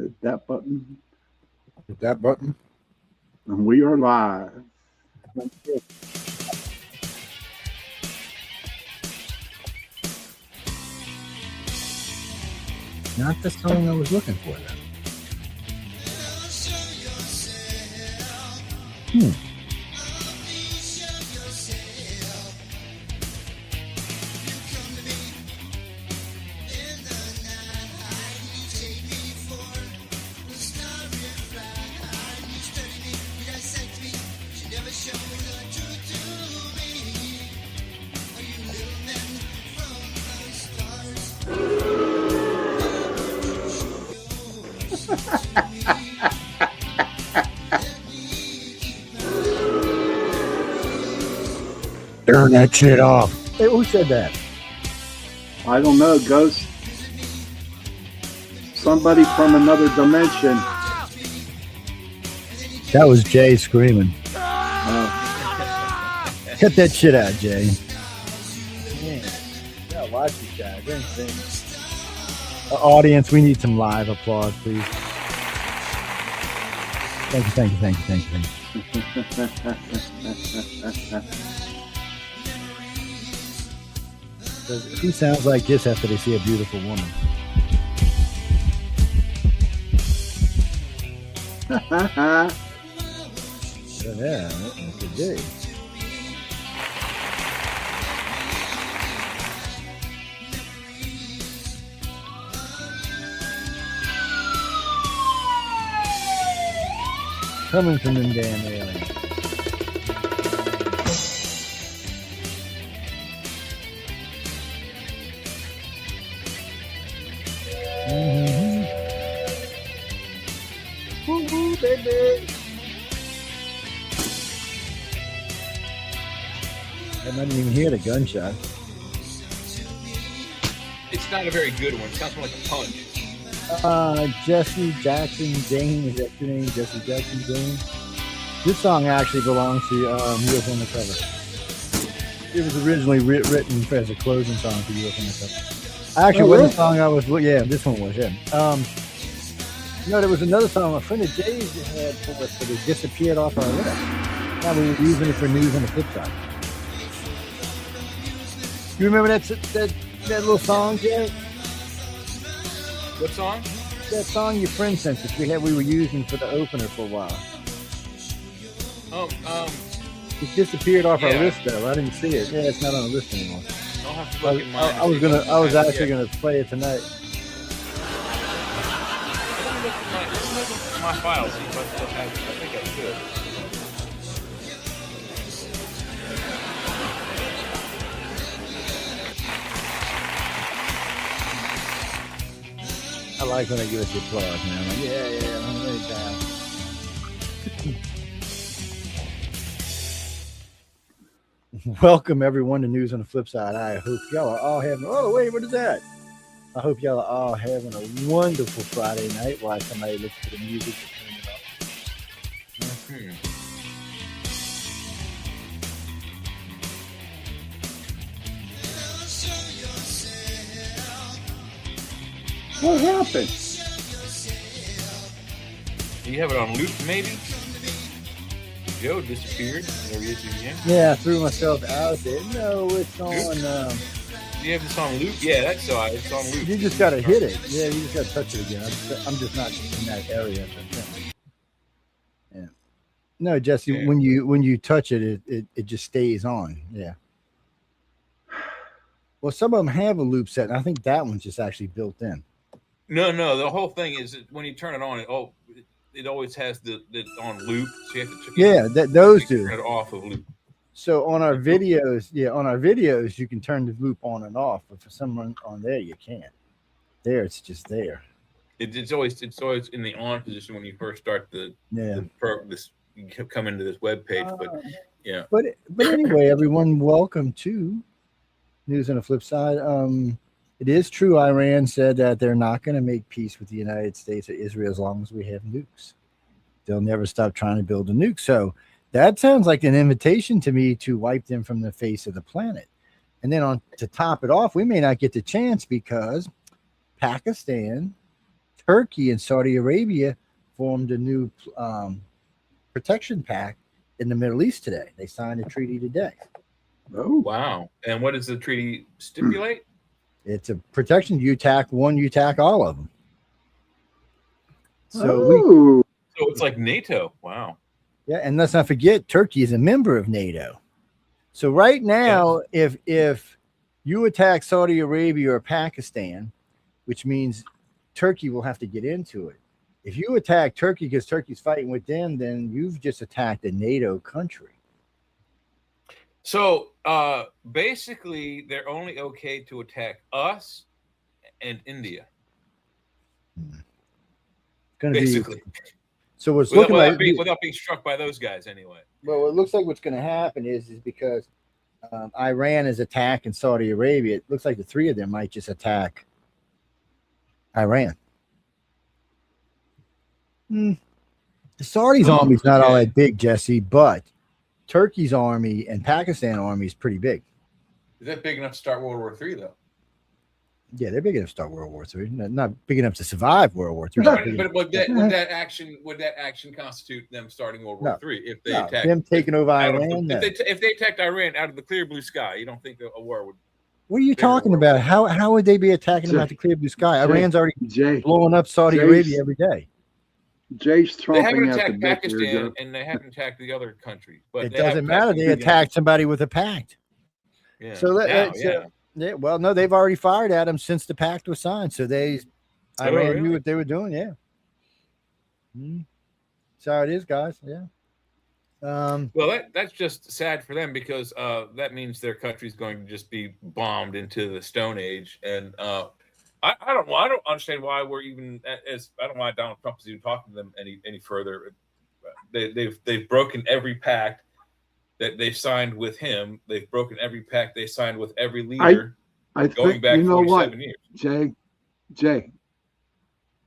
Hit that button. Hit that button. And we are live. Not the song I was looking for, then. Turn that shit off. Hey, who said that? I don't know, Ghost. Somebody from another dimension. That was Jay screaming. Cut that shit out, Jay. Man, gotta watch these guys. Audience, we need some live applause, please. Thank you. Who sounds like this after they see a beautiful woman? Yeah, that's a day. Coming from them damn aliens. Woo-hoo, baby. I didn't even hear the gunshot. It's not a very good one. It sounds more like a punch. Jesse Jackson Dane, is that your name? Jesse Jackson Dane? This song actually belongs to U.S. Undercover. It was originally written as a closing song for U.S. Undercover. Actually, wasn't the song I was. Yeah, this one was. Yeah. There was another song a friend of Jay's had for us, but it disappeared off our list. Now we were using it for news on the flip side. You remember that little song, Jay? What song? That song your friend sent us. We were using for the opener for a while. It disappeared off our list though. I didn't see it. Yeah, it's not on the list anymore. I'll have to look at mine. I was actually gonna play it tonight. My files. See if I still have it. I think I should. I like when they give us the applause, man. I'm like, yeah, I'm ready down. Welcome everyone to News on the Flip Side. I hope y'all are all having. Oh wait, what is that? I hope y'all are all having a wonderful Friday night while somebody listens to the music to turn it off. What happened? You have it on loop, maybe? Joe disappeared. There he is again. Yeah, I threw myself out there. No, it's on. Do you have this on loop? Yeah, that's all right. It's on loop. You just gotta hit it. Yeah, you just gotta touch it again. I'm just not in that area. Yeah. No, Jesse. Yeah. When you touch it, it just stays on. Yeah. Well, some of them have a loop set, and I think that one's just actually built in. No. The whole thing is that when you turn it on, it always has the on loop. So you have to those do. Turn it off of loop. So on our videos, you can turn the loop on and off, but for someone on there, you can't. There, it's just there. It's always in the on position when you first start you come into this web page, but yeah. But anyway, everyone, welcome to News on the Flip Side. It is true Iran said that they're not going to make peace with the United States or Israel as long as we have nukes. They'll never stop trying to build a nuke. So that sounds like an invitation to me to wipe them from the face of the planet. And then to top it off, we may not get the chance because Pakistan Turkey and Saudi Arabia formed a new protection pact in the Middle East today. They signed a treaty today. Oh, wow. And what does the treaty stipulate? It's a protection. You attack one, you attack all of them. So so it's like NATO. Wow. Yeah, and let's not forget, Turkey is a member of NATO. So right now, if you attack Saudi Arabia or Pakistan, which means Turkey will have to get into it. If you attack Turkey because Turkey's fighting with them, then you've just attacked a NATO country. So basically, they're only okay to attack us and India. Basically. So what's looking like without being struck by those guys anyway. Well, it looks like what's going to happen is because Iran is attacking Saudi Arabia. It looks like the three of them might just attack Iran. The Saudi's army's not all that big, Jesse, but Turkey's army and Pakistan army is pretty big. Is that big enough to start World War III, though? Yeah, they're big enough to start World War III. Not big enough to survive World War III. But would that action constitute them starting World War III if they attacked them taking over Iran? If they attacked Iran out of the clear blue sky, you don't think a war would? What are you talking about? How would they be attacking them out the clear blue sky? Iran's already blowing up Saudi Arabia every day. Jay's they haven't attacked Pakistan and they haven't attacked the other countries. But it doesn't matter. They attacked somebody with a pact. Yeah. So well, no, they've already fired at them since the pact was signed. So Iran knew what they were doing. Yeah. That's how it is, guys. Yeah. Well, that's just sad for them because that means their country's going to just be bombed into the Stone Age, and I don't understand why we're even as I don't know why Donald Trump is even talking to them any further. They've broken every pact that they signed with him. They've broken every pact they signed with every leader. I going think, back you know 47 what, years. Jay.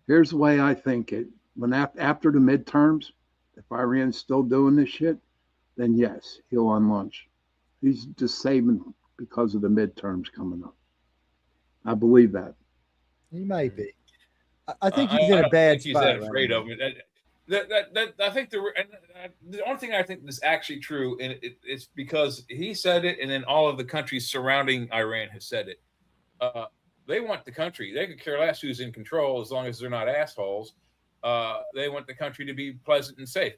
Here's the way I think it. When after the midterms, if Iran's still doing this shit, then yes, he'll unlaunch. He's just saving because of the midterms coming up. I believe that. He might be. I think he's in a bad spot. He's that afraid of it. I think the only thing I think is actually true, and it's because he said it, and then all of the countries surrounding Iran has said it. They want the country. They could care less who's in control as long as they're not assholes. They want the country to be pleasant and safe.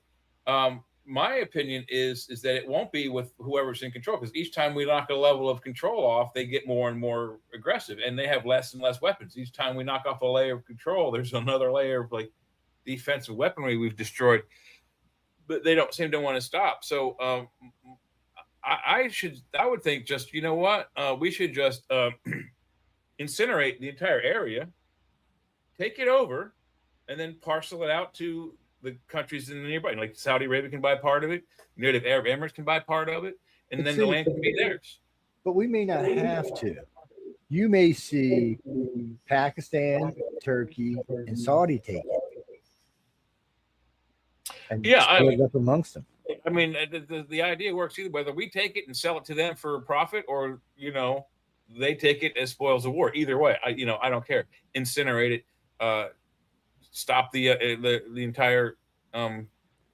My opinion is that it won't be with whoever's in control, because each time we knock a level of control off, they get more and more aggressive, and they have less and less weapons. Each time we knock off a layer of control, there's another layer of defensive weaponry we've destroyed, but they don't seem to want to stop. So I would think just, you know what, we should just incinerate the entire area, take it over, and then parcel it out to the countries in the nearby. Like Saudi Arabia can buy part of it, United Arab Emirates can buy part of it, and then the land can be theirs. But we may not have to. You may see Pakistan, Turkey, and Saudi take it. And split it up amongst them. I mean, the idea works either whether we take it and sell it to them for profit, or they take it as spoils of war. Either way, I don't care. Incinerate it. Stop the entire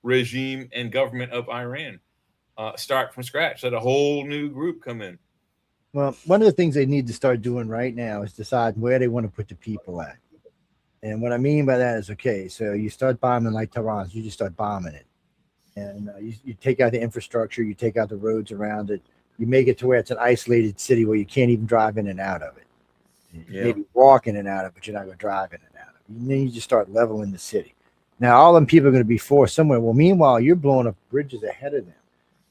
regime and government of Iran. Start from scratch. Let a whole new group come in. Well, one of the things they need to start doing right now is decide where they want to put the people at. And what I mean by that is, okay, so you start bombing like Tehran, you just start bombing it. And you take out the infrastructure, you take out the roads around it, you make it to where it's an isolated city where you can't even drive in and out of it. You maybe walk in and out of it, but you're not going to drive in and out of it. And then you just start leveling the city. Now, all them people are going to be forced somewhere. Well, meanwhile, you're blowing up bridges ahead of them.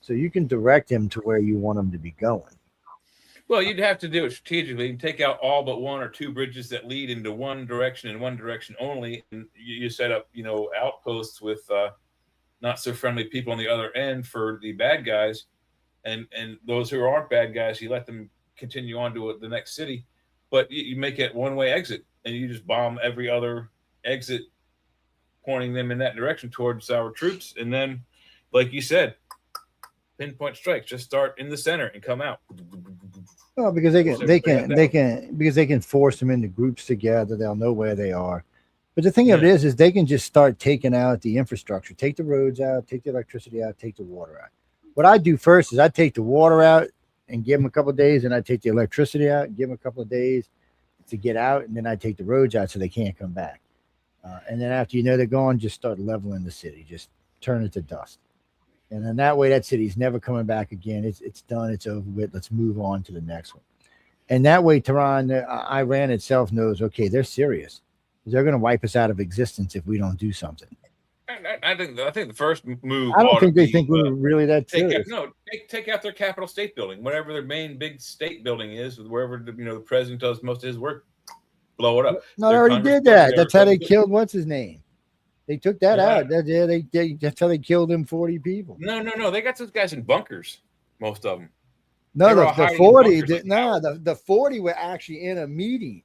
So you can direct them to where you want them to be going. Well, you'd have to do it strategically and take out all but one or two bridges that lead into one direction and one direction only. And you set up, outposts with not so friendly people on the other end for the bad guys. And those who aren't bad guys, you let them continue on to the next city. But you make it one-way exit, and you just bomb every other exit, pointing them in that direction towards our troops. And then, like you said, pinpoint strikes. Just start in the center and come out. Well, because they can force them into groups together. They'll know where they are, But the thing of it is they can just start taking out the infrastructure, take the roads out, take the electricity out, take the water out. What I do first is I take the water out and give them a couple of days, and I take the electricity out and give them a couple of days to get out, and then I take the roads out so they can't come back. And then after they're gone, just start leveling the city, just turn it to dust. And then that way, that city's never coming back again. It's done. It's over with. Let's move on to the next one. And that way, Iran itself knows, okay, they're serious. They're going to wipe us out of existence if we don't do something. I think the first move. I don't think they think we're really that serious. Take out their Capitol State building, whatever their main big state building is, wherever the president does most of his work. Blow it up. No, they already did that. That's how they killed what's his name. They took that out. That's how they killed them 40 people. No. They got those guys in bunkers, most of them. No, the 40. The 40 were actually in a meeting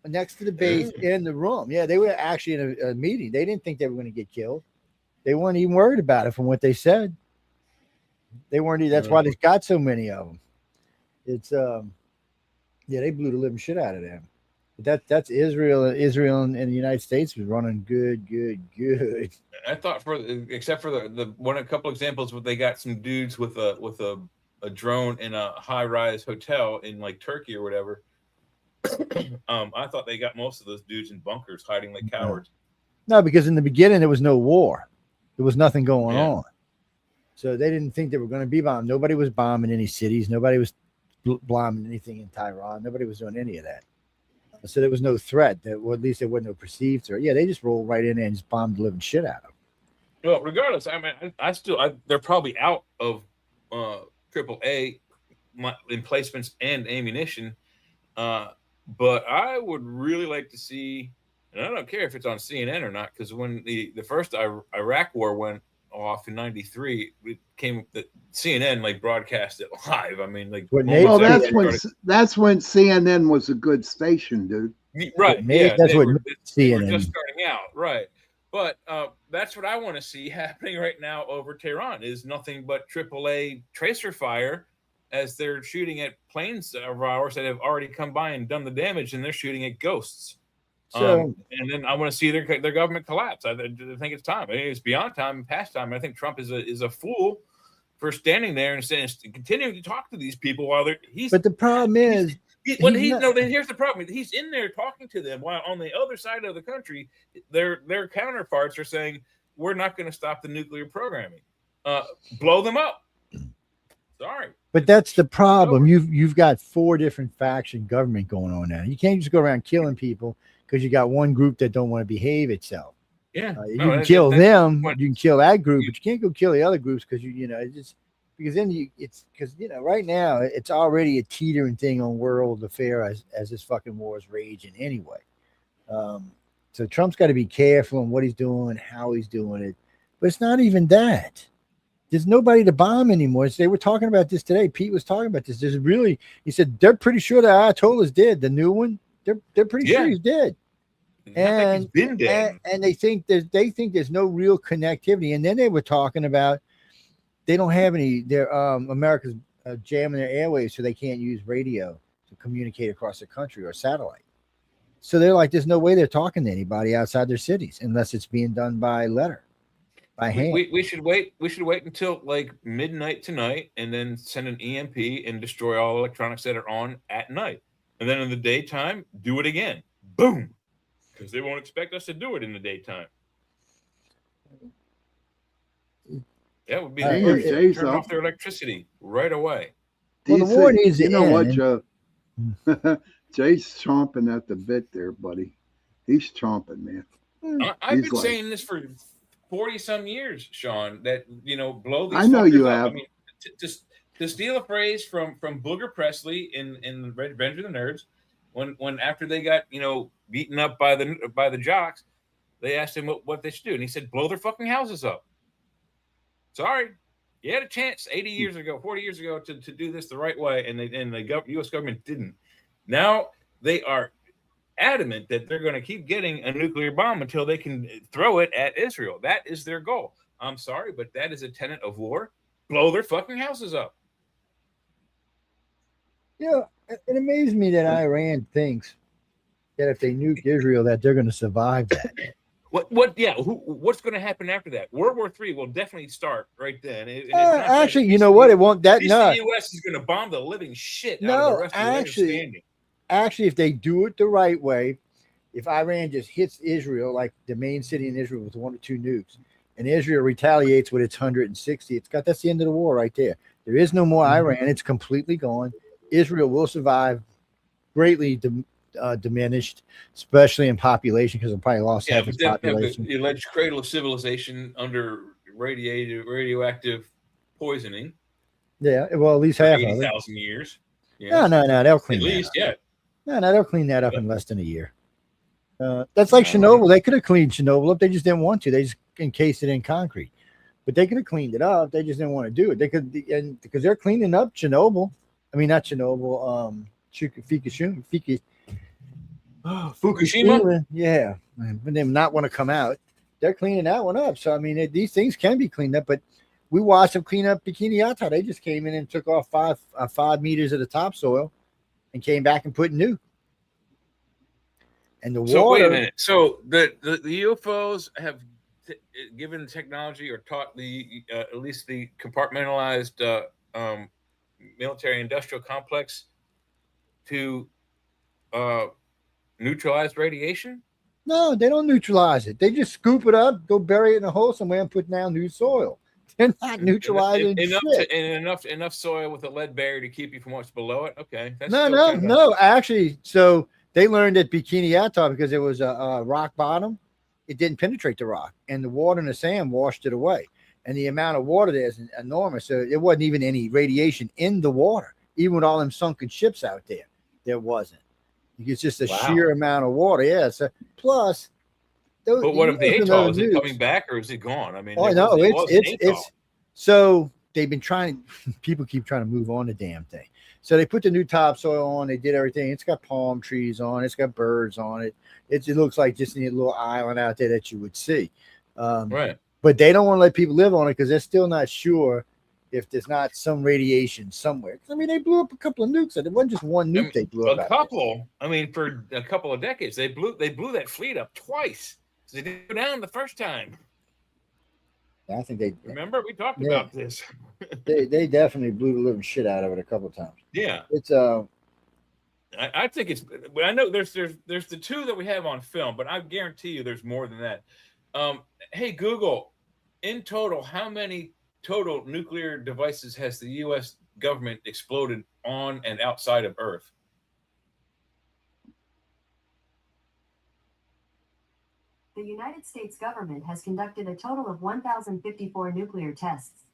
next to the base in the room. Yeah, they were actually in a meeting. They didn't think they were going to get killed. They weren't even worried about it from what they said. They weren't. That's why they got so many of them. It's they blew the living shit out of them. But that's Israel. Israel and the United States was running good. I thought except for the one, a couple examples where they got some dudes with a drone in a high-rise hotel in like Turkey or whatever. I thought they got most of those dudes in bunkers hiding like cowards. No, because in the beginning there was no war. There was nothing going on. So they didn't think they were going to be bombed. Nobody was bombing any cities. Nobody was bombing anything in Tehran. Nobody was doing any of that. So there was no threat. Or at least there wasn't no perceived threat. Yeah, they just rolled right in there and just bombed the living shit out of them. Well, regardless, I mean, they're probably out of AAA emplacements and ammunition. But I would really like to see, and I don't care if it's on CNN or not, because when the first Iraq war went off in '93, it came that CNN like broadcast it live. I mean, like, well, that's when CNN was a good station, dude. Right? Yeah, that's what CNN. They were just starting out, right? But that's what I want to see happening right now over Tehran is nothing but AAA tracer fire as they're shooting at planes of ours that have already come by and done the damage, and they're shooting at ghosts. And then I want to see their government collapse. I think it's time. I mean, it's beyond time and past time. I think Trump is a fool for standing there and saying, continuing to talk to these people while they're. But the problem is, here's the problem. He's in there talking to them while on the other side of the country, their counterparts are saying, "We're not going to stop the nuclear programming. Blow them up." Sorry. But that's the problem. You've got 4 different faction government going on now. You can't just go around killing people because you got one group that don't want to behave itself. Yeah, you can kill them. You can kill that group, but you can't go kill the other groups because because then right now it's already a teetering thing on world affair as this fucking war is raging anyway. So Trump's got to be careful on what he's doing, how he's doing it. But it's not even that. There's nobody to bomb anymore. They were talking about this today. Pete was talking about this. He said they're pretty sure the Ayatollah's dead. The new one, they're pretty sure he's dead. And he's been dead. And they think there's no real connectivity. And then they were talking about they don't have any. America's jamming their airwaves, so they can't use radio to communicate across the country or satellite. So they're like, there's no way they're talking to anybody outside their cities unless it's being done by letter. By hand. We should wait. We should wait until like midnight tonight, and then send an EMP and destroy all electronics that are on at night. And then in the daytime, do it again. Boom, because they won't expect us to do it in the daytime. That would be turn off their electricity right away. Well, the war needs to end. You know what, Joe? Jay's chomping at the bit there, buddy. He's chomping, man. I've been saying this for 40-some years, Sean, that, blow these. I know you up. have. I mean, to steal a phrase from Booger Presley in Revenge of the Nerds, when after they got beaten up by the jocks, they asked him what they should do, and he said, "Blow their fucking houses up." Sorry, you had a chance 40 years ago to do this the right way, and the U.S. government didn't. Now they are adamant that they're going to keep getting a nuclear bomb until they can throw it at Israel. That is their goal. I'm sorry, but that is a tenet of war. Blow their fucking houses up. Yeah, it amazes me that Iran thinks that if they nuke Israel, that they're going to survive that. What's going to happen after that? World War III will definitely start right then. Actually, you know what? It won't. That no. The U.S. is going to bomb the living shit out of the rest of the understanding. Actually, if they do it the right way, if Iran just hits Israel, like the main city in Israel with 1 or 2 nukes, and Israel retaliates with its 160, that's the end of the war right there. There is no more Iran. It's completely gone. Israel will survive, greatly diminished, especially in population, because it probably lost half its population. The alleged cradle of civilization under radioactive poisoning. Yeah, well, at least half 80,000 years. Yeah. No, they'll clean at that least, up. No, they'll clean that up in less than a year. That's like Chernobyl. They could have cleaned Chernobyl up. They just didn't want to. They just encased it in concrete. But they could have cleaned it up. They just didn't want to do it. They could, and because they're cleaning up Chernobyl. I mean, not Chernobyl. Fukushima. Yeah, but they not want to come out. They're cleaning that one up. So I mean, these things can be cleaned up. But we watched them clean up Bikini Atoll. They just came in and took off 5 meters of the topsoil, and came back and put new. And the water. So wait a minute. So the UFOs have given technology or taught the at least the compartmentalized military industrial complex to neutralize radiation? No, they don't neutralize it. They just scoop it up, go bury it in a hole somewhere, and put down new soil. They're not neutralizing enough soil with a lead barrier to keep you from what's below it. Okay. That's no. Actually, so they learned at Bikini Atoll because it was a rock bottom. It didn't penetrate the rock, and the water and the sand washed it away. And the amount of water there is enormous. So it wasn't even any radiation in the water, even with all them sunken ships out there. There wasn't. It's just a sheer amount of water. Yeah. So plus. But what if the atoll is it coming back or is it gone? I mean, it's so they've been trying. People keep trying to move on the damn thing. So they put the new topsoil on. They did everything. It's got palm trees on. It's got birds on it. It looks like just a little island out there that you would see. Right. But they don't want to let people live on it because they're still not sure if there's not some radiation somewhere. I mean, they blew up a couple of nukes. It wasn't just one nuke they blew up. A couple. I mean, for a couple of decades, they blew that fleet up twice. They didn't go down the first time. I think they remember we talked about this. they definitely blew the living shit out of it a couple of times. Yeah, it's I think it's. I know there's the 2 that we have on film, but I guarantee you there's more than that. Hey Google, in total, how many total nuclear devices has the U.S. government exploded on and outside of Earth? The United States government has conducted a total of 1,054 nuclear tests.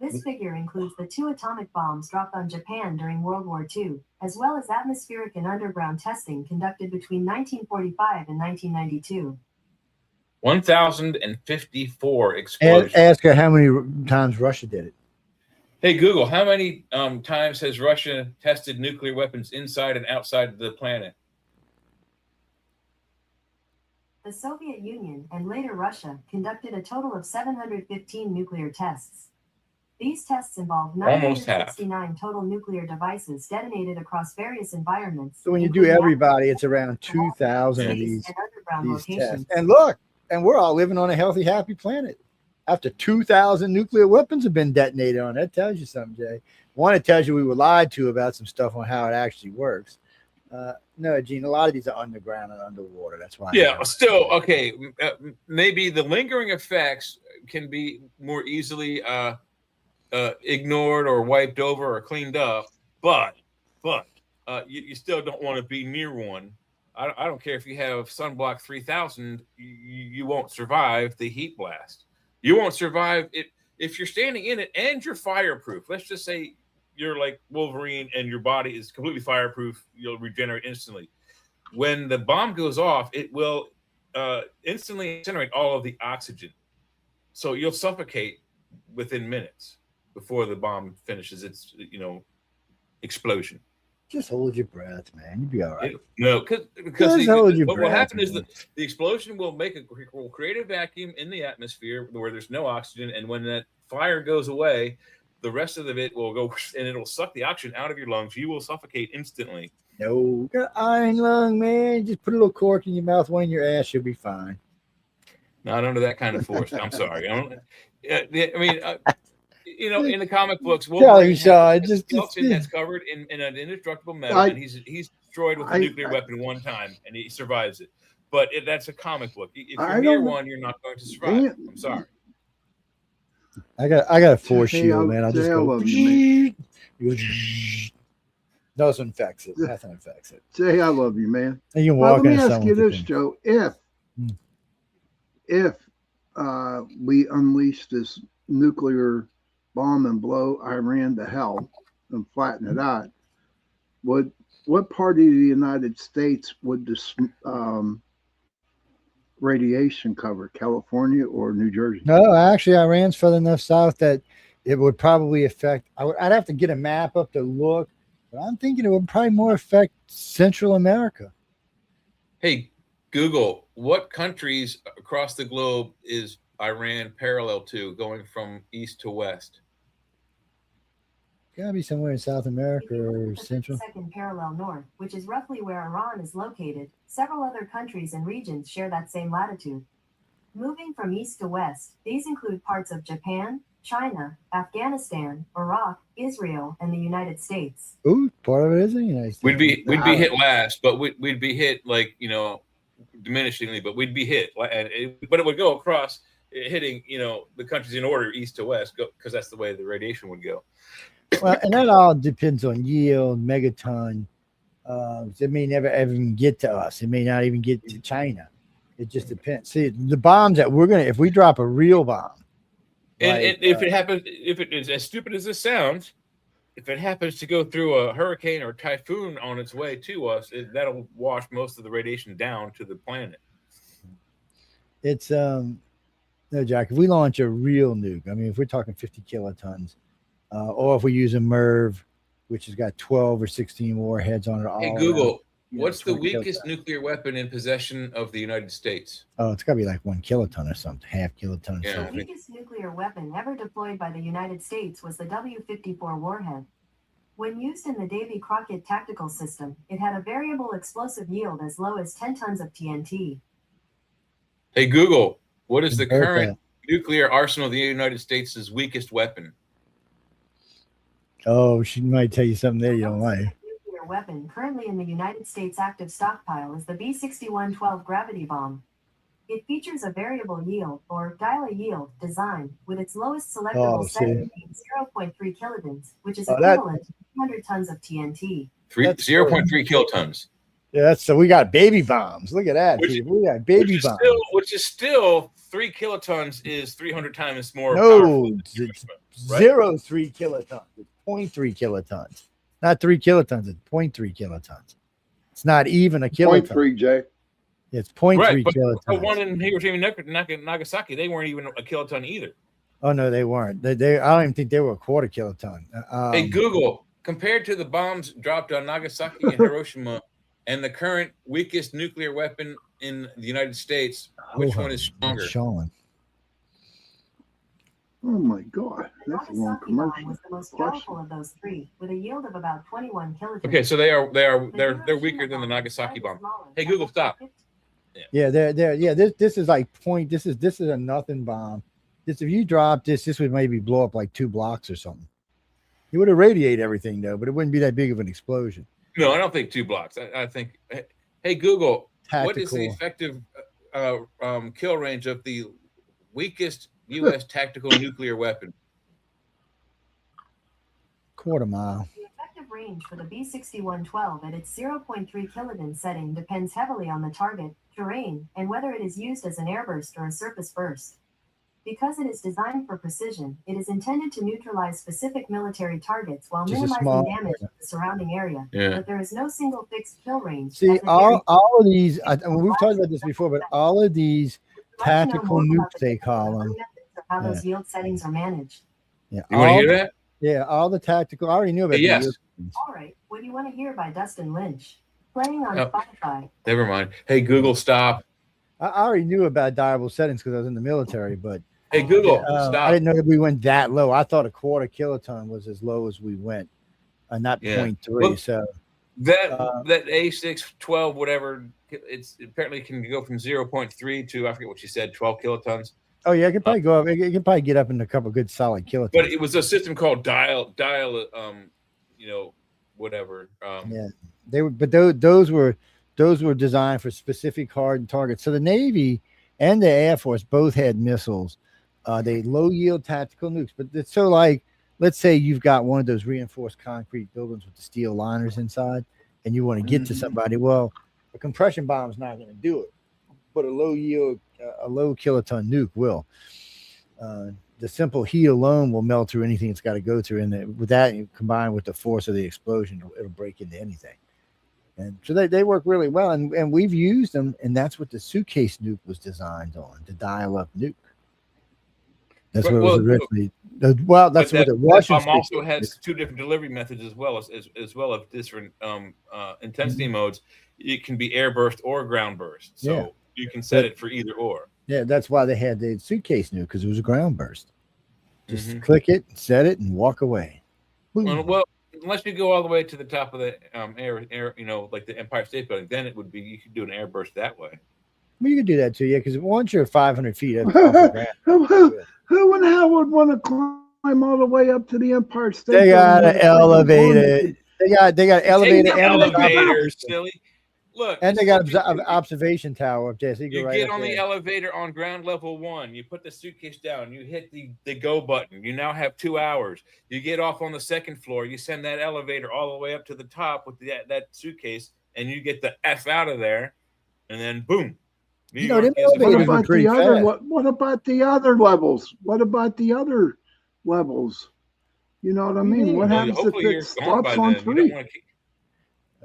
This figure includes the 2 atomic bombs dropped on Japan during World War II, as well as atmospheric and underground testing conducted between 1945 and 1992. 1,054 explosions. Ask her how many times Russia did it. Hey, Google, how many times has Russia tested nuclear weapons inside and outside of the planet? The Soviet Union, and later Russia, conducted a total of 715 nuclear tests. These tests involved 969 total nuclear devices detonated across various environments. So when you do everybody, it's around 2,000 of these tests. And look, and we're all living on a healthy, happy planet. After 2,000 nuclear weapons have been detonated on, that tells you something, Jay. One, it tells you we were lied to about some stuff on how it actually works. No, Gene, a lot of these are underground and underwater. That's why. Yeah, still, okay. Maybe the lingering effects can be more easily ignored or wiped over or cleaned up, but you still don't want to be near one. I don't care if you have sunblock 3000, you won't survive the heat blast. You won't survive it if you're standing in it and you're fireproof. Let's just say you're like Wolverine and your body is completely fireproof. You'll regenerate instantly. When the bomb goes off, it will instantly incinerate all of the oxygen. So you'll suffocate within minutes before the bomb finishes its, explosion. Just hold your breath, man. You'll be all right. Because what will happen is that the explosion will create a vacuum in the atmosphere where there's no oxygen, and when that fire goes away, the rest of it will go and it'll suck the oxygen out of your lungs. You will suffocate instantly. No, got iron lung, man. Just put a little cork in your mouth, one in your ass, you'll be fine. Not under that kind of force. I'm sorry. I mean, in the comic books, Wolverine has skeleton that's covered in an indestructible metal, and he's destroyed with a nuclear weapon one time, and he survives it. But that's a comic book. If you're near one, you're not going to survive. I'm sorry. I got a force shield, man. I'll just go. Nothing affects it. Nothing affects it. Say I love you, man. And you walk. Let me ask you this, Joe. If we unleash this nuclear bomb and blow Iran to hell and flatten it out, what part of the United States would this radiation cover? California or New Jersey? No, actually, Iran's further enough south that it would probably affect. I'd have to get a map up to look, but I'm thinking it would probably more affect Central America. Hey, Google, what countries across the globe is Iran parallel to, going from east to west? Gotta be somewhere in South America or Central. Second parallel north, which is roughly where Iran is located. Several other countries and regions share that same latitude. Moving from east to west, these include parts of Japan, China, Afghanistan, Iraq, Israel, and the United States. Ooh, part of it is the United States. We'd be hit last, but we'd be hit diminishingly, but we'd be hit, but it would go across, hitting the countries in order east to west, because that's the way the radiation would go. Well, and that all depends on yield, megaton. It may never even get to us. It may not even get to China. It just depends. See, the bombs that if we drop a real bomb, and if it happens, if it is as stupid as this sounds, if it happens to go through a hurricane or typhoon on its way to us, that'll wash most of the radiation down to the planet. It's no, Jack. If we launch a real nuke, I mean, if we're talking 50 kilotons. Or if we use a MIRV, which has got 12 or 16 warheads on it. Hey, Google, what's the weakest nuclear weapon in possession of the United States? Oh, it's got to be like 1 kiloton or something, half kiloton. Yeah. The weakest nuclear weapon ever deployed by the United States was the W-54 warhead. When used in the Davy Crockett tactical system, it had a variable explosive yield as low as 10 tons of TNT. Hey, Google, what is the current nuclear arsenal of the United States' weakest weapon? Oh, she might tell you something there you don't like. Nuclear weapon currently in the United States active stockpile is the B-6112 gravity bomb. It features a variable yield, or dial-a yield, design, with its lowest selectable setting being 0.3 kilotons, which is equivalent to 300 tons of TNT. 0.3 kilotons. Yeah, so we got baby bombs. Look at that. We got baby bombs. Which is still 3 kilotons is 300 times more. No, it's 0.3 kilotons. It's 0.3 kilotons. Not 3 kilotons. It's 0.3 kilotons. It's not even a kiloton. 0.3, Jay. It's 0.3 kilotons. The one in Hiroshima and Nagasaki, they weren't even a kiloton either. Oh no, they weren't. They I don't even think they were a quarter kiloton. Hey, Google, compared to the bombs dropped on Nagasaki and Hiroshima, and the current weakest nuclear weapon in the United States, which one is stronger? Sean. Oh my God, that's a long commercial. Was the most powerful of those three, with a yield of about 21 kilotons. Okay, so they're weaker than the Nagasaki bomb. Hey, Google, stop. Yeah, they're yeah. This is like point. This is a nothing bomb. If you drop this would maybe blow up like 2 blocks or something. It would irradiate everything though, but it wouldn't be that big of an explosion. No, I don't think 2 blocks. I think. Hey, Google, Tactical. What is the effective kill range of the weakest U.S. tactical nuclear weapon? Quarter mile. The effective range for the B-6112 at its 0.3 kiloton setting depends heavily on the target, terrain, and whether it is used as an airburst or a surface burst. Because it is designed for precision, it is intended to neutralize specific military targets while minimizing damage to the surrounding area. Yeah. But there is no single fixed kill range. See, all of these, we've talked about this before, but all of these tactical nukes, they call them. How those yield settings are managed. Yeah. You want to hear that? Yeah, all the tactical. I already knew about yes. All right. What do you want to hear by Dustin Lynch? Playing on Spotify. Never mind. Hey, Google, stop. I already knew about dialable settings because I was in the military, but hey, Google, stop. I didn't know that we went that low. I thought a quarter kiloton was as low as we went, not 0.3. Look, so That A612 whatever, it's apparently can go from 0.3 to, I forget what she said, 12 kilotons. Oh yeah, it could probably go up. It could probably get up into a couple good solid kilotons. But it was a system called dial, whatever. Yeah, they were, but those were designed for specific hardened targets. So the Navy and the Air Force both had missiles. They low yield tactical nukes, but it's so like, let's say you've got one of those reinforced concrete buildings with the steel liners inside, and you want to get to somebody. Well, a compression bomb is not going to do it, but a low yield, a low kiloton nuke will. The simple heat alone will melt through anything it's got to go through, and with that combined with the force of the explosion, it'll break into anything. And so they work really well, and we've used them, and that's what the suitcase nuke was designed on, to dial up nuke. That's what it was originally. Well, that's what the Russians also has two different delivery methods as well as different intensity modes. It can be airburst or ground burst, so you can set it for either or. Yeah, that's why they had the suitcase nuke, because it was a ground burst. Just click it, set it, and walk away. Well, unless you go all the way to the top of the air, like the Empire State Building, then it would be you could do an airburst that way. Well, you could do that too, yeah, because once you're 500 feet off the ground, who and how would want to climb all the way up to the Empire State Building? They got an elevator. They got elevator. Elevators, silly. Look, and they got an observation tower up there. So you get on the elevator on ground level 1. You put the suitcase down. You hit the go button. You now have 2 hours. You get off on the second floor. You send that elevator all the way up to the top with that suitcase, and you get the F out of there. And then boom. What about the other levels? What about the other levels? You know what I mean? What happens if it stops on 3?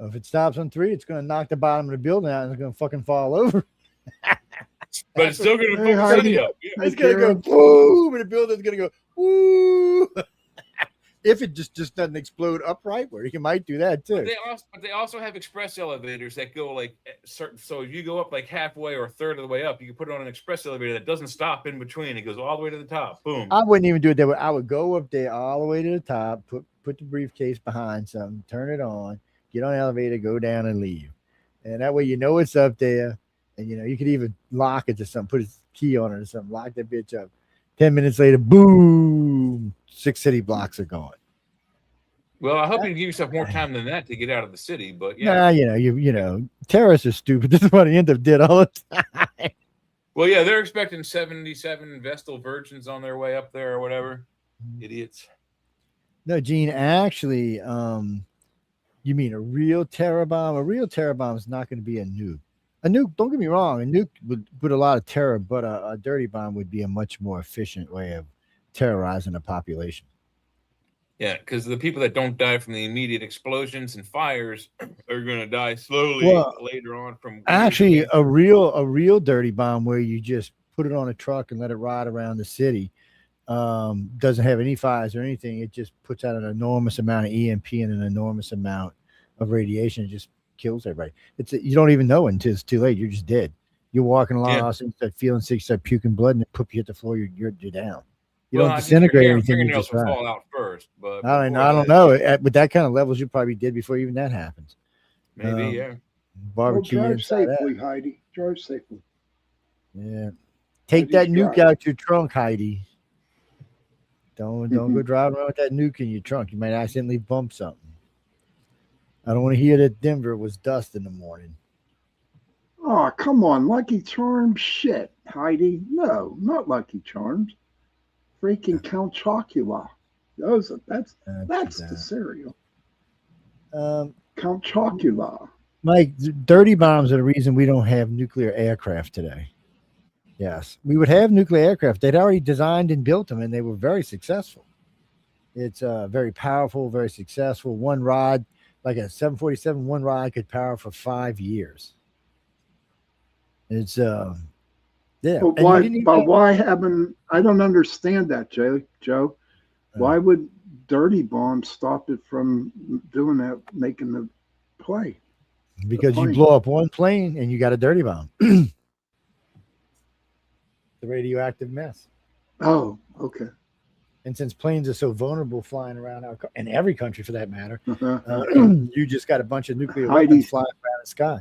If it stops on 3, it's going to knock the bottom of the building out and it's going to fucking fall over. But it's still going to put the city up. Yeah. It's going to go boom, and the building's going to go woo. If it just doesn't explode upright, where you might do that too. But they also have express elevators that go like certain. So if you go up like halfway or a third of the way up, you can put it on an express elevator that doesn't stop in between. It goes all the way to the top. Boom. I wouldn't even do it that way. I would go up there all the way to the top, put the briefcase behind something, turn it on, get on the elevator, go down, and leave. And that way you know it's up there, and you could even lock it to something, put a key on it or something, lock that bitch up. 10 minutes later, boom, 6 city blocks are gone. Well, I hope you give yourself more time than that to get out of the city, but yeah. Nah, terrorists are stupid. This is what the end did all the time. Well, yeah, they're expecting 77 Vestal virgins on their way up there or whatever. Idiots. No, Gene, actually, you mean a real terror bomb? A real terror bomb is not going to be a nuke. A nuke, don't get me wrong, a nuke would put a lot of terror, but a dirty bomb would be a much more efficient way of terrorizing a population. Yeah, because the people that don't die from the immediate explosions and fires are going to die slowly later on from. Actually, a real dirty bomb where you just put it on a truck and let it ride around the city doesn't have any fires or anything. It just puts out an enormous amount of EMP and an enormous amount of radiation. It just kills everybody. You don't even know until it's too late. You're just dead. You're walking along, all of a sudden you start feeling sick, you start puking blood, and poop you hit the floor. You're down. You don't disintegrate anything. You just fall out first. But I don't know. With that kind of levels, you're probably dead before even that happens. Maybe, yeah. Barbecue. Drive safely, Heidi. Drive safely. Yeah. Take that nuke out your trunk, Heidi. Don't go driving around with that nuke in your trunk. You might accidentally bump something. I don't want to hear that Denver was dust in the morning. Oh, come on. Lucky Charms shit, Heidi. No, not Lucky Charms. Freaking Count Chocula. That's the cereal. Count Chocula. Mike, dirty bombs are the reason we don't have nuclear aircraft today. Yes, we would have nuclear aircraft. They'd already designed and built them, and they were very successful. It's very powerful, very successful. One rod, like a 747, one rod could power for 5 years. It's yeah. But why haven't I don't understand that, Joe? Why would dirty bombs stop it from doing that, making the play? Because you blow up one plane and you got a dirty bomb. The radioactive mess. Oh, okay. And since planes are so vulnerable flying around in every country for that matter, Uh-huh. you just got a bunch of nuclear Heidi- weapons flying around the sky.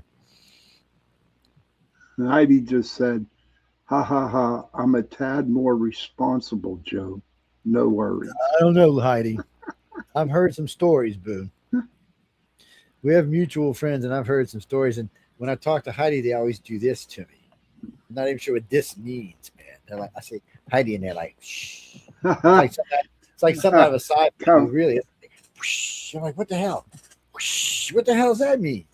Heidi just said, "Ha ha ha! I'm a tad more responsible, Joe. No worries." I don't know, Heidi. I've heard some stories, Boo. We have mutual friends, and I've heard some stories. And when I talk to Heidi, they always do this to me. I'm not even sure what this means, man. They're like, I say Heidi, and they're like, shh. It's like something out of a sci-fi Come. movie, really. Whoosh. I'm like, what the hell? Whoosh. What the hell does that mean?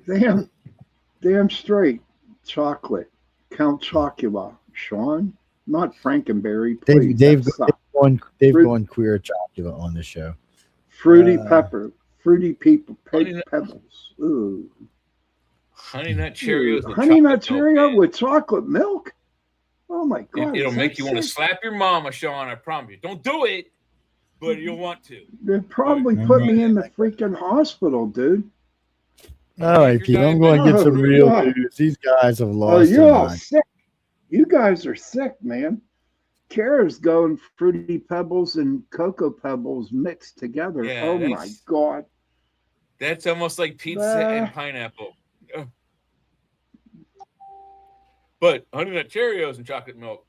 Damn straight. Chocolate. Count Chocula. Sean, not Frankenberry. Please. They've That's not- gone queer Chocula on the show. Fruity pepper. Fruity people. Honey Nut- Pebbles. Ooh. Honey Nut Cheerios. with Honey Nut chocolate milk, Cheerio man. with chocolate milk? Oh my God. It'll is make that you want to sick? slap your mama, Sean. I promise you. Don't do it, but you'll want to. They'd probably put me in the freaking hospital, dude. All right, If Pete, you're I'm going to get some diabetic- real Oh, news. These guys have Oh, lost you're their all mind. sick. You guys are sick, man. Kara's going Fruity Pebbles and Cocoa Pebbles mixed together. Yeah, Oh my that's- God. That's almost like pizza and pineapple. Ugh. But Honey Nut Cheerios and chocolate milk.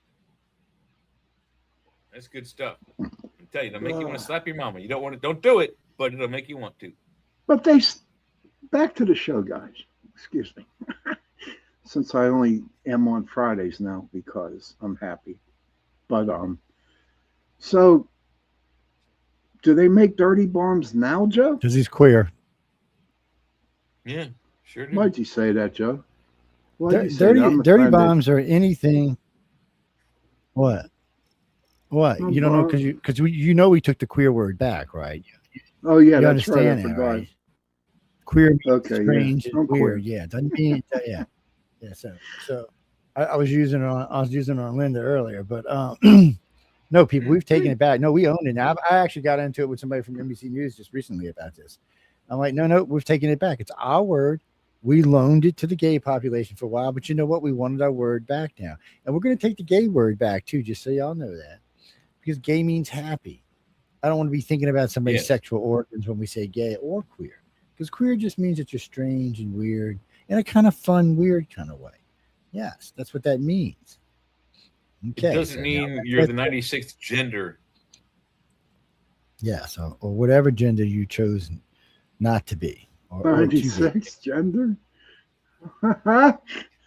That's good stuff. I tell you, it'll make you want to slap your mama. You don't want to, don't do it, but it'll make you want to. But back to the show, guys. Excuse me. Since I only am on Fridays now because I'm happy. But so do they make dirty bombs now, Joe? Because he's queer. Yeah, sure do. Why'd you say that, Joe? Why'd you say that? I'm Dirty offended. bombs are anything. What? What? No You don't know problem. because we took the queer word back, right? Oh yeah, You that's right. I understand that, forgot. right? Queer means Okay, yeah. strange I'm and queer. weird. Yeah, doesn't mean yeah. So I was using it on Linda earlier, but no, people, we've taken it back. No, we own it now. I actually got into it with somebody from NBC News just recently about this. I'm like, no, we've taken it back. It's our word. We loaned it to the gay population for a while, but you know what? We wanted our word back now, and we're going to take the gay word back too, just so y'all know that, because gay means happy. I don't want to be thinking about somebody's sexual organs when we say gay or queer, because queer just means that you're strange and weird in a kind of fun, weird kind of way. Yes, that's what that means. Okay, It doesn't mean you're the 96th gender. Yeah, so or whatever gender you chose not to be. Or to be. 96 gender? Yeah,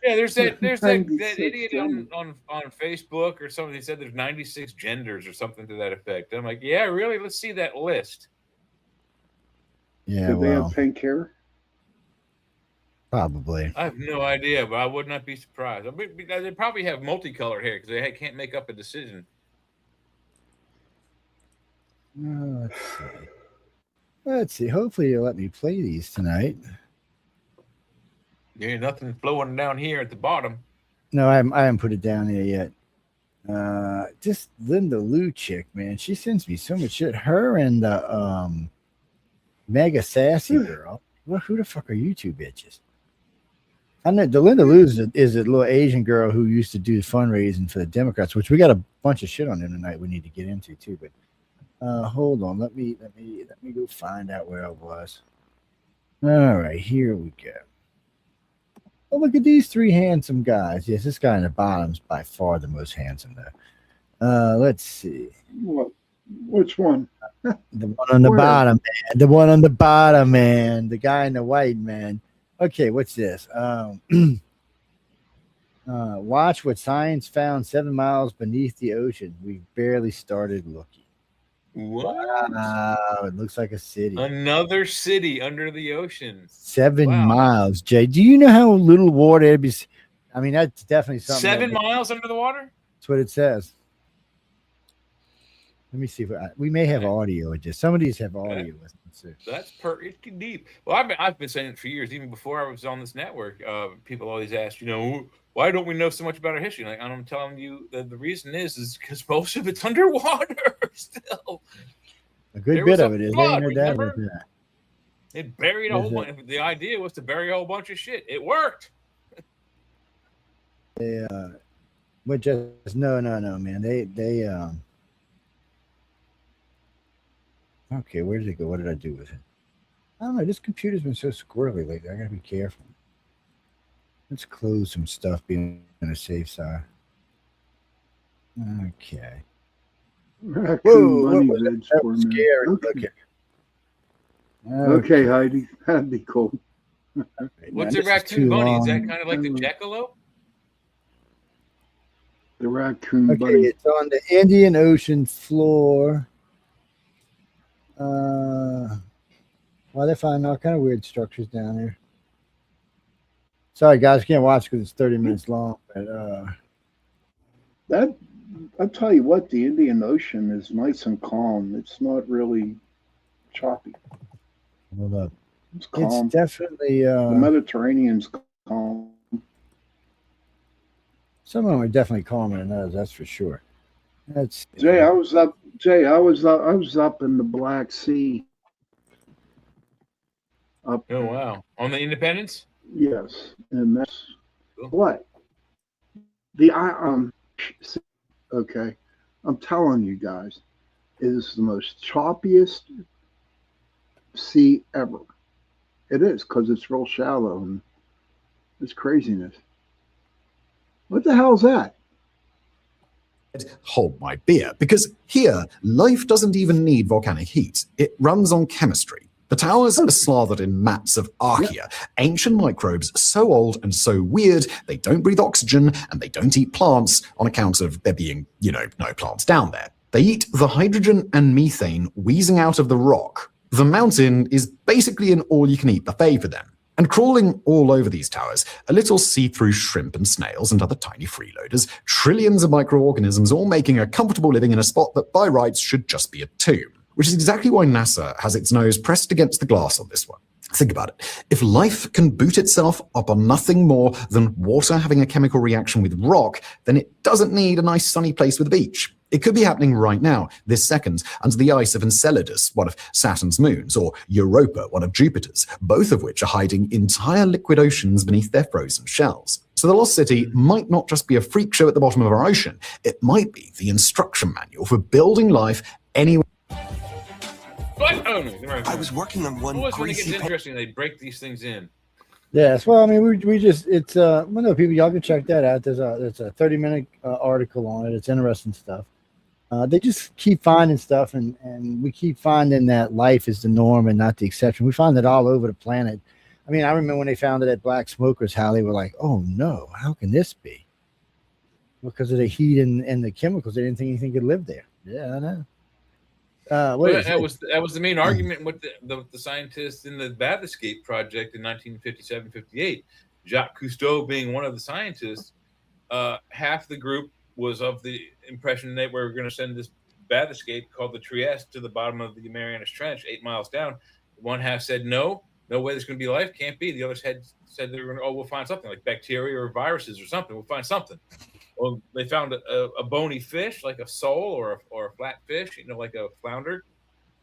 there's that 96 idiot gender. on Facebook or something. He said there's 96 genders or something to that effect. I'm like, yeah, really? Let's see that list. Yeah, Did they well, have pink hair? probably. I have no idea, but I would not be surprised. I mean, they probably have multicolored hair because they can't make up a decision. Let's see. Let's see. Hopefully, you'll let me play these tonight. There ain't nothing flowing down here at the bottom. No, I haven't put it down there yet. Just Linda Lou chick, man. She sends me so much shit. Her and the mega sassy girl. Well, who the fuck are you two bitches? I know the Linda Lou is a little Asian girl who used to do fundraising for the Democrats, which we got a bunch of shit on them tonight. We need to get into too. But hold on, let me go find out where I was. All right, here we go. Oh, look at these three handsome guys. Yes, this guy in the bottom's by far the most handsome though. Let's see. What? Which one? The one on the Where? bottom, man. The one on the bottom, man. The guy in the white, man. Okay, what's this? Watch what science found 7 miles beneath the ocean. We barely started looking. What? Wow, it looks like a city. Another city under the ocean. 7 Wow. miles, Jay. Do you know how little water it'd be? I mean, that's definitely something. 7 miles under the water? That's what it says. Let me see if we may have audio with this. Some of these have audio. Let's see. That's pretty deep. Well, I've been saying it for years, even before I was on this network. People always ask, why don't we know so much about our history? Like, I'm telling you that the reason is because most of it's underwater still. A good There bit was a of it is. flood, Ain't no doubt about remember? that. It buried a whole bunch. The idea was to bury a whole bunch of shit. It worked. But just no, man. Okay, where did it go? What did I do with it? I don't know. This computer's been so squirrely lately. I gotta be careful. Let's close some stuff, being on a safe side. Okay. Raccoon Whoa, bunny what was that? veg That for a was minute. scary. Okay. Okay. Okay, Heidi, that'd be cool. Right, What's now, a this is raccoon too bunny? Is that long. kind of like the jackalope? The raccoon Okay, bunny. it's on the Indian Ocean floor. Why they find all kind of weird structures down here? Sorry, guys, can't watch because it's 30 minutes long. But That I'll tell you what, the Indian Ocean is nice and calm. It's not really choppy. hold up, It's calm. it's definitely The Mediterranean's calm. some of them are definitely calmer than others. That's for sure. That's Jay, I was up in the Black Sea. Up Oh wow! On the Independence? yes, and that's Cool. what okay. I'm telling you guys, it is the most choppiest sea ever. It is because it's real shallow and it's craziness. What the hell's that? Hold my beer, because here, life doesn't even need volcanic heat. It runs on chemistry. The towers are slathered in mats of archaea, ancient microbes so old and so weird they don't breathe oxygen and they don't eat plants on account of there being, no plants down there. They eat the hydrogen and methane wheezing out of the rock. The mountain is basically an all-you-can-eat buffet for them. And crawling all over these towers are little see-through shrimp and snails and other tiny freeloaders, trillions of microorganisms all making a comfortable living in a spot that by rights should just be a tomb. Which is exactly why NASA has its nose pressed against the glass on this one. Think about it. If life can boot itself up on nothing more than water having a chemical reaction with rock, then it doesn't need a nice sunny place with a beach. It could be happening right now, this second, under the ice of Enceladus, one of Saturn's moons, or Europa, one of Jupiter's, both of which are hiding entire liquid oceans beneath their frozen shells. So the Lost City might not just be a freak show at the bottom of our ocean, it might be the instruction manual for building life anywhere. What? Oh, no. I was working on one Always when it gets greasy interesting, they break these things in. yes. Well, I mean, we just it's well, no, people, y'all can check that out. There's a 30-minute article on it. It's interesting stuff. They just keep finding stuff, and we keep finding that life is the norm and not the exception. We find it all over the planet. I mean, I remember when they found it at Black Smokers, how they were like, "Oh no, how can this be?" Because of the heat and the chemicals, they didn't think anything could live there. Yeah, I know. That was the main argument with the scientists in the Bat Escape project in 1957-58. Jacques Cousteau being one of the scientists, half the group was of the impression that we were going to send this Bat Escape called the Trieste to the bottom of the Marianas Trench, 8 miles down. One half said no way there's going to be life, can't be. The others said they were going to, we'll find something like bacteria or viruses or something. We'll find something. Well, they found a bony fish, like a sole or a flat fish, like a flounder.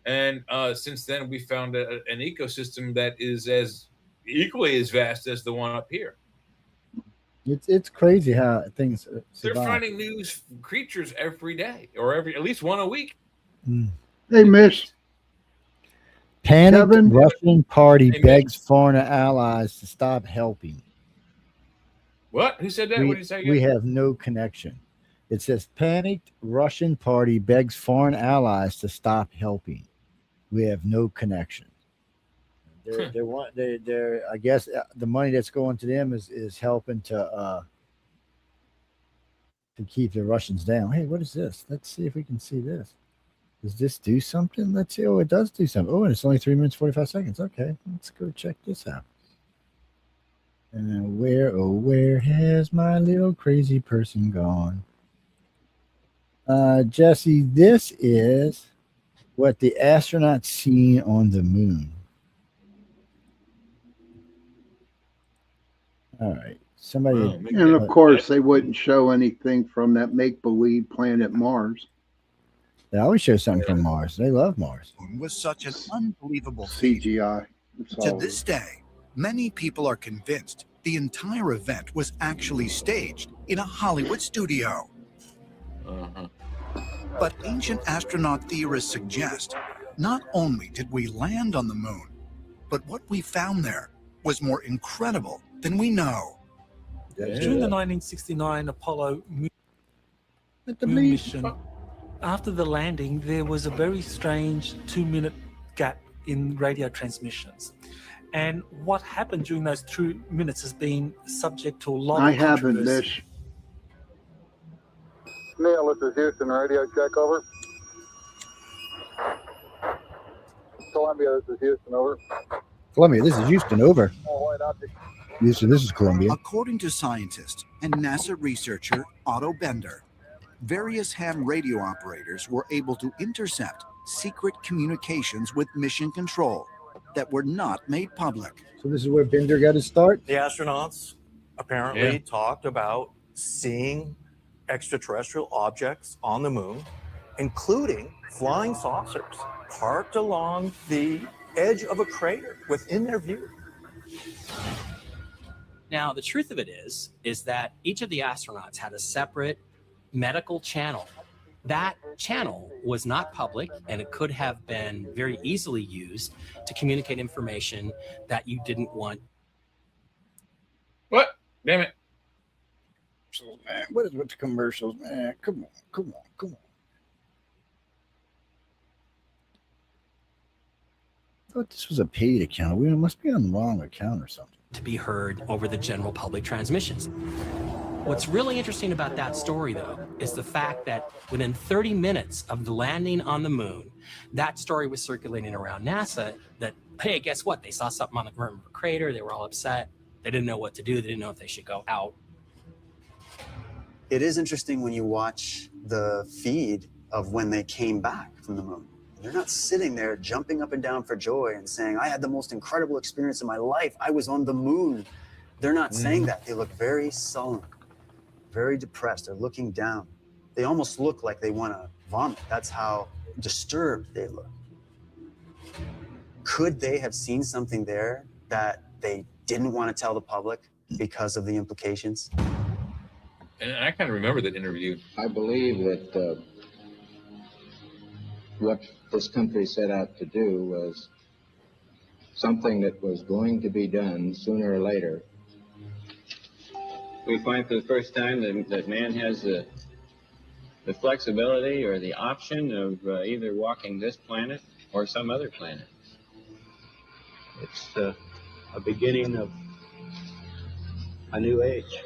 And since then, we found an ecosystem that is as equally as vast as the one up here. It's crazy how things survive. They're finding new creatures every day, or at least one a week. Hey, Miss. Panicked Kevin? Russian party Hey, begs foreign allies to stop helping. What? Who said that? What did you say? We have no connection. It says panicked Russian party begs foreign allies to stop helping. We have no connection. They're I guess the money that's going to them is helping to keep the Russians down. Hey, what is this? Let's see if we can see this. Does this do something? Let's see. Oh, it does do something. Oh, and it's only 3 minutes 45 seconds. Okay, let's go check this out. And where has my little crazy person gone? Jesse, this is what the astronauts seen on the moon. All right. Somebody. And of course, they wouldn't show anything from that make-believe planet Mars. They always show something from Mars. They love Mars. was such an unbelievable feat. CGI. It's To all this day, many people are convinced the entire event was actually staged in a Hollywood studio. Uh-huh. But ancient astronaut theorists suggest Not only did we land on the moon, but what we found there was more incredible than we know. During the 1969 Apollo moon mission, after the landing, there was a very strange 2-minute gap in radio transmissions. And what happened during those 2 minutes has been subject to a lot of haven't, controversy. Mish. Neil, this is Houston, radio check, over. Columbia, this is Houston, over. Columbia, this is Houston, over. Oh, white object. Houston, this is Columbia. According to scientist and NASA researcher Otto Bender, various ham radio operators were able to intercept secret communications with mission control that were not made public. So this is where Bender got his start? The astronauts apparently talked about seeing extraterrestrial objects on the moon, including flying saucers parked along the edge of a crater within their view. Now, the truth of it is that each of the astronauts had a separate medical channel. That channel was not public, and it could have been very easily used to communicate information that you didn't want. What? Damn it. Man, what is with the commercials, man? Come on. I thought this was a paid account. We must be on the wrong account or something. To be heard over the general public transmissions. What's really interesting about that story, though, is the fact that within 30 minutes of the landing on the moon, that story was circulating around NASA that, hey, guess what? They saw something on the rim of a crater. They were all upset. They didn't know what to do. They didn't know if they should go out. It is interesting when you watch the feed of when they came back from the moon. They're not sitting there jumping up and down for joy and saying, I had the most incredible experience of my life. I was on the moon. They're not saying that. They look very sullen, very depressed. They're looking down. They almost look like they want to vomit. That's how disturbed they look. Could they have seen something there that they didn't want to tell the public because of the implications? And I kind of remember that interview. I believe that what this country set out to do was something that was going to be done sooner or later. We find for the first time that man has the flexibility or the option of either walking this planet or some other planet. It's a beginning of a new age.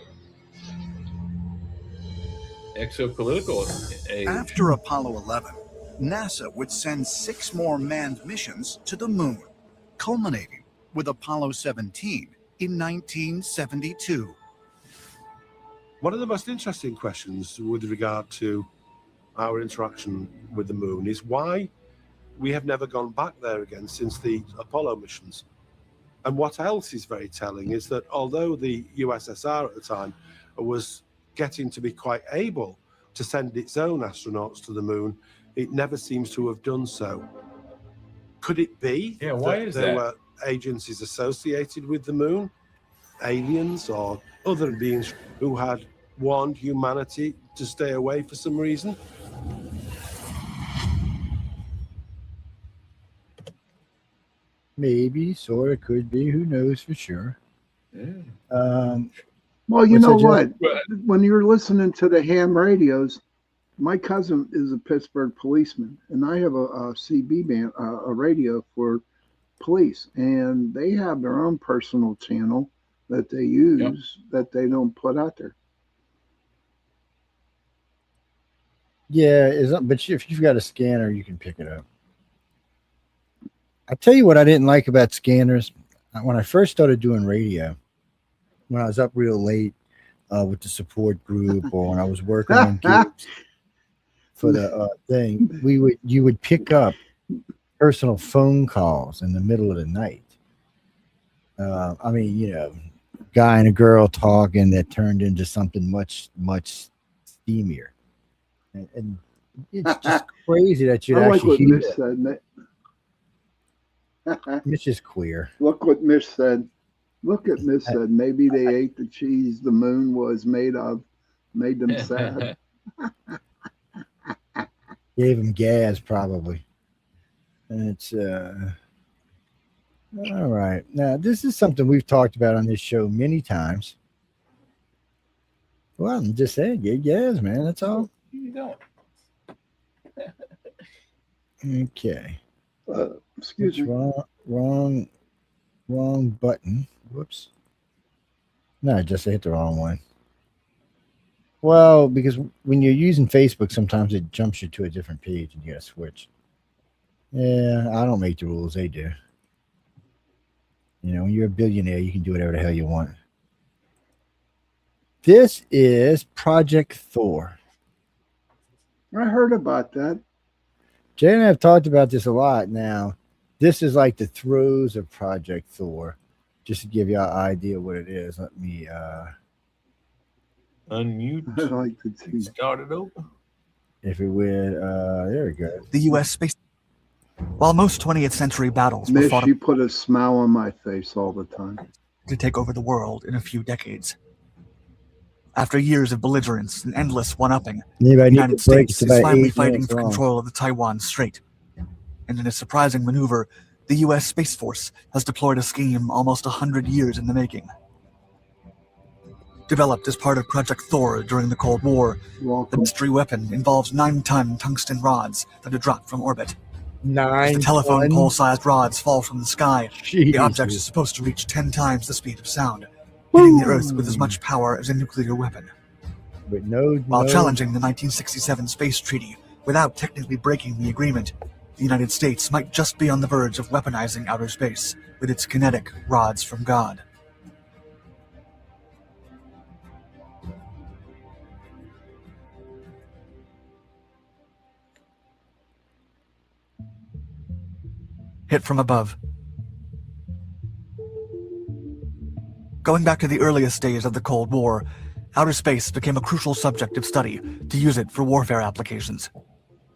Exopolitical age. After Apollo 11, NASA would send 6 more manned missions to the moon, culminating with Apollo 17 in 1972. One of the most interesting questions with regard to our interaction with the moon is why we have never gone back there again since the Apollo missions. And what else is very telling is that although the USSR at the time was getting to be quite able to send its own astronauts to the moon, it never seems to have done so. Could it be that there were agencies associated with the moon, aliens or other beings who had warned humanity to stay away for some reason? Maybe, sort of, could be. Who knows for sure? Yeah. Well, you know what? When you're listening to the ham radios, my cousin is a Pittsburgh policeman, and I have a CB band, a radio for police, and they have their own personal channel that they use that they don't put out there. Yeah, but if you've got a scanner, you can pick it up. I'll tell you what I didn't like about scanners. When I first started doing radio, when I was up real late with the support group, or when I was working on gigs for the thing, you would pick up personal phone calls in the middle of the night. I mean, you know, guy and a girl talking that turned into something much, much steamier. And it's just crazy that you'd actually hear that. Mitch is queer. Look what Mitch said. Look at Mitch said. Maybe they ate the cheese the moon was made of, made them sad. Gave him gas, probably. It's all right. Now, this is something we've talked about on this show many times. Well, I'm just saying, yes, man. That's all. You don't. Okay. Excuse me. Wrong button. Whoops. No, I just hit the wrong one. Well, because when you're using Facebook, sometimes it jumps you to a different page and you got to switch. Yeah, I don't make the rules. They do. You know, when you're a billionaire, you can do whatever the hell you want. This is Project Thor. I heard about that. Jay and I have talked about this a lot now. This is like the throes of Project Thor. Just to give you an idea what it is. Let me unmute. I like to see. Start it over. If it would, there we go. The U.S. space. While most 20th century battles were Miss, fought you put a smile on my face all the time. to take over the world in a few decades. After years of belligerence and endless one-upping, the United States is finally fighting for control of the Taiwan Strait. And in a surprising maneuver, the U.S. Space Force has deployed a scheme almost 100 years in the making. Developed as part of Project Thor during the Cold War, the mystery weapon involves 9-ton tungsten rods that are dropped from orbit. As the telephone pole-sized rods fall from the sky, the object is supposed to reach 10 times the speed of sound, hitting the Earth with as much power as a nuclear weapon. While challenging the 1967 Space Treaty without technically breaking the agreement, the United States might just be on the verge of weaponizing outer space with its kinetic rods from God. Hit from above. Going back to the earliest days of the Cold War, outer space became a crucial subject of study to use it for warfare applications.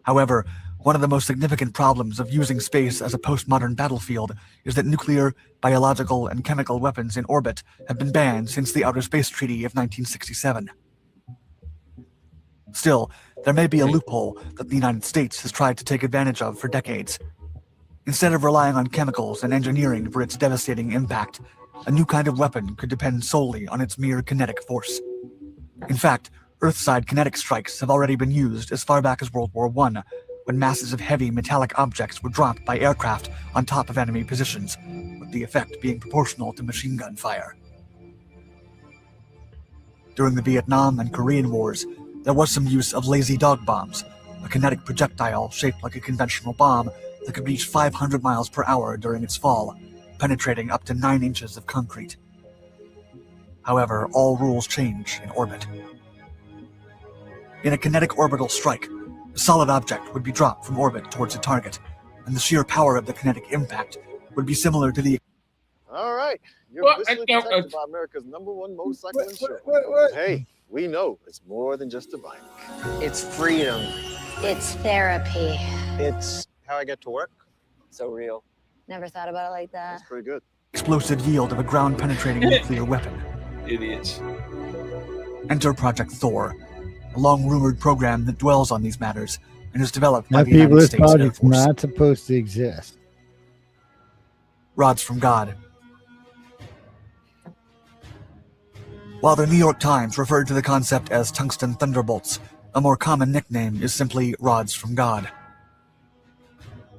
However, one of the most significant problems of using space as a postmodern battlefield is that nuclear, biological, and chemical weapons in orbit have been banned since the Outer Space Treaty of 1967. Still, there may be a loophole that the United States has tried to take advantage of for decades. Instead of relying on chemicals and engineering for its devastating impact, a new kind of weapon could depend solely on its mere kinetic force. In fact, Earthside kinetic strikes have already been used as far back as World War I, when masses of heavy metallic objects were dropped by aircraft on top of enemy positions, with the effect being proportional to machine gun fire. During the Vietnam and Korean Wars, there was some use of lazy dog bombs, a kinetic projectile shaped like a conventional bomb that could reach 500 miles per hour during its fall, penetrating up to 9 inches of concrete. However, all rules change in orbit. In a kinetic orbital strike, a solid object would be dropped from orbit towards a target, and the sheer power of the kinetic impact would be similar to the... All right, you're officially protected by America's #1 motorcycle insurance. Hey, we know it's more than just a bike. It's freedom. It's therapy. It's how I get to work. So real. Never thought about it like that. That's pretty good. Explosive yield of a ground-penetrating nuclear weapon. Idiots. Enter Project Thor, a long-rumored program that dwells on these matters and is developed by Now, the people, United this States Air project's Force. not supposed to exist. Rods from God. While the New York Times referred to the concept as tungsten thunderbolts, a more common nickname is simply rods from God.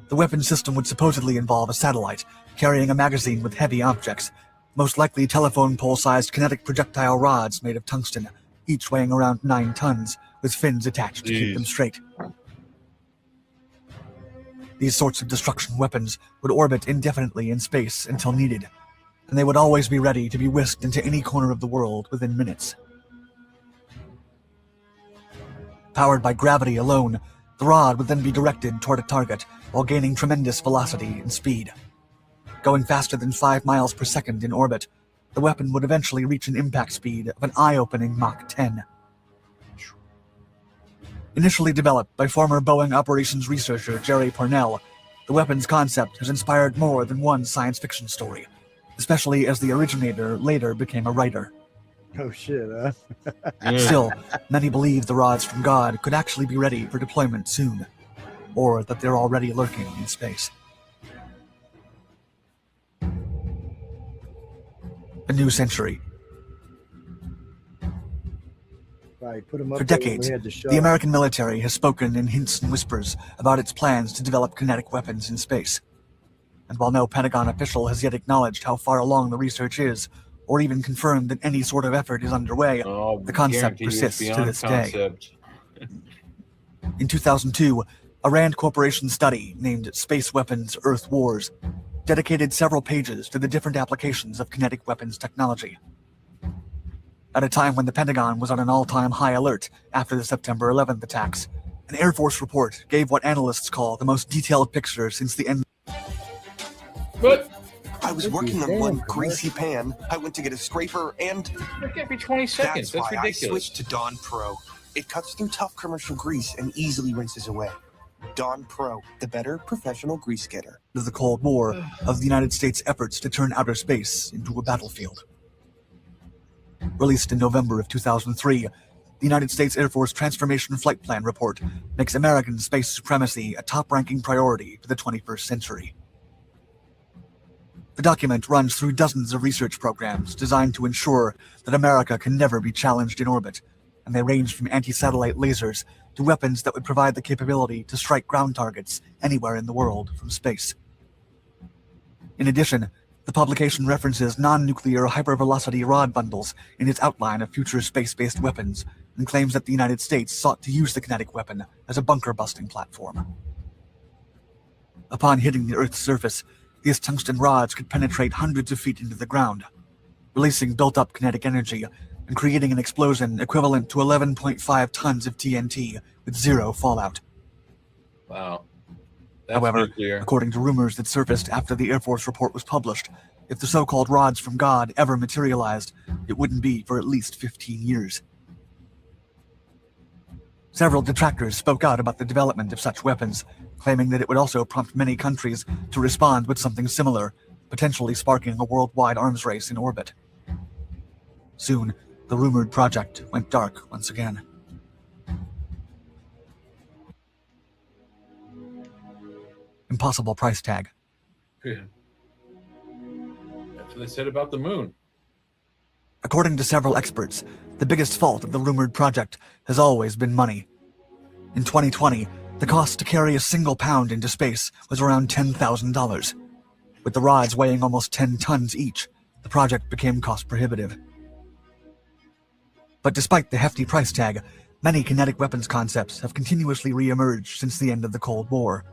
The weapon system would supposedly involve a satellite carrying a magazine with heavy objects, most likely telephone pole-sized kinetic projectile rods made of tungsten, each weighing around 9 tons, with fins attached to keep them straight. These sorts of destruction weapons would orbit indefinitely in space until needed, and they would always be ready to be whisked into any corner of the world within minutes. Powered by gravity alone, the rod would then be directed toward a target while gaining tremendous velocity and speed. Going faster than 5 miles per second in orbit, the weapon would eventually reach an impact speed of an eye-opening Mach 10. Initially developed by former Boeing operations researcher Jerry Parnell, the weapon's concept has inspired more than one science fiction story, especially as the originator later became a writer. Oh shit, huh? Still, many believe the rods from God could actually be ready for deployment soon, or that they're already lurking in space. A new century. Right, put 'em up For there when decades, we had the show. the American military has spoken in hints and whispers about its plans to develop kinetic weapons in space. And while no Pentagon official has yet acknowledged how far along the research is, or even confirmed that any sort of effort is underway, the concept persists to this day. In 2002, a Rand Corporation study named Space Weapons Earth Wars dedicated several pages to the different applications of kinetic weapons technology. At a time when the Pentagon was on an all-time high alert after the September 11th attacks, an Air Force report gave what analysts call the most detailed picture since the end. But I was working on one greasy pan. I went to get a scraper, and it can't be 20 seconds. That's why ridiculous. I switched to Dawn Pro. It cuts through tough commercial grease and easily rinses away. Dawn Pro, the better professional grease getter. Of the Cold War of the United States' efforts to turn outer space into a battlefield. Released in November of 2003, the United States Air Force Transformation Flight Plan report makes American space supremacy a top-ranking priority for the 21st century. The document runs through dozens of research programs designed to ensure that America can never be challenged in orbit, and they range from anti-satellite lasers to weapons that would provide the capability to strike ground targets anywhere in the world from space. In addition, the publication references non-nuclear hypervelocity rod bundles in its outline of future space-based weapons and claims that the United States sought to use the kinetic weapon as a bunker-busting platform. Upon hitting the Earth's surface, these tungsten rods could penetrate hundreds of feet into the ground, releasing built-up kinetic energy and creating an explosion equivalent to 11.5 tons of TNT with zero fallout. Wow. However, nuclear. according to rumors that surfaced after the Air Force report was published, if the so-called rods from God ever materialized, it wouldn't be for at least 15 years. Several detractors spoke out about the development of such weapons, claiming that it would also prompt many countries to respond with something similar, potentially sparking a worldwide arms race in orbit. Soon, the rumored project went dark once again. Impossible price tag. Yeah. That's what they said about the moon. According to several experts, the biggest fault of the rumored project has always been money. In 2020, the cost to carry a single pound into space was around $10,000. With the rods weighing almost 10 tons each, the project became cost prohibitive. But despite the hefty price tag, many kinetic weapons concepts have continuously re-emerged since the end of the Cold War.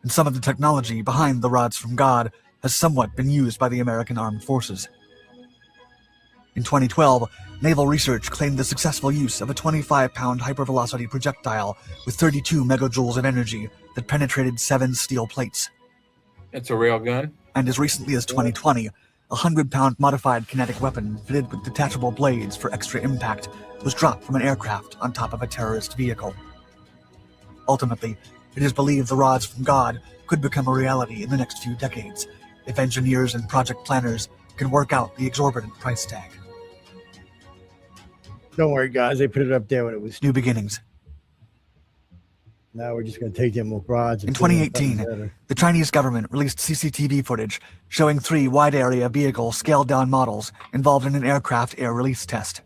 And some of the technology behind the rods from God has somewhat been used by the American Armed Forces. In 2012, naval research claimed the successful use of a 25-pound hypervelocity projectile with 32 megajoules of energy that penetrated 7 steel plates. It's a rail gun. And as recently as 2020, a 100-pound modified kinetic weapon fitted with detachable blades for extra impact was dropped from an aircraft on top of a terrorist vehicle. Ultimately, it is believed the rods from God could become a reality in the next few decades if engineers and project planners can work out the exorbitant price tag. Don't worry, guys. They put it up there when it was new beginnings. Now we're just going to take them rods. In 2018, the Chinese government released CCTV footage showing 3 wide-area vehicle scaled-down models involved in an aircraft air release test.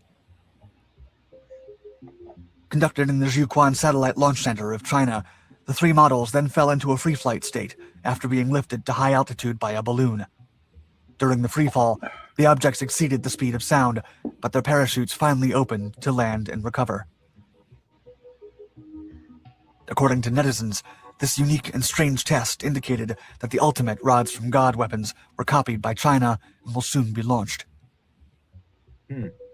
Conducted in the Jiuquan Satellite Launch Center of China, the 3 models then fell into a free flight state after being lifted to high altitude by a balloon. During the freefall, the objects exceeded the speed of sound, but their parachutes finally opened to land and recover. According to netizens, this unique and strange test indicated that the ultimate rods from God weapons were copied by China and will soon be launched.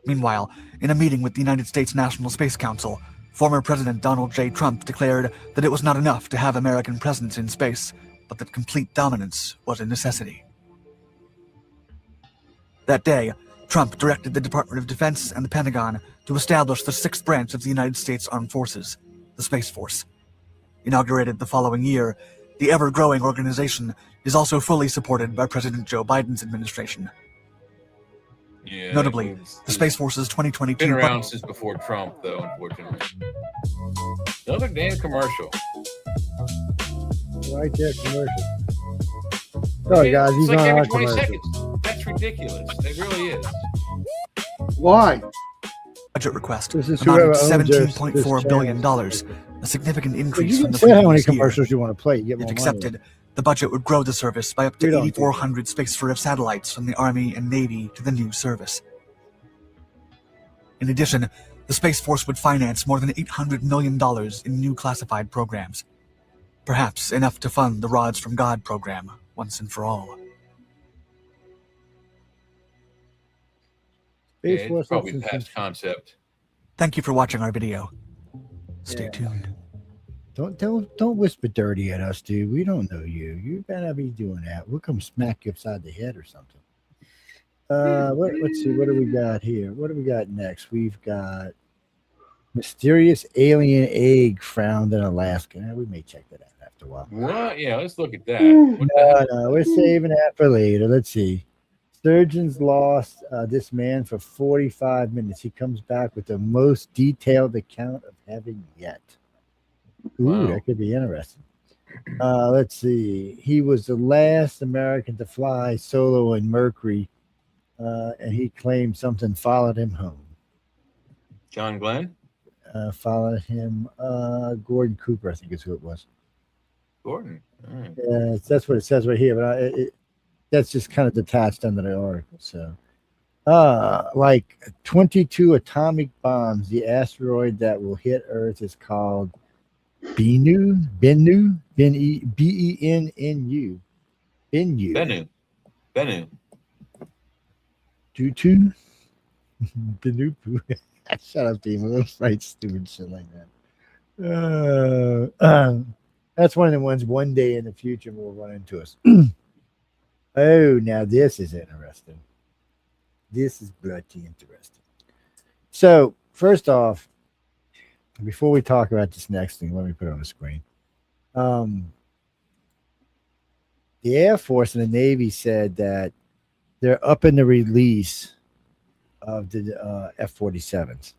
Meanwhile, in a meeting with the United States National Space Council, former President Donald J. Trump declared that it was not enough to have American presence in space, but that complete dominance was a necessity. That day, Trump directed the Department of Defense and the Pentagon to establish the 6th branch of the United States Armed Forces, the Space Force. Inaugurated the following year, the ever-growing organization is also fully supported by President Joe Biden's administration. Yeah, notably, the Space Force's 2022... Been around since before Trump, though, unfortunately. Another damn commercial. Right there, commercial. Sorry, guys, he's like on every our 20 commercial. seconds. That's ridiculous. ridiculous. It really is. Why? Budget request This is amounted to whoever owns this $17.4 billion, channel. a significant If increase you from can the say how many previous year. commercials you want to play, you get If more money. accepted, the budget would grow the service by up to We don't do 8,400 space-furtive satellites from the Army and Navy to the new service. In addition, the Space Force would finance more than $800 million in new classified programs. Perhaps enough to fund the Rods from God program once and for all. Yeah, Space Force it's probably options past control. concept. Thank you for watching our video. Stay tuned. Don't whisper dirty at us, dude. We don't know you. You better be doing that. We'll come smack you upside the head or something. Let's see. What do we got here? What do we got next? We've got mysterious alien egg found in Alaska. We may check that out after a while. What? Yeah, let's look at that. What the hell? No, we're saving that for later. Let's see. Surgeons lost this man for 45 minutes. He comes back with the most detailed account of having yet. Ooh, Wow. that could be interesting. Let's see. He was the last American to fly solo in Mercury, and he claimed something followed him home. John Glenn? Followed him, Gordon Cooper, I think is who it was. Gordon. All right. Yeah, that's what it says right here, but that's just kind of detached under the article. So, like 22 atomic bombs. The asteroid that will hit Earth is called Bennu. Bennu. B-E-N-N-U. Bennu. Tutu. Bennu. Shut up, people. Don't write stupid shit like that. That's one of the ones one day in the future will run into us. Oh, now this is interesting. This is bloody interesting. So, first off, before we talk about this next thing, let me put it on the screen. The Air Force and the Navy said that they're up in the release of the F-47s.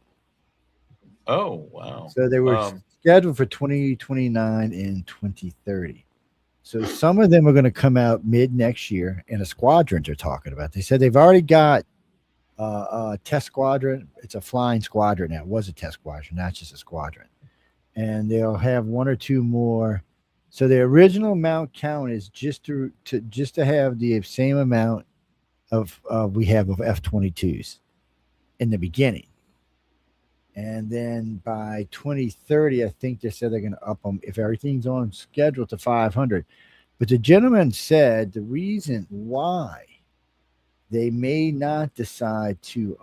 Oh, wow. So they were scheduled for 2029 and 2030. So some of them are going to come out mid next year, and the squadrons are talking about. They said they've already got a test squadron. It's a flying squadron now. It was a test squadron, not just a squadron. And they'll have one or two more. So the original amount count is just to have the same amount of we have of F-22s in the beginning. And then by 2030, I think they said they're going to up them if everything's on schedule to 500. But the gentleman said the reason why they may not decide to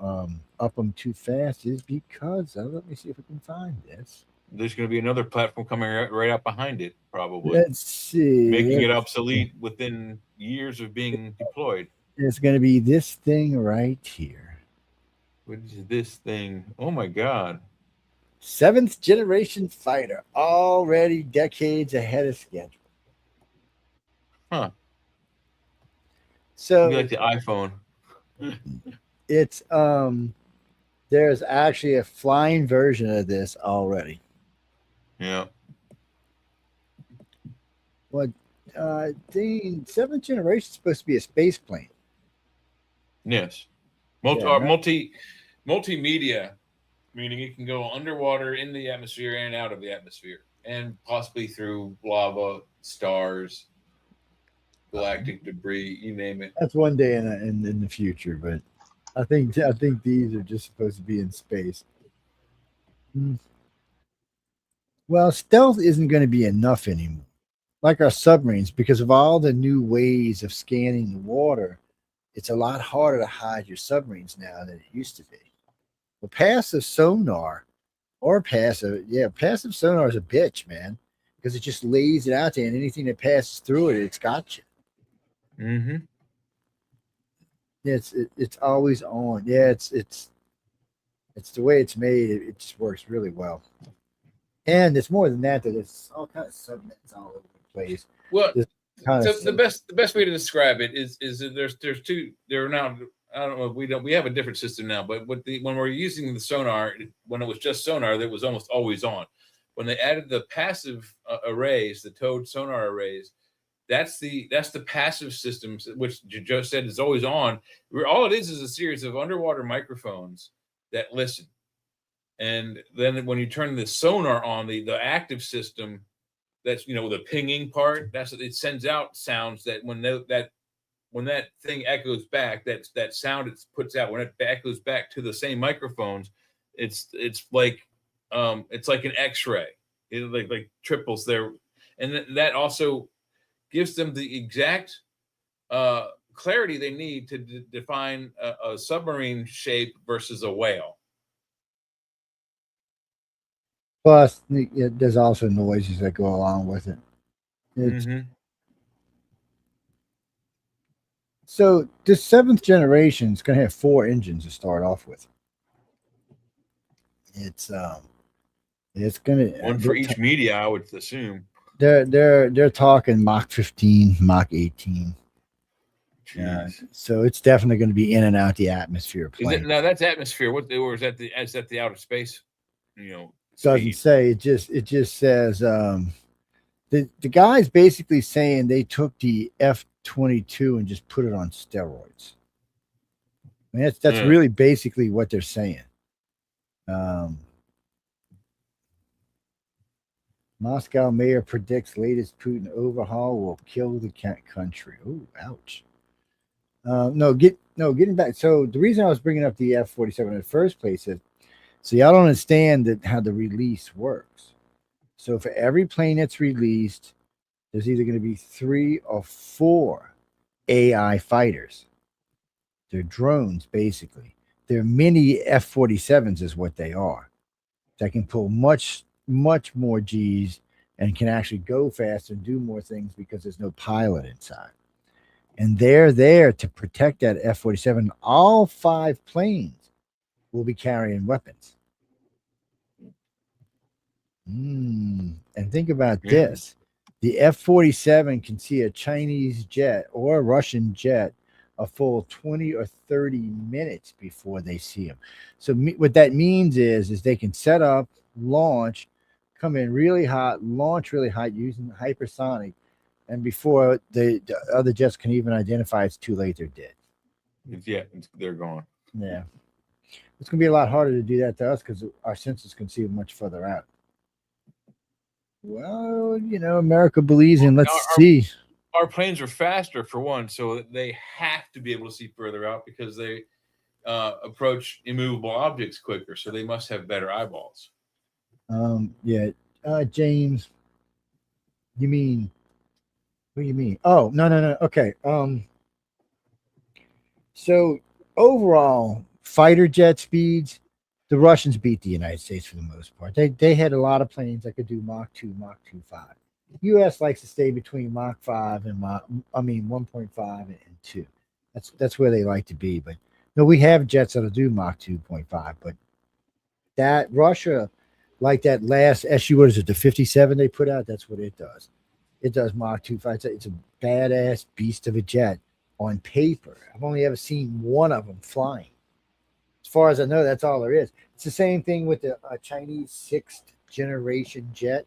up them too fast is because let me see if we can find this. There's going to be another platform coming right up behind it, probably. Let's see. Making it obsolete within years of being deployed. It's going to be this thing right here. What is this thing? Oh my God. 7th generation fighter, already decades ahead of schedule. Huh. So like the iPhone. It's there's actually a flying version of this already. Yeah. What the 7th generation is supposed to be a space plane. Yes. Multimedia, meaning it can go underwater, in the atmosphere, and out of the atmosphere, and possibly through lava, stars, galactic debris, you name it. That's one day in the future, but I think these are just supposed to be in space. Well, stealth isn't going to be enough anymore, like our submarines, because of all the new ways of scanning the water. It's a lot harder to hide your submarines now than it used to be. Well, passive sonar is a bitch, man, because it just lays it out there, and anything that passes through it, it's got you. Mm-hmm. It's always on. Yeah, it's the way it's made. It just works really well. And it's more than that. That it's all kinds of subnets all over the place. Well, so the best way to describe it is that there's two. There are now. I don't know. We have a different system now, but when we're using the sonar, when it was just sonar, that was almost always on. When they added the passive arrays, the towed sonar arrays, That's the passive system, which Joe said is always on. All it is a series of underwater microphones that listen. And then when you turn the sonar on, the active system, that's the pinging part. It sends out sounds that when that thing echoes back, that sound it puts out when it echoes back to the same microphones, it's like an X-ray. It like triples there, and that also gives them the exact clarity they need to define a submarine shape versus a whale. Plus, there's also noises that go along with it. So this 7th generation is going to have 4 engines to start off with. It's going to one for each media, I would assume. They're talking Mach 15, Mach 18. So it's definitely going to be in and out the atmosphere. Now that's atmosphere. What or is that the outer space? Doesn't say. It just says the guy's basically saying they took the F-22 and just put it on steroids. I mean, that's really basically what they're saying. Moscow mayor predicts latest Putin overhaul will kill the country. Oh, ouch. Getting back. So the reason I was bringing up the F-47 in the first place is, so y'all don't understand how the release works. So for every plane that's released, there's either going to be 3 or 4 AI fighters. They're drones, basically. They're mini F-47s is what they are. That can pull much more G's and can actually go faster and do more things because there's no pilot inside. And they're there to protect that F-47. All 5 planes will be carrying weapons. And think about this. The F-47 can see a Chinese jet or a Russian jet a full 20 or 30 minutes before they see them. So what that means is they can set up, launch, come in really hot, launch really hot using hypersonic, and before the other jets can even identify it's too late, they're dead. They're gone. Yeah. It's going to be a lot harder to do that to us because our sensors can see much further out. Well, America believes in, let's see. Our planes are faster, for one, so they have to be able to see further out because they approach immovable objects quicker, so they must have better eyeballs. James, what do you mean? Oh, no. Okay. So overall, fighter jet speeds, the Russians beat the United States for the most part. They had a lot of planes that could do Mach 2, Mach 2.5. U.S. likes to stay between Mach 5 and 1.5 and 2. That's where they like to be. But no, we have jets that'll do Mach 2.5. But that Russia, like that last SU, what is it, the 57 they put out? That's what it does. It does Mach 2.5. It's a badass beast of a jet on paper. I've only ever seen one of them flying. As far as I know, that's all there is. It's the same thing with the Chinese 6th generation jet.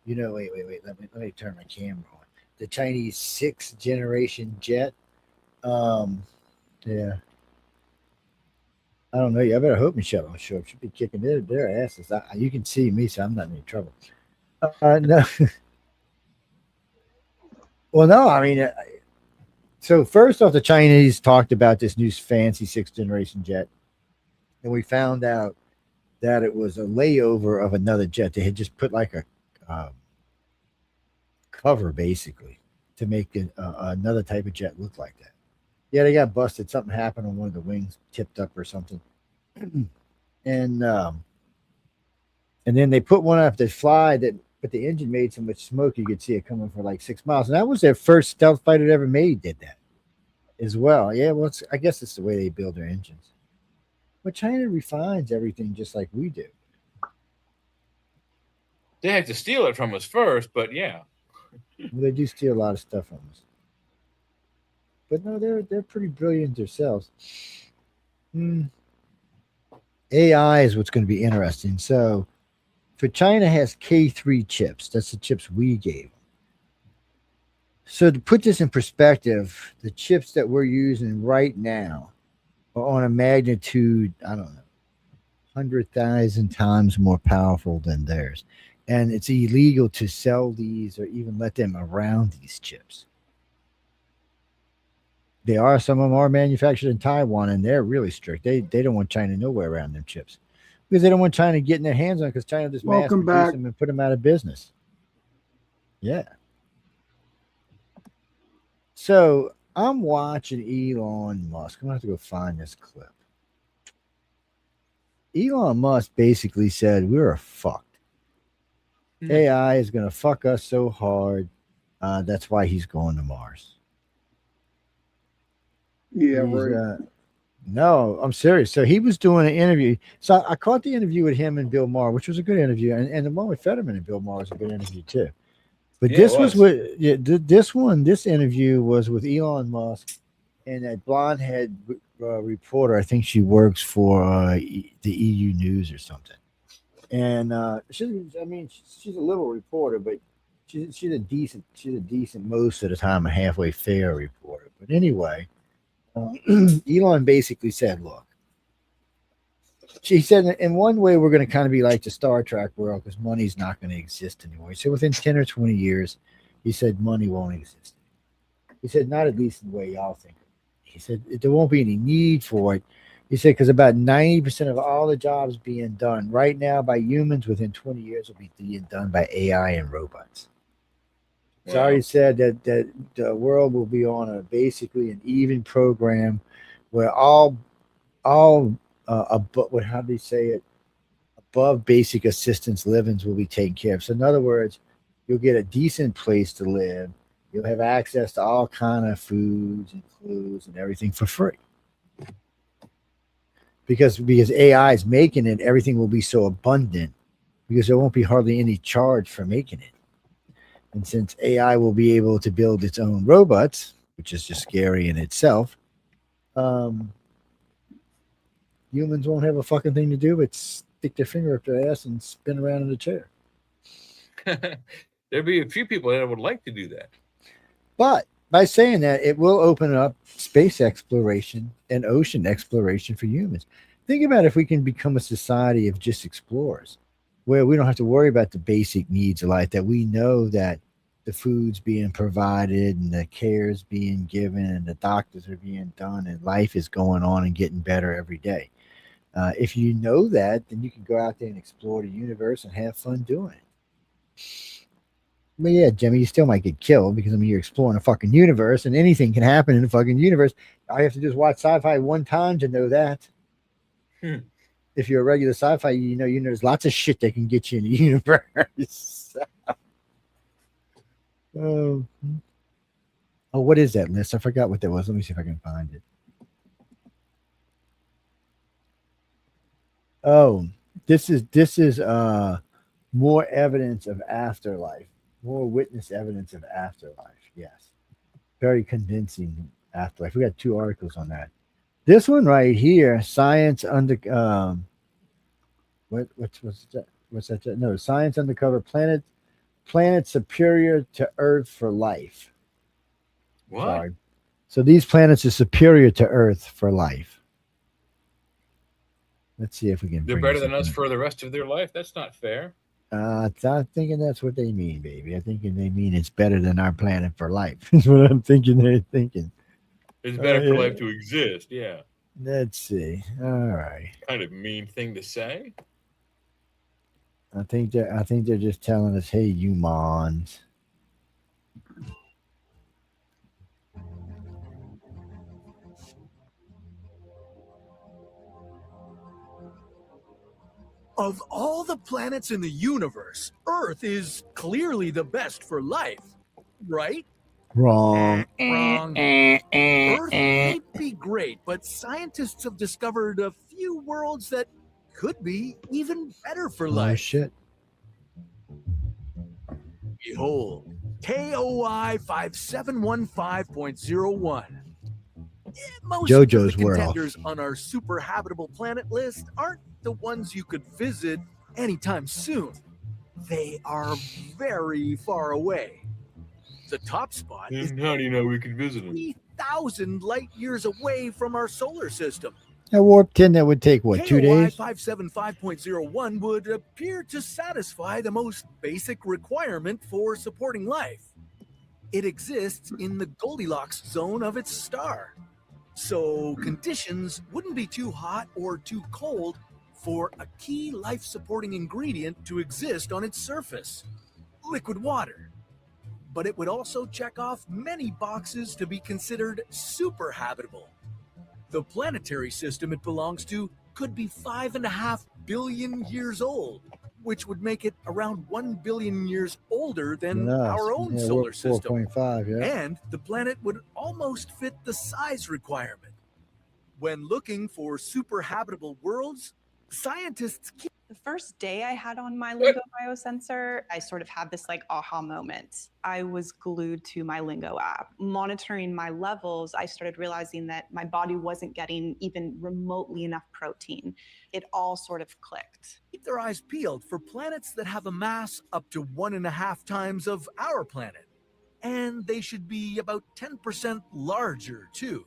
Wait. Let me turn my camera on. The Chinese 6th generation jet. Yeah. I don't know. I better hope Michelle will show up. She'll be kicking their asses. You can see me, so I'm not in any trouble. No. Well, no. I mean, so first off, the Chinese talked about this new fancy 6th generation jet, and we found out that it was a layover of another jet. They had just put like a cover basically to make another type of jet look like that. Yeah, they got busted. Something happened on one of the wings, tipped up or something. And then they put one up to fly but the engine made so much smoke you could see it coming for like 6 miles. And that was their first stealth fighter ever made did that as well. Yeah, well, I guess it's the way they build their engines. But China refines everything just like we do. They have to steal it from us first, but yeah. Well, they do steal a lot of stuff from us. But no, they're pretty brilliant themselves. AI is what's going to be interesting. So, for China has K3 chips. That's the chips we gave. So to put this in perspective, the chips that we're using right now are on a magnitude, I don't know, 100,000 times more powerful than theirs. And it's illegal to sell these or even let them around these chips. Some of them are manufactured in Taiwan, and they're really strict. They don't want China nowhere around them chips because they don't want China getting their hands on it, because China just mass produce them and put them out of business. Yeah. So I'm watching Elon Musk. I'm going to have to go find this clip. Elon Musk basically said, we're fucked. AI is going to fuck us so hard. That's why he's going to Mars. Yeah, right. No, I'm serious. So he was doing an interview. So I caught the interview with him and Bill Maher, which was a good interview. And the one with Fetterman and Bill Maher was a good interview too. But this interview was with Elon Musk and that blonde-head reporter. I think she works for the EU News or something. And she's a little reporter, but she's a decent most of the time a halfway fair reporter. But anyway, Elon basically said, look, she said, in one way, we're going to kind of be like the Star Trek world because money's not going to exist anymore. He said, within 10 or 20 years, he said, money won't exist. He said, not at least in the way y'all think. He said, there won't be any need for it. He said, because about 90% of all the jobs being done right now by humans within 20 years will be being done by AI and robots. He's already said that the world will be on basically an even program where how do they say it? Above basic assistance livings will be taken care of. So in other words, you'll get a decent place to live. You'll have access to all kind of foods and clothes and everything for free. Because AI is making it, everything will be so abundant because there won't be hardly any charge for making it. And since AI will be able to build its own robots, which is just scary in itself, humans won't have a fucking thing to do but stick their finger up their ass and spin around in a chair. There'd be a few people that would like to do that. But by saying that, it will open up space exploration and ocean exploration for humans. Think about if we can become a society of just explorers, where we don't have to worry about the basic needs of life, that we know that the food's being provided and the care's being given and the doctors are being done and life is going on and getting better every day. If you know that, then you can go out there and explore the universe and have fun doing it. But yeah, Jimmy, you still might get killed because you're exploring a fucking universe and anything can happen in the fucking universe. All you have to do is watch sci-fi one time to know that. If you're a regular sci-fi, you know there's lots of shit that can get you in the universe. Oh, what is that list? I forgot what that was. Let me see if I can find it. Oh, this is more evidence of afterlife, more witness evidence of afterlife. Yes, very convincing afterlife. We got 2 articles on that. This one right here, science under what's that? No, science undercover planet superior to Earth for life. What? Sorry. So these planets are superior to Earth for life. Let's see if we can. They're better than us for the rest of their life. That's not fair. I'm thinking that's what they mean, baby. I'm thinking they mean it's better than our planet for life. That's what I'm thinking they're thinking. It's better for life to exist. Yeah. Let's see. All right. Kind of mean thing to say. I think they're just telling us, hey, you mons. Of all the planets in the universe, Earth is clearly the best for life, right? Wrong. Wrong. Earth may be great, but scientists have discovered a few worlds that could be even better for life. Oh, shit. Behold, KOI 5715.01. Most JoJo's of the world. contenders on our super habitable planet list aren't the ones you could visit anytime soon. They are very far away. The top spot is And how do you know we can visit them? 3,000 light years away from our solar system. A warp 10 that would take, what, 2 KOI days? 575.01 would appear to satisfy the most basic requirement for supporting life. It exists in the Goldilocks zone of its star. So conditions wouldn't be too hot or too cold for a key life-supporting ingredient to exist on its surface, liquid water. But it would also check off many boxes to be considered super habitable. The planetary system it belongs to could be 5.5 billion years old, which would make it around 1 billion years older than our own solar system. 4.5, yeah. And the planet would almost fit the size requirement. When looking for super habitable worlds, scientists keep The first day I had on my Lingo biosensor, I sort of had this like aha moment. I was glued to my Lingo app. Monitoring my levels, I started realizing that my body wasn't getting even remotely enough protein. It all sort of clicked. keep their eyes peeled for planets that have a mass up to 1.5 times of our planet. And they should be about 10% larger, too.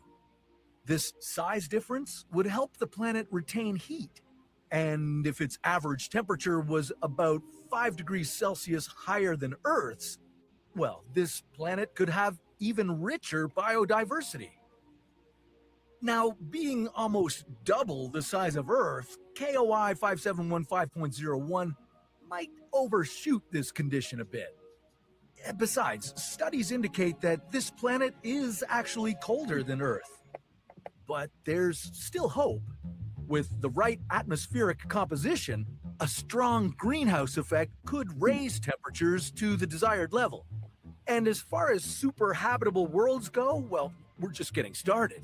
This size difference would help the planet retain heat. And if its average temperature was about 5 degrees Celsius higher than Earth's, well, this planet could have even richer biodiversity. Now, being almost double the size of Earth, KOI 5715.01 might overshoot this condition a bit. Besides, studies indicate that this planet is actually colder than Earth. But there's still hope. With the right atmospheric composition, a strong greenhouse effect could raise temperatures to the desired level. And as far as super habitable worlds go, well, we're just getting started.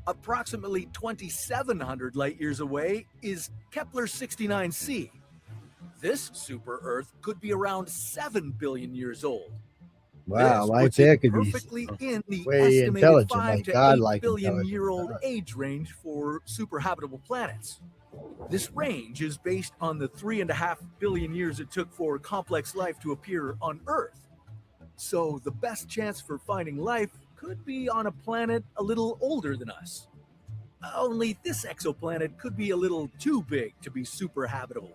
Approximately 2,700 light years away is Kepler 69c. This super Earth could be around 7 billion years old. Wow, This life puts there it could be perfectly in the way estimated intelligent, 5 like to 8 godlike billion intelligent. year old age range for super habitable planets. This range is based on the 3.5 billion years it took for complex life to appear on Earth. So the best chance for finding life could be on a planet a little older than us. Only this exoplanet could be a little too big to be super habitable.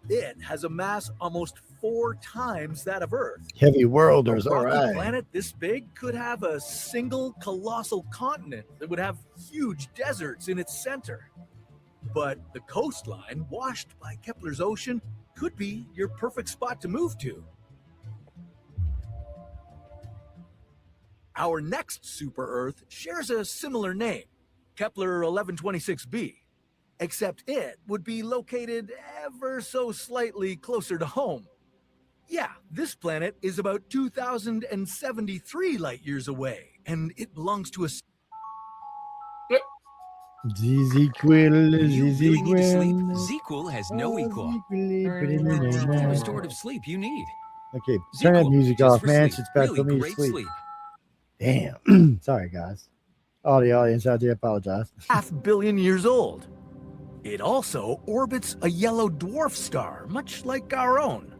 It has a mass almost 4 times that of Earth. Heavy worlders, A all rocky right. planet this big could have a single colossal continent that would have huge deserts in its center. But the coastline, washed by Kepler's ocean, could be your perfect spot to move to. Our next super Earth shares a similar name, Kepler 1126b, except it would be located ever so slightly closer to home. Yeah, this planet is about 2,073 light years away, and it belongs to a... ZZ Quill, You ZZ really need to sleep? Quill. ZQL has no equal. The The deeply restorative sleep you need. Okay, turn that ZQL, music just off, for man. sleep. It's about for Really me to great sleep. sleep. Damn. Sorry, guys. All the audience out there, apologize. 500 million years old. It also orbits a yellow dwarf star, much like our own.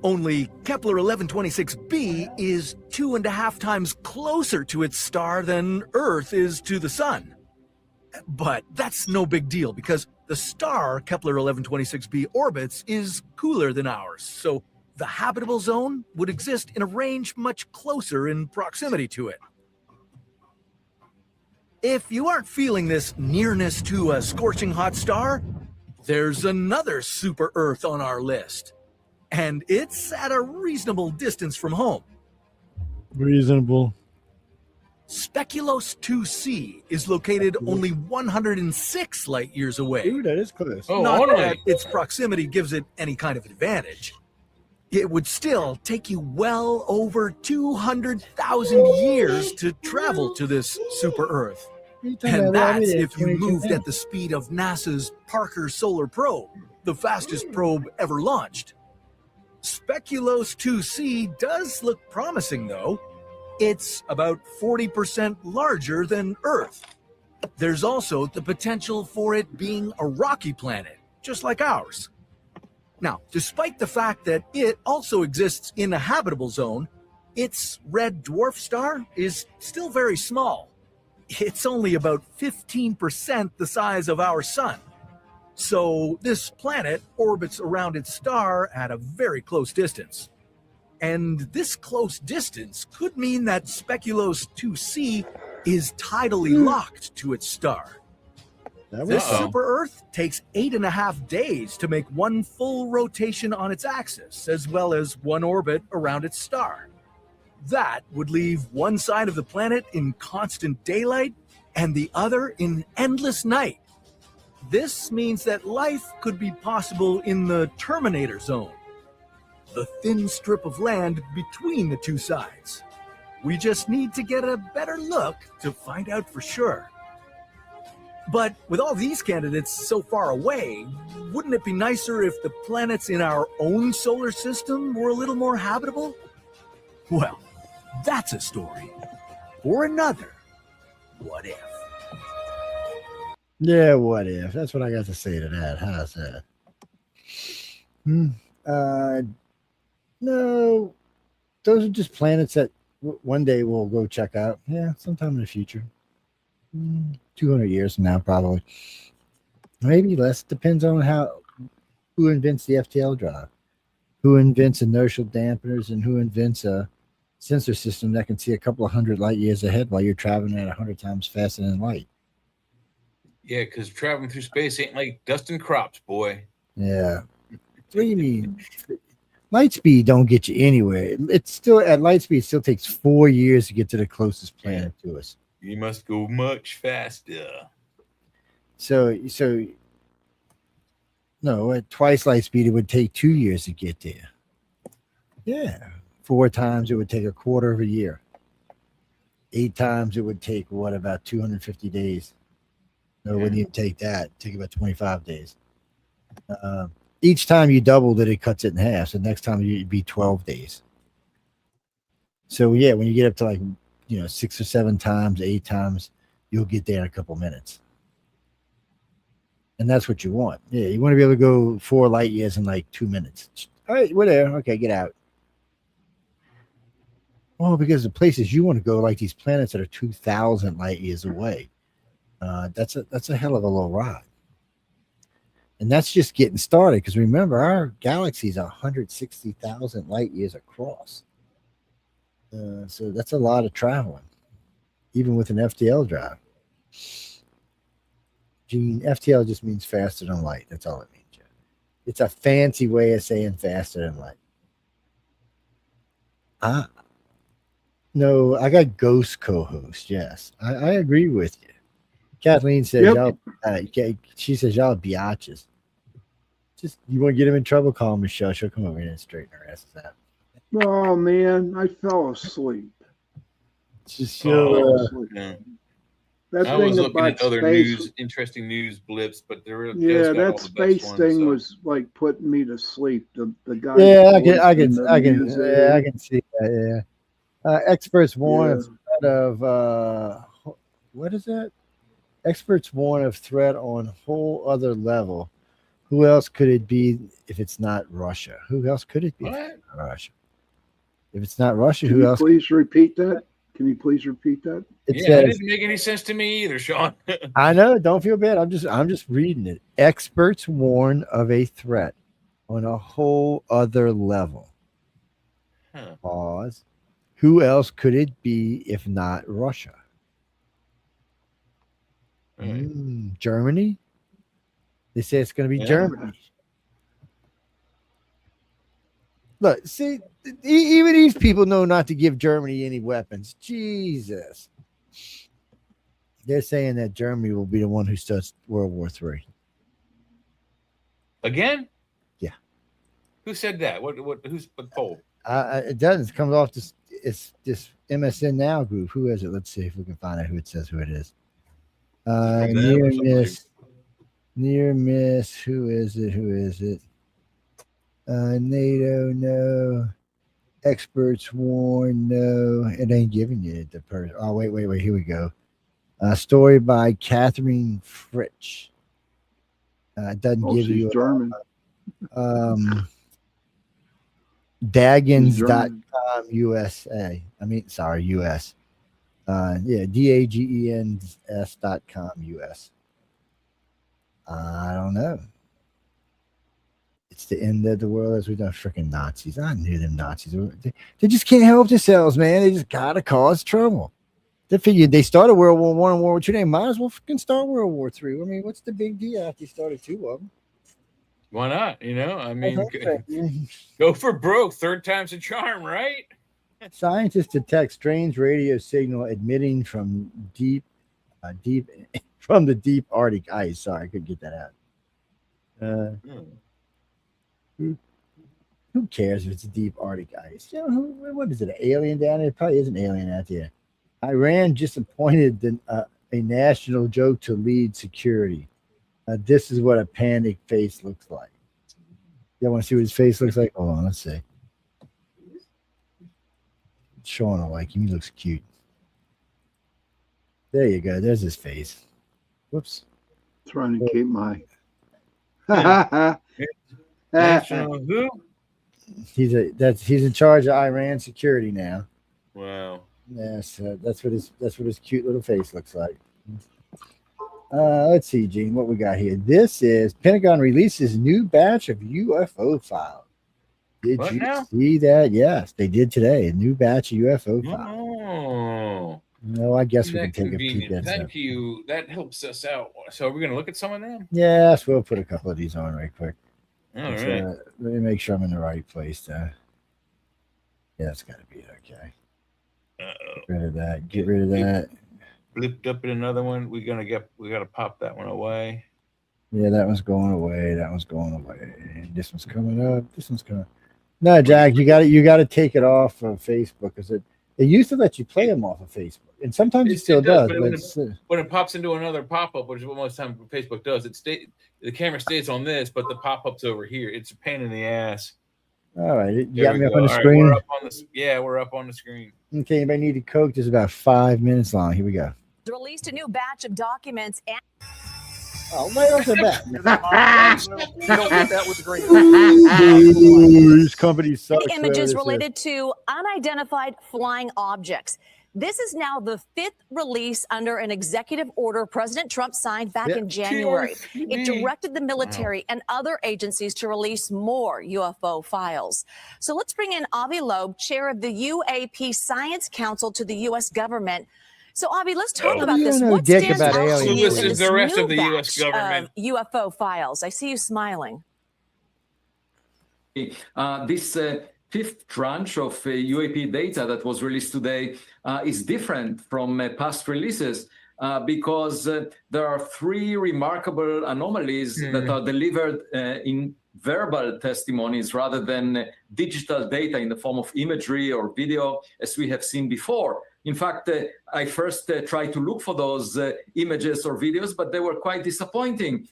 Only Kepler 1126b is 2.5 times closer to its star than Earth is to the Sun. But that's no big deal because the star Kepler 1126b orbits is cooler than ours, so the habitable zone would exist in a range much closer in proximity to it. If you aren't feeling this nearness to a scorching hot star, there's another super Earth on our list. And it's at a reasonable distance from home. Reasonable. Speculos 2c is located only 106 light years away. Ooh, that is close. Not that its proximity gives it any kind of advantage. It would still take you well over 200,000 years to travel to this super Earth. And that's if you moved at the speed of NASA's Parker Solar Probe, the fastest probe ever launched. Speculos 2c does look promising, though. It's about 40% larger than Earth. There's also the potential for it being a rocky planet, just like ours. Now, despite the fact that it also exists in a habitable zone, its red dwarf star is still very small. It's only about 15% the size of our sun. So this planet orbits around its star at a very close distance. And this close distance could mean that Speculoos 2c is tidally locked to its star. This super Earth takes 8.5 days to make one full rotation on its axis, as well as one orbit around its star. That would leave one side of the planet in constant daylight and the other in endless night. This means that life could be possible in the Terminator Zone, the thin strip of land between the two sides. We just need to get a better look to find out for sure. But with all these candidates so far away, wouldn't it be nicer if the planets in our own solar system were a little more habitable? Well, that's a story for another What If. Yeah, what if? That's what I got to say to that. How's that? No, those are just planets that one day we'll go check out. Yeah, sometime in the future. 200 years from now, probably. Maybe less. Depends on who invents the FTL drive, who invents inertial dampeners, and who invents a sensor system that can see a couple of 100 light years ahead while you're traveling at 100 times faster than light. Yeah, because traveling through space ain't like dusting crops, boy. Yeah. What do you mean? Light speed don't get you anywhere. It's still at light speed. It still takes 4 years to get to the closest planet to us. You must go much faster. So no, at twice light speed, it would take 2 years to get there. Yeah. 4 times it would take a quarter of a year. 8 times it would take about 250 days. No, it wouldn't even take that. It'd take about 25 days. Each time you doubled it, it cuts it in half. So next time it'd be 12 days. So yeah, when you get up to 6 or 7 times, 8 times, you'll get there in a couple minutes. And that's what you want. Yeah, you want to be able to go 4 light years in 2 minutes. All right, we're there. Okay, get out. Well, because the places you want to go, like these planets that are 2,000 light years away, that's a hell of a little ride. And that's just getting started, because remember, our galaxy is 160,000 light years across. So that's a lot of traveling, even with an FTL drive. Gene, FTL just means faster than light. That's all it means. Jeff. It's a fancy way of saying faster than light. No, I got ghost co-host. Yes, I agree with you. Kathleen says y'all. She says y'all biatches. Just you want to get him in trouble? Call Michelle. She'll come over here and straighten her asses out. Oh man, I fell asleep. Just That I was looking at other interesting news blips, but there really that space thing was like putting me to sleep. The guy. Yeah, I can see that. Yeah, experts warn of what is that? Experts warn of threat on whole other level. Who else could it be if it's not Russia? Who else could it be? If it's not Russia? If it's not Russia, who else? Please repeat that. Can you please repeat that? That didn't make any sense to me either, Sean. I know. Don't feel bad. I'm just reading it. Experts warn of a threat on a whole other level. Pause. Who else could it be if not Russia? Germany? They say it's going to be Germany. Look, see, even these people know not to give Germany any weapons. Jesus. They're saying that Germany will be the one who starts World War III. Again? Yeah. Who said that? Who's the poll? It doesn't. It comes off this MSN Now group. Who is it? Let's see if we can find out who it says who it is. Near miss. Who is it? NATO, no. Experts warn, no. It ain't giving you the person. Oh, wait. Here we go. Story by Catherine Fritsch. It doesn't give you. German. Dagens.com USA. US. DAGENS.com US. I don't know. It's the end of the world as we know. Freaking Nazis. I knew them Nazis. They just can't help themselves, man. They just gotta cause trouble. They figured they started World War I and World War II. They might as well freaking start World War III. I mean, what's the big deal after you started two of them? Why not? Go for broke. Third time's a charm, right? Scientists detect strange radio signal emitting from from the deep Arctic ice. Sorry, I couldn't get that out. Who cares if it's a deep Arctic ice? You know, what is it? An alien down there? It probably is an alien out there. Iran just appointed a national joke to lead security. This is what a panic face looks like. You want to see what his face looks like? Hold on, let's see. Sean will like him. He looks cute. There you go. There's his face. Whoops. Trying to keep my. Who? He's in charge of Iran security now. Wow. Yes, that's what his cute little face looks like. Let's see, Gene, what we got here. This is Pentagon releases new batch of UFO files. Did you see that? Yes, they did today. A new batch of UFO files. Oh. No, I guess we can take a peek at that. Thank you. That helps us out. So are we going to look at some of them? Yes, we'll put a couple of these on right quick. All right. Let me make sure I'm in the right place. Yeah, that's got to be it. Okay. Get rid of that. Get rid of that. Flipped up in another one. We got to pop that one away. Yeah, that one's going away. That one's going away. This one's coming up. This one's coming. No, Jack, you got to take it off of Facebook because it used to let you play them off of Facebook, and sometimes it still does. But when it pops into another pop-up, which is what most time Facebook does, the camera stays on this, but the pop-up's over here. It's a pain in the ass. All right, you got me up on the screen. We're up on the screen. Okay, anybody need a Coke? This is about 5 minutes long. Here we go. Released a new batch of documents and right off the bat. You don't get that with the green. These companies suck. Images related to unidentified flying objects. This is now the fifth release under an executive order President Trump signed back in January. It directed the military and other agencies to release more UFO files. So let's bring in Avi Loeb, chair of the UAP Science Council to the U.S. government. So, Avi, let's talk about this. What stands out to you in this new batch of UFO files? I see you smiling. This fifth tranche of UAP data that was released today is different from past releases because there are three remarkable anomalies that are delivered in verbal testimonies rather than digital data in the form of imagery or video, as we have seen before. In fact, I first tried to look for those images or videos, but they were quite disappointing.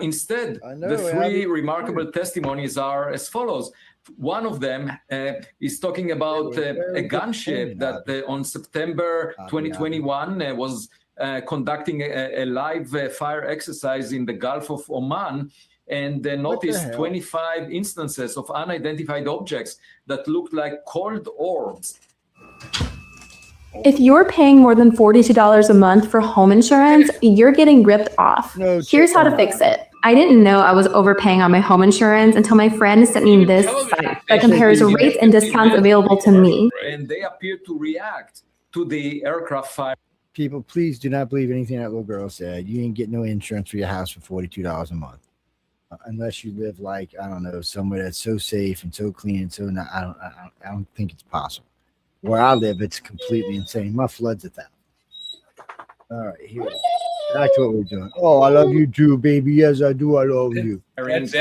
Instead, the three remarkable testimonies are as follows. One of them is talking about a gunship that on September 2021 was conducting a live fire exercise in the Gulf of Oman and noticed 25 instances of unidentified objects that looked like cold orbs. If you're paying more than $42 a month for home insurance, you're getting ripped off. Here's how to fix it. I didn't know I was overpaying on my home insurance until my friend sent me this site that compares rates and discounts available to me. And they appear to react to the aircraft fire. People, please do not believe anything that little girl said. You ain't get no insurance for your house for $42 a month. Unless you live like, I don't know, somewhere that's so safe and so clean and so not, I don't think it's possible. Where I live, it's completely insane. My flood's at that. All right, here we go. Back to what we're doing. Oh, I love you too, baby. Yes, I do. I love you. And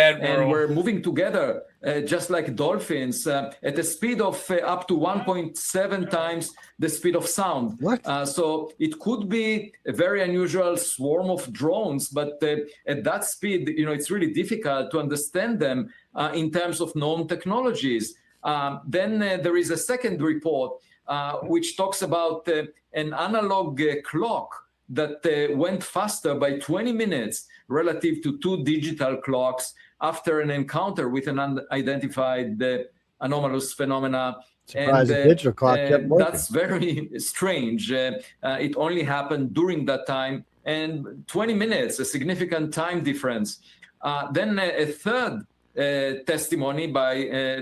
we're moving together just like dolphins at a speed of up to 1.7 times the speed of sound. So it could be a very unusual swarm of drones, but at that speed, it's really difficult to understand them in terms of known technologies. Then there is a second report which talks about an analog clock that went faster by 20 minutes relative to two digital clocks after an encounter with an unidentified anomalous phenomena. Surprised the digital clock kept working. That's very strange. It only happened during that time, and 20 minutes, a significant time difference. Then a third testimony by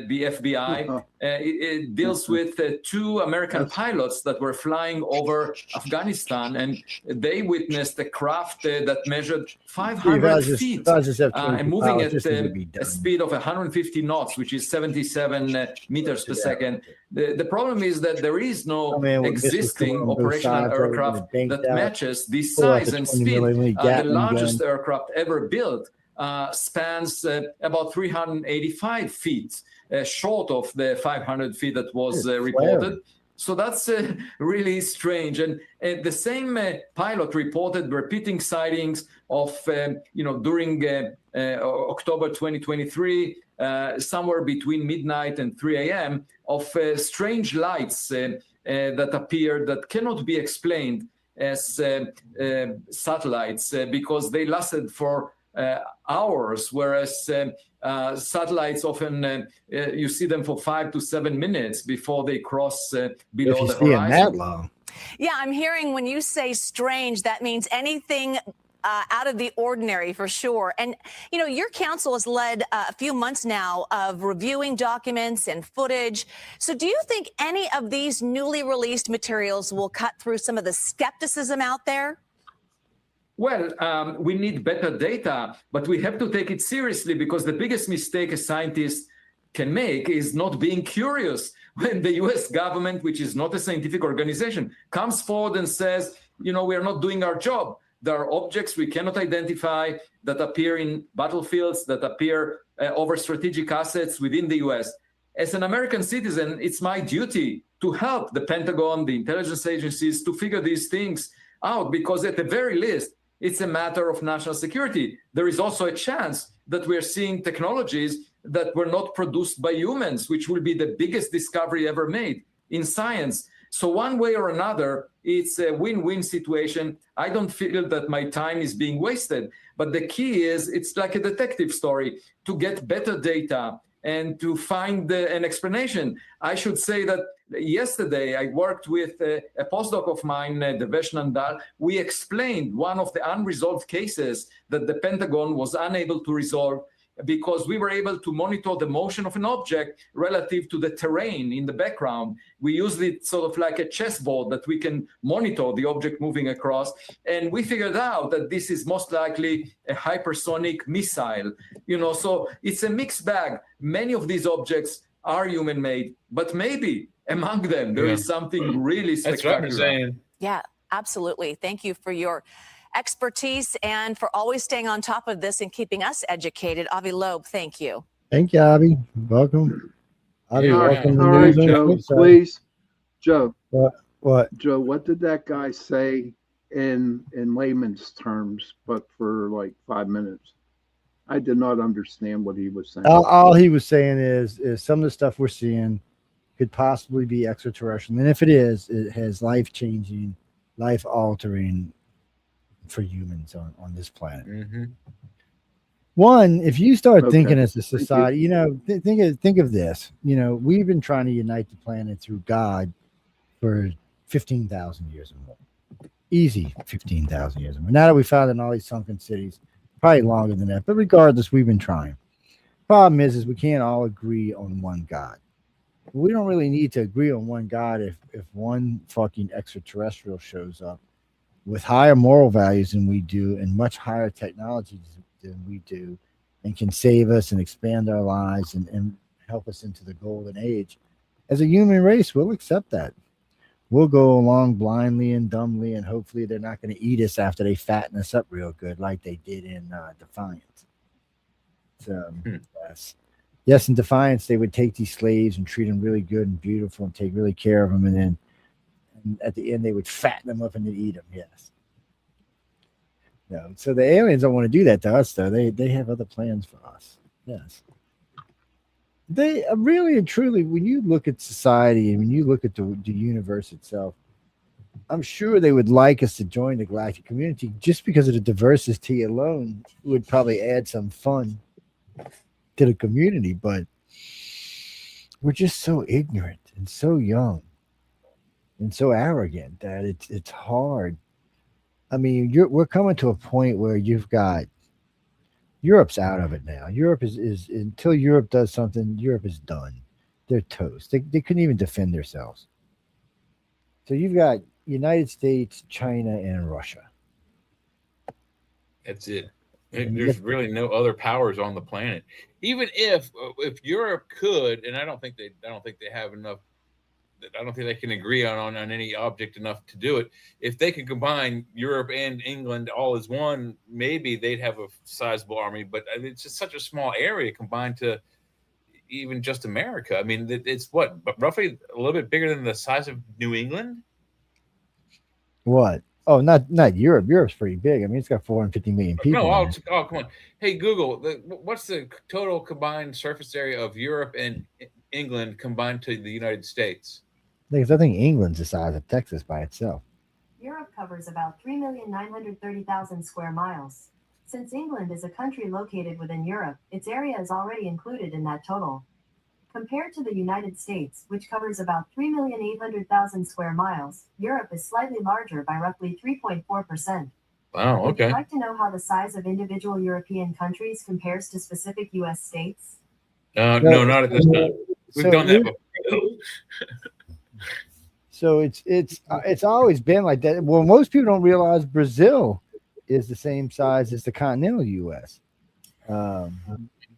the FBI. It deals with two American pilots that were flying over Afghanistan, and they witnessed a craft that measured 500 feet and moving at a speed of 150 knots, which is 77 meters per second. The problem is that there is no existing operational aircraft that matches this size and speed. The largest aircraft ever built spans about 385 feet, short of the 500 feet that was reported. So that's really strange. And the same pilot reported repeating sightings of, during October 2023, somewhere between midnight and 3 a.m., of strange lights that appeared that cannot be explained as satellites because they lasted for hours, whereas satellites often you see them for 5 to 7 minutes before they cross below the horizon. That long. Yeah, I'm hearing when you say strange, that means anything out of the ordinary for sure. And, your council has led a few months now of reviewing documents and footage. So do you think any of these newly released materials will cut through some of the skepticism out there? Well, we need better data, but we have to take it seriously because the biggest mistake a scientist can make is not being curious. When the US government, which is not a scientific organization, comes forward and says, we are not doing our job. There are objects we cannot identify that appear in battlefields, that appear over strategic assets within the US. As an American citizen, it's my duty to help the Pentagon, the intelligence agencies to figure these things out, because at the very least, it's a matter of national security. There is also a chance that we're seeing technologies that were not produced by humans, which will be the biggest discovery ever made in science. So one way or another, it's a win-win situation. I don't feel that my time is being wasted. But the key is, it's like a detective story, to get better data and to find an explanation. I should say that yesterday I worked with a postdoc of mine, Devesh Nandal. We explained one of the unresolved cases that the Pentagon was unable to resolve because we were able to monitor the motion of an object relative to the terrain in the background. We used it sort of like a chessboard that we can monitor the object moving across. And we figured out that this is most likely a hypersonic missile. So it's a mixed bag. Many of these objects are human-made, but maybe among them there is something really spectacular. That's what I'm saying. Yeah, absolutely. Thank you for your expertise and for always staying on top of this and keeping us educated. Avi Loeb, thank you. Thank you, Avi. Welcome. Avi, welcome. All right, Joe, please. Joe. What? Joe, what did that guy say in layman's terms, but for like 5 minutes? I did not understand what he was saying. All he was saying is some of the stuff we're seeing could possibly be extraterrestrial. And if it is, it has life-changing, life-altering for humans on this planet. Mm-hmm. One, if you start thinking as a society, think of this. We've been trying to unite the planet through God for 15,000 years or more. Easy 15,000 years or more. Now that we found in all these sunken cities, probably longer than that. But regardless, we've been trying. Problem is we can't all agree on one God. We don't really need to agree on one God if one fucking extraterrestrial shows up with higher moral values than we do and much higher technology than we do and can save us and expand our lives and help us into the golden age. As a human race, we'll accept that. We'll go along blindly and dumbly, and hopefully they're not going to eat us after they fatten us up real good like they did in Defiance. So, yes, in Defiance, they would take these slaves and treat them really good and beautiful and take really care of them, and then at the end, they would fatten them up and they'd eat them. Yes. No. So the aliens don't want to do that to us, though. They have other plans for us. Yes. They really and truly, when you look at society and when you look at the universe itself, I'm sure they would like us to join the galactic community just because of the diversity alone would probably add some fun to the community, but we're just so ignorant and so young and so arrogant that it's hard. I mean, we're coming to a point where you've got Europe's out of it now. Europe is until Europe does something, Europe is done. They're toast. They couldn't even defend themselves. So you've got United States, China, and Russia. That's it. There's really no other powers on the planet. Even if Europe could, and I don't think they have enough. I don't think they can agree on any object enough to do it. If they could combine Europe and England all as one, maybe they'd have a sizable army. But it's just such a small area combined to even just America. I mean, it's what, roughly a little bit bigger than the size of New England. What? Oh, not Europe. Europe's pretty big. I mean, it's got 450 million people. No, come on. Hey, Google, what's the total combined surface area of Europe and England combined to the United States? Because I think England's the size of Texas by itself. Europe covers about 3,930,000 square miles. Since England is a country located within Europe, its area is already included in that total. Compared to the United States, which covers about 3,800,000 square miles, Europe is slightly larger by roughly 3.4%. Wow, okay. Would you like to know how the size of individual European countries compares to specific U.S. states? No, not at this time. We've done that before. So it's always been like that. Well, most people don't realize Brazil is the same size as the continental U.S.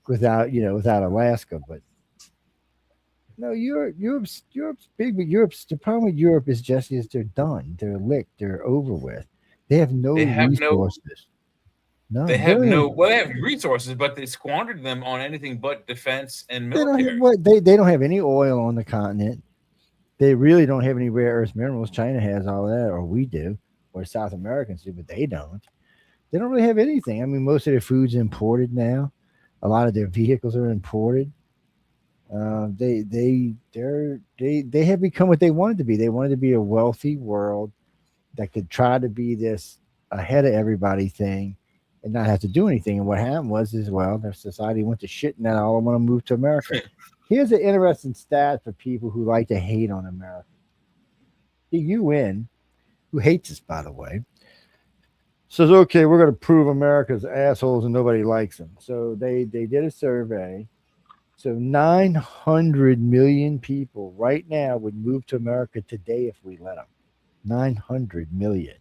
Without Alaska, but no, Europe's big, but the problem with Europe is just they're done, they're licked, they're over with. They have no resources. They have resources, but they squandered them on anything but defense and military. They don't have any oil on the continent. They really don't have any rare earth minerals. China has all that, or we do, or South Americans do, but they don't. They don't really have anything. I mean, most of their food's imported now. A lot of their vehicles are imported. They have become what they wanted to be. They wanted to be a wealthy world that could try to be this ahead of everybody thing and not have to do anything. And what happened was, their society went to shit, and now all want to move to America. Here's an interesting stat for people who like to hate on America. The UN, who hates us, by the way, says, okay, we're going to prove America's assholes and nobody likes them. So they did a survey. So 900 million people right now would move to America today if we let them. 900 million.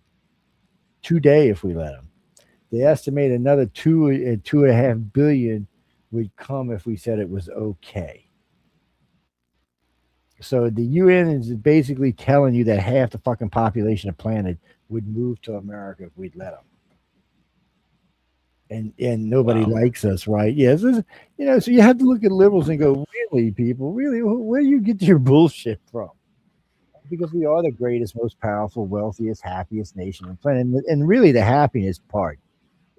Today if we let them. They estimate another 2.5 billion would come if we said it was okay. So the UN is basically telling you that half the fucking population of the planet would move to America if we'd let them. And nobody likes us, right? Yes, so you have to look at liberals and go, really, people, really, where do you get your bullshit from? Because we are the greatest, most powerful, wealthiest, happiest nation on the planet. And really the happiness part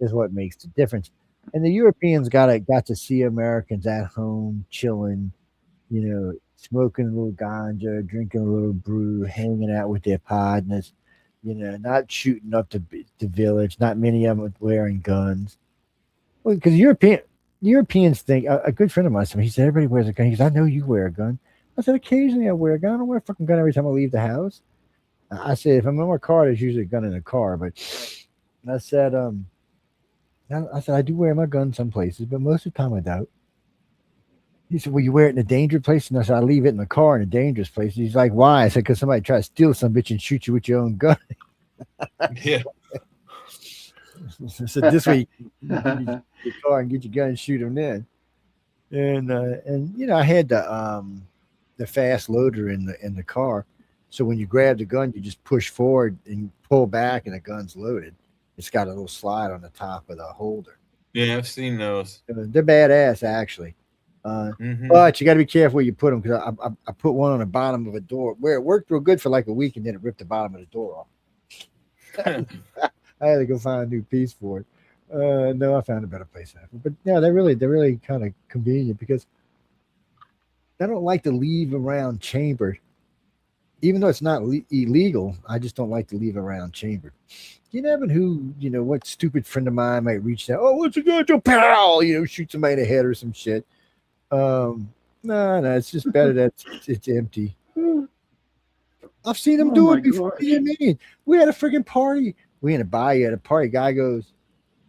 is what makes the difference. And the Europeans got to see Americans at home, chilling, smoking a little ganja, drinking a little brew, hanging out with their partners, not shooting up the village. Not many of them wearing guns. Well, because Europeans think, a good friend of mine said, he said, everybody wears a gun. He goes, I know you wear a gun. I said, occasionally I wear a gun. I don't wear a fucking gun every time I leave the house. I said, if I'm in my car, there's usually a gun in the car. But I said, I do wear my gun some places, but most of the time I don't. He said, well, you wear it in a dangerous place? And I said, I leave it in the car in a dangerous place. And he's like, why? I said, because somebody try to steal some bitch and shoot you with your own gun. Yeah. So this way, you can get your car and get your gun and shoot them then. And I had the fast loader in the car. So when you grab the gun, you just push forward and pull back, and the gun's loaded. It's got a little slide on the top of the holder. Yeah, I've seen those. They're badass, actually. But you got to be careful where you put them, because I put one on the bottom of a door where it worked real good for like a week, and then it ripped the bottom of the door off. I had to go find a new piece for it. No, I found a better place after. But yeah, they're really kind of convenient, because I don't like to leave around chambered. even though it's not illegal, I just don't like to leave around chambered. You never know who, what stupid friend of mine might reach out. Oh, what's it going to pow? Shoot somebody in the head or some shit. No, it's just better that it's empty. I've seen them do it before. What do you mean? We had a freaking party. We in a bayou at a party. Guy goes,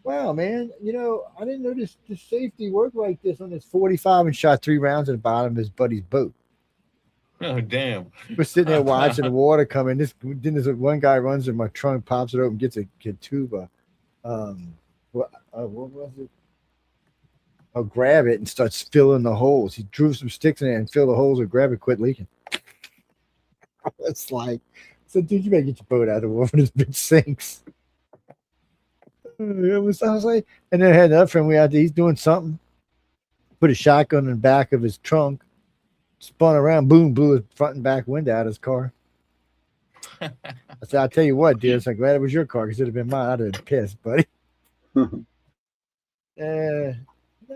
wow, man, I didn't know this safety worked like this on this 45 and shot 3 rounds at the bottom of his buddy's boat. Oh, damn. We're sitting there watching the water come in. Then there's one guy runs in my trunk, pops it open, gets a tuba. What was it? I'll grab it and starts filling the holes. He drew some sticks in it and fill the holes or grab it, quit leaking. It's like, so dude, you better get your boat out of the water. This bitch sinks. I was like, and then I had another friend. We out there, he's doing something. Put a shotgun in the back of his trunk, spun around, boom, blew his front and back window out of his car. I said, I'll tell you what, dude. It's like, glad it was your car because it'd have been mine. I'd have been pissed, buddy.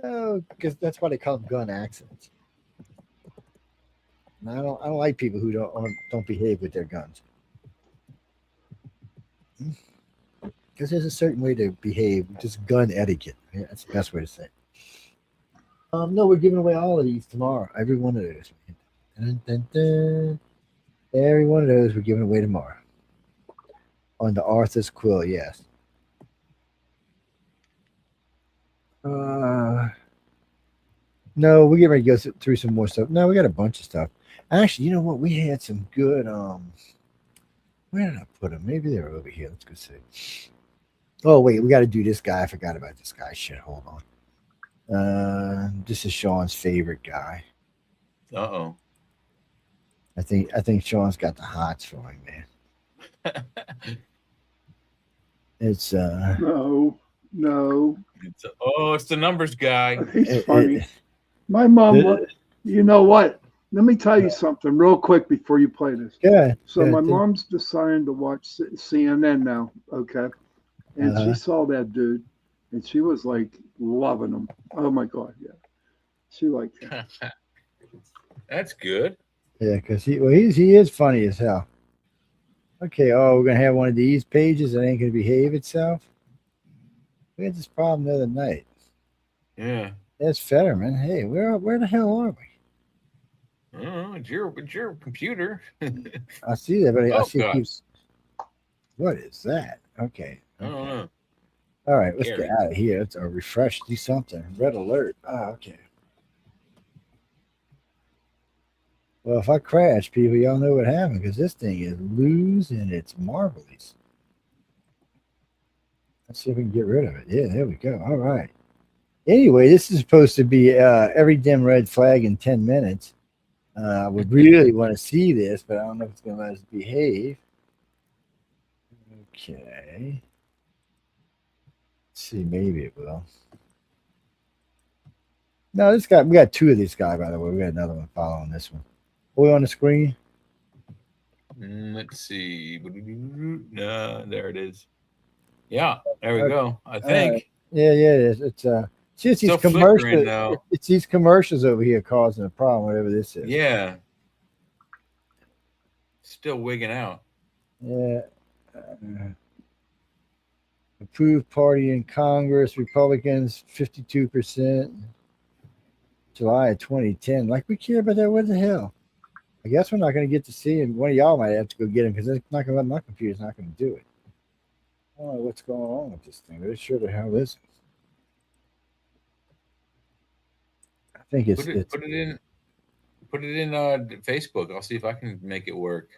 No, because that's why they call them gun accidents. And I don't like people who don't behave with their guns. Because there's a certain way to behave, just gun etiquette. Yeah, that's the best way to say it. No, we're giving away all of these tomorrow. Every one of those. Dun, dun, dun. Every one of those we're giving away tomorrow. On the Arthur's Quill, yes. No, we're getting ready to go through some more stuff. No, we got a bunch of stuff. Actually, you know what? We had some good. Where did I put them? Maybe they're over here. Let's go see. Oh wait, we got to do this guy. I forgot about this guy. Shit, hold on. This is Sean's favorite guy. Uh-oh. I think Sean's got the hots for him, man. It's no. It's the numbers guy. He's funny. My mom, you know what? Let me tell you something real quick before you play this. Yeah. So my mom's deciding to watch CNN now, okay? And she saw that dude, and she was like loving him. Oh my God, yeah. She liked him. That's good. Yeah, because he is funny as hell. Okay, we're gonna have one of these pages that ain't gonna behave itself. We had this problem the other night. Yeah. That's Fetterman. Hey, where the hell are we? It's your computer. I see that, but I see it keeps. What is that? Okay. I don't know. All right, let's get out of here. It's a refresh. Do something. Red alert. Okay. Well, if I crash, people, y'all know what happened because this thing is losing its marbles. Let's see if we can get rid of it. Yeah, there we go. All right. Anyway, this is supposed to be every dim red flag in 10 minutes. I would really want to see this, but I don't know if it's going to let us behave. Okay. Let's see, maybe it will. No, this guy, we got 2 of these guys, by the way. We got another one following this one. Are we on the screen? Let's see. No, there it is. Yeah, there we go. I think. Yeah, it is. It's just these commercials. It's these commercials over here causing a problem, whatever this is. Yeah. Still wigging out. Yeah. Approved party in Congress, Republicans 52%. July of 2010. Like we care about that. What the hell? I guess we're not going to get to see him. One of y'all might have to go get him because it's not going to let my computer's not going to do it. I don't know what's going on with this thing, but it sure the hell is. I think it's put it in Facebook. I'll see if I can make it work.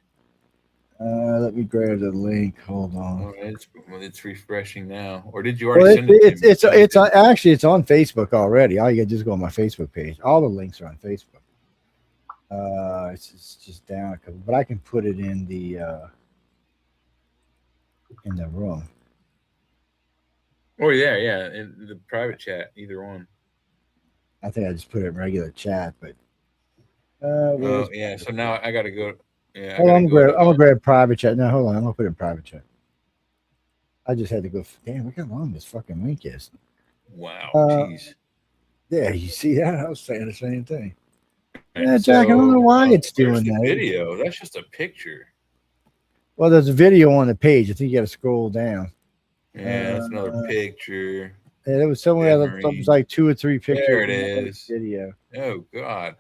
Let me grab the link. Hold on. It's refreshing now. Or did you already send it? It's actually it's on Facebook already. All you got to just go on my Facebook page. All the links are on Facebook. It's just down a couple, but I can put it in the room. Oh yeah, in the private chat, either one. I think I just put it in regular chat, but yeah. So now I got to go. Yeah, I'm gonna grab private chat. No, hold on. I'm gonna put it in private chat. I just had to go. Damn, look how long this fucking link is. Wow. Jeez. Yeah, you see that? I was saying the same thing. Yeah, Jack, I don't know why it's There's doing the that. video. That's just a picture. Well, there's a video on the page. I think you got to scroll down. Yeah, that's another picture. Yeah, there was somewhere that was like 2 or 3 pictures. There it in that is. video. Oh God.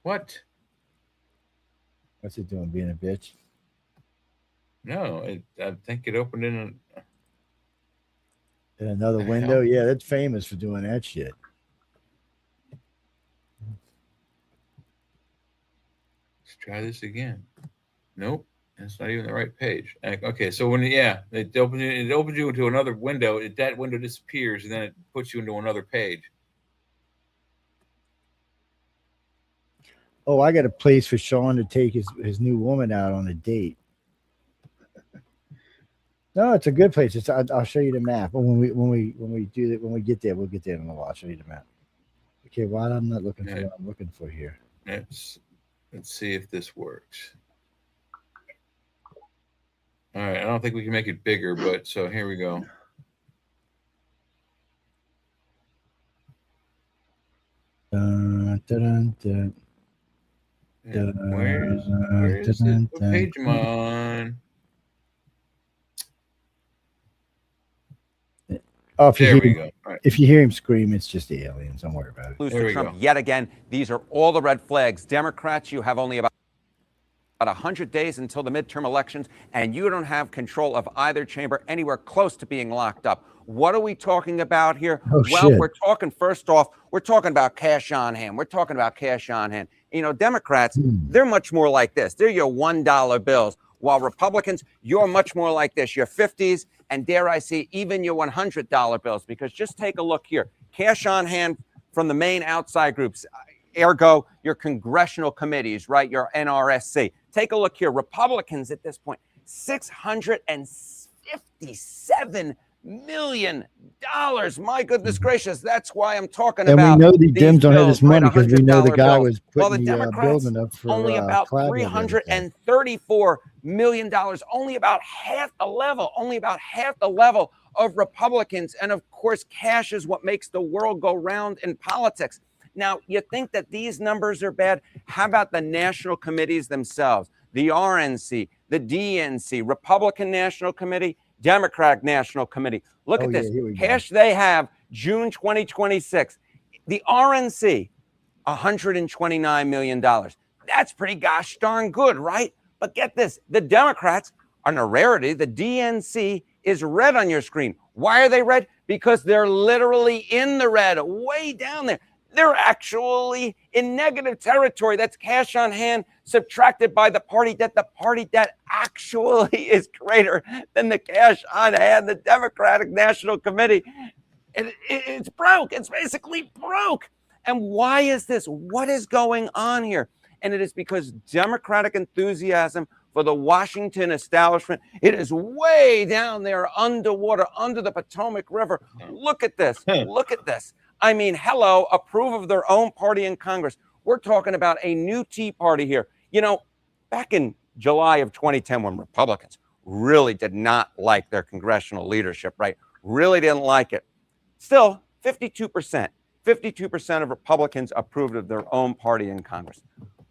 What? What's it doing? Being a bitch? No, I think it opened in another window. Yeah, that's famous for doing that shit. Let's try this again. Nope, that's not even the right page. Okay, so when it opens you into another window. That window disappears, and then it puts you into another page. Oh, I got a place for Sean to take his new woman out on a date. No, it's a good place. I'll show you the map. When we get there, we'll get there and I'll show you the map. Okay, while I'm not looking for what I'm looking for here. Let's see if this works. All right, I don't think we can make it bigger, but so here we go. Dun, dun, dun, dun, Where's it? What page am I on? Oh, if there you we hear, go. Right. If you hear him scream, it's just the aliens. Don't worry about it. Lose to Trump yet again. These are all the red flags. Democrats, you have only about 100 days until the midterm elections, and you don't have control of either chamber anywhere close to being locked up. What are we talking about here? Oh, well, shit. we're talking, first off, we're talking about cash on hand. We're talking about cash on hand. You know, Democrats, they're much more like this. They're your $1 bills, while Republicans, you're much more like this, your 50s, and dare I say, even your $100 bills, because just take a look here. Cash on hand from the main outside groups, ergo your congressional committees, right, your NRSC. Take a look here. Republicans at this point, $657 million. My goodness gracious. That's why I'm talking And about. we know the Dems don't have this money because we know the guy bills. was Well, putting the the Democrats, building up for only about Cloud the other day. $334 million, only about half the level of Republicans. And of course, cash is what makes the world go round in politics. Now, you think that these numbers are bad? How about the national committees themselves? The RNC, the DNC, Republican National Committee, Democratic National Committee. Look at this. Cash they have, June 2026. The RNC, $129 million. That's pretty gosh darn good, right? But get this, the Democrats are a rarity. The DNC is red on your screen. Why are they red? Because they're literally in the red, way down there. They're actually in negative territory. That's cash on hand subtracted by the party that actually is greater than the cash on hand, the Democratic National Committee. It's broke. It's basically broke. And why is this? What is going on here? And it is because Democratic enthusiasm for the Washington establishment, it is way down there underwater, under the Potomac River. Look at this. Look at this. I mean, hello, approve of their own party in Congress. We're talking about a new Tea Party here. You know, back in July of 2010, when Republicans really did not like their congressional leadership, right? Really didn't like it. Still, 52% of Republicans approved of their own party in Congress.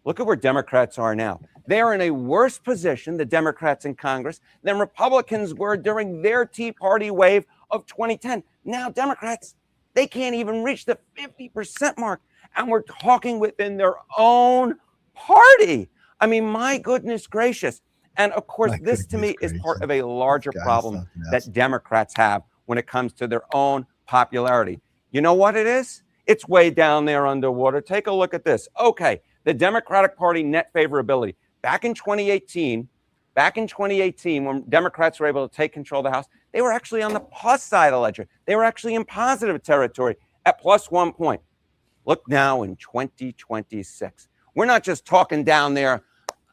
Look at where Democrats are now. They are in a worse position, the Democrats in Congress, than Republicans were during their Tea Party wave of 2010. Now, Democrats, they can't even reach the 50% mark. And we're talking within their own party. I mean, my goodness gracious. And of course, this to me is part of a larger problem that Democrats have when it comes to their own popularity. You know what it is? It's way down there underwater. Take a look at this. Okay, the Democratic Party net favorability. Back in 2018, when Democrats were able to take control of the House, they were actually on the plus side of the ledger. They were actually in positive territory at plus 1 point. Look now in 2026. We're not just talking down there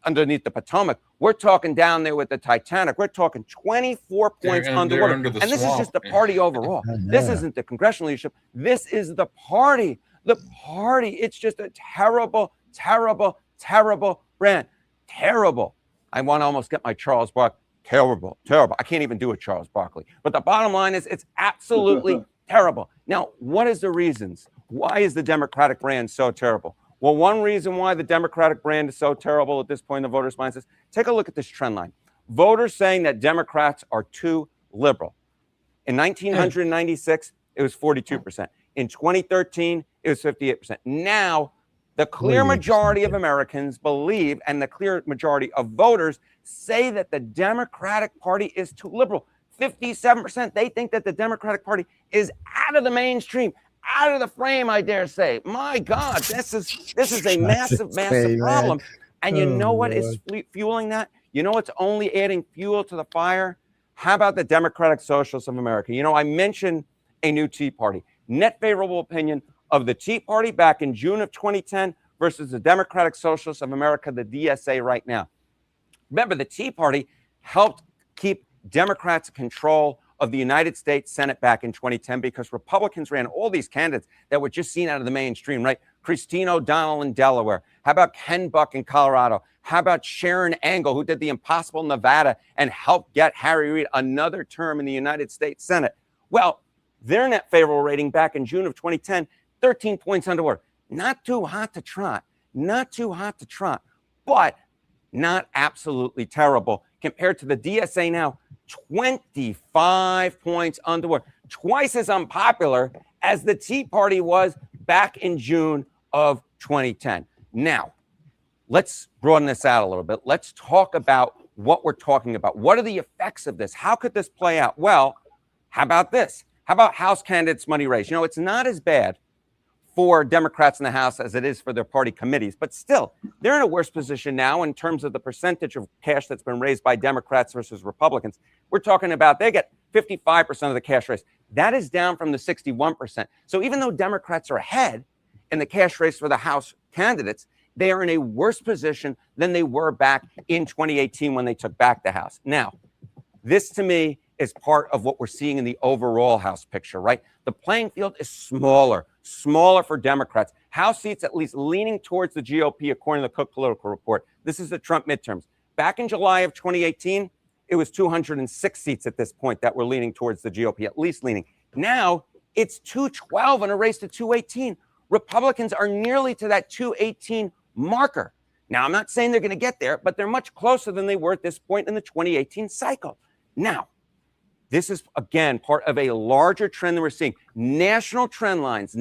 underneath the Potomac. We're talking down there with the Titanic. We're talking 24 points underwater. Under the and this swamp. is just the party overall. This isn't the congressional leadership. This is the party. The party. It's just a terrible, terrible, terrible brand. Terrible. I want to almost get my Charles Barkley. Terrible, terrible. I can't even do a Charles Barkley. But the bottom line is it's absolutely terrible. Now, what is the reasons? Why is the Democratic brand so terrible? Well, one reason why the Democratic brand is so terrible at this point in the voters' minds is, take a look at this trend line. Voters saying that Democrats are too liberal. In 1996, it was 42%. In 2013, it was 58%. Now, the clear majority of Americans believe, and the clear majority of voters say that the Democratic Party is too liberal. 57%, they think that the Democratic Party is out of the mainstream, out of the frame, I dare say. My God, this is a massive problem. And you know what is fueling that? You know what's only adding fuel to the fire? How about the Democratic Socialists of America? You know, I mentioned a new Tea Party. Net favorable opinion of the Tea Party back in June of 2010 versus the Democratic Socialists of America, the DSA, right now. Remember, the Tea Party helped keep Democrats in control of the United States Senate back in 2010 because Republicans ran all these candidates that were just seen out of the mainstream, right? Christine O'Donnell in Delaware. How about Ken Buck in Colorado? How about Sharon Angle, who did the impossible in Nevada and helped get Harry Reid another term in the United States Senate? Well, their net favorable rating back in June of 2010, 13 points underwater. Not too hot to trot, but not absolutely terrible. Compared to the DSA now, 25 points underwater. Twice as unpopular as the Tea Party was back in June of 2010. Now, let's broaden this out a little bit. Let's talk about what we're talking about. What are the effects of this? How could this play out? Well, how about this? How about House candidates' money raised? You know, it's not as bad for Democrats in the House as it is for their party committees, but still, they're in a worse position now in terms of the percentage of cash that's been raised by Democrats versus Republicans. We're talking about they get 55% of the cash raised. That is down from the 61%. So even though Democrats are ahead in the cash race for the House candidates, they are in a worse position than they were back in 2018 when they took back the House. Now, this to me is part of what we're seeing in the overall House picture, right? The playing field is smaller for Democrats. House seats at least leaning towards the GOP, according to the Cook Political Report. This is the Trump midterms. Back in July of 2018, it was 206 seats at this point that were leaning towards the GOP, at least leaning. Now it's 212 in a race to 218. Republicans are nearly to that 218 marker. Now, I'm not saying they're going to get there, but they're much closer than they were at this point in the 2018 cycle. Now, this is, again, part of a larger trend that we're seeing. National trend lines.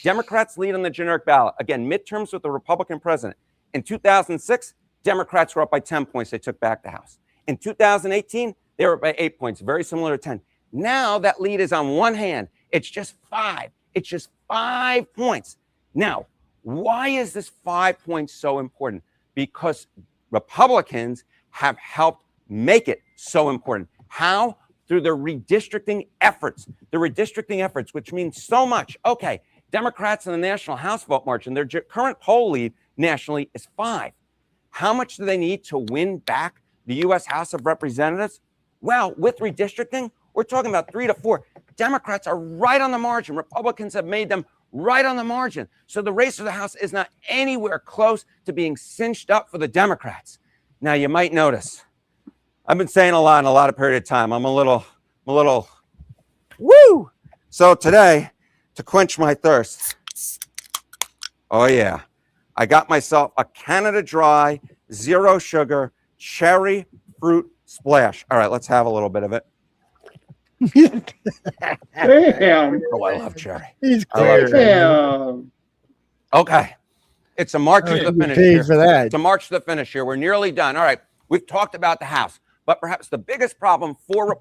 Democrats lead on the generic ballot. Again, midterms with the Republican president. In 2006, Democrats were up by 10 points. They took back the House. In 2018, they were up by 8 points, very similar to 10. Now that lead is on one hand. It's just 5. It's just 5 points. Now, why is this 5 points so important? Because Republicans have helped make it so important. How? Through the redistricting efforts. Which means so much. Okay, Democrats in the National House vote margin, their current poll lead nationally is 5. How much do they need to win back the U.S. House of Representatives? Well, with redistricting, we're talking about 3 to 4. Democrats are right on the margin. Republicans have made them right on the margin. So the race for the House is not anywhere close to being cinched up for the Democrats. Now, you might notice, I've been saying a lot in a lot of period of time. I'm a little, woo! So today, to quench my thirst, oh yeah, I got myself a Canada Dry, 0 sugar, cherry fruit splash. All right, let's have a little bit of it. Damn. Oh, I love cherry. He's clear. Damn. Okay. It's a march to the finish here. For that. It's a march to the finish here. We're nearly done. All right. We've talked about the House, but perhaps the biggest problem for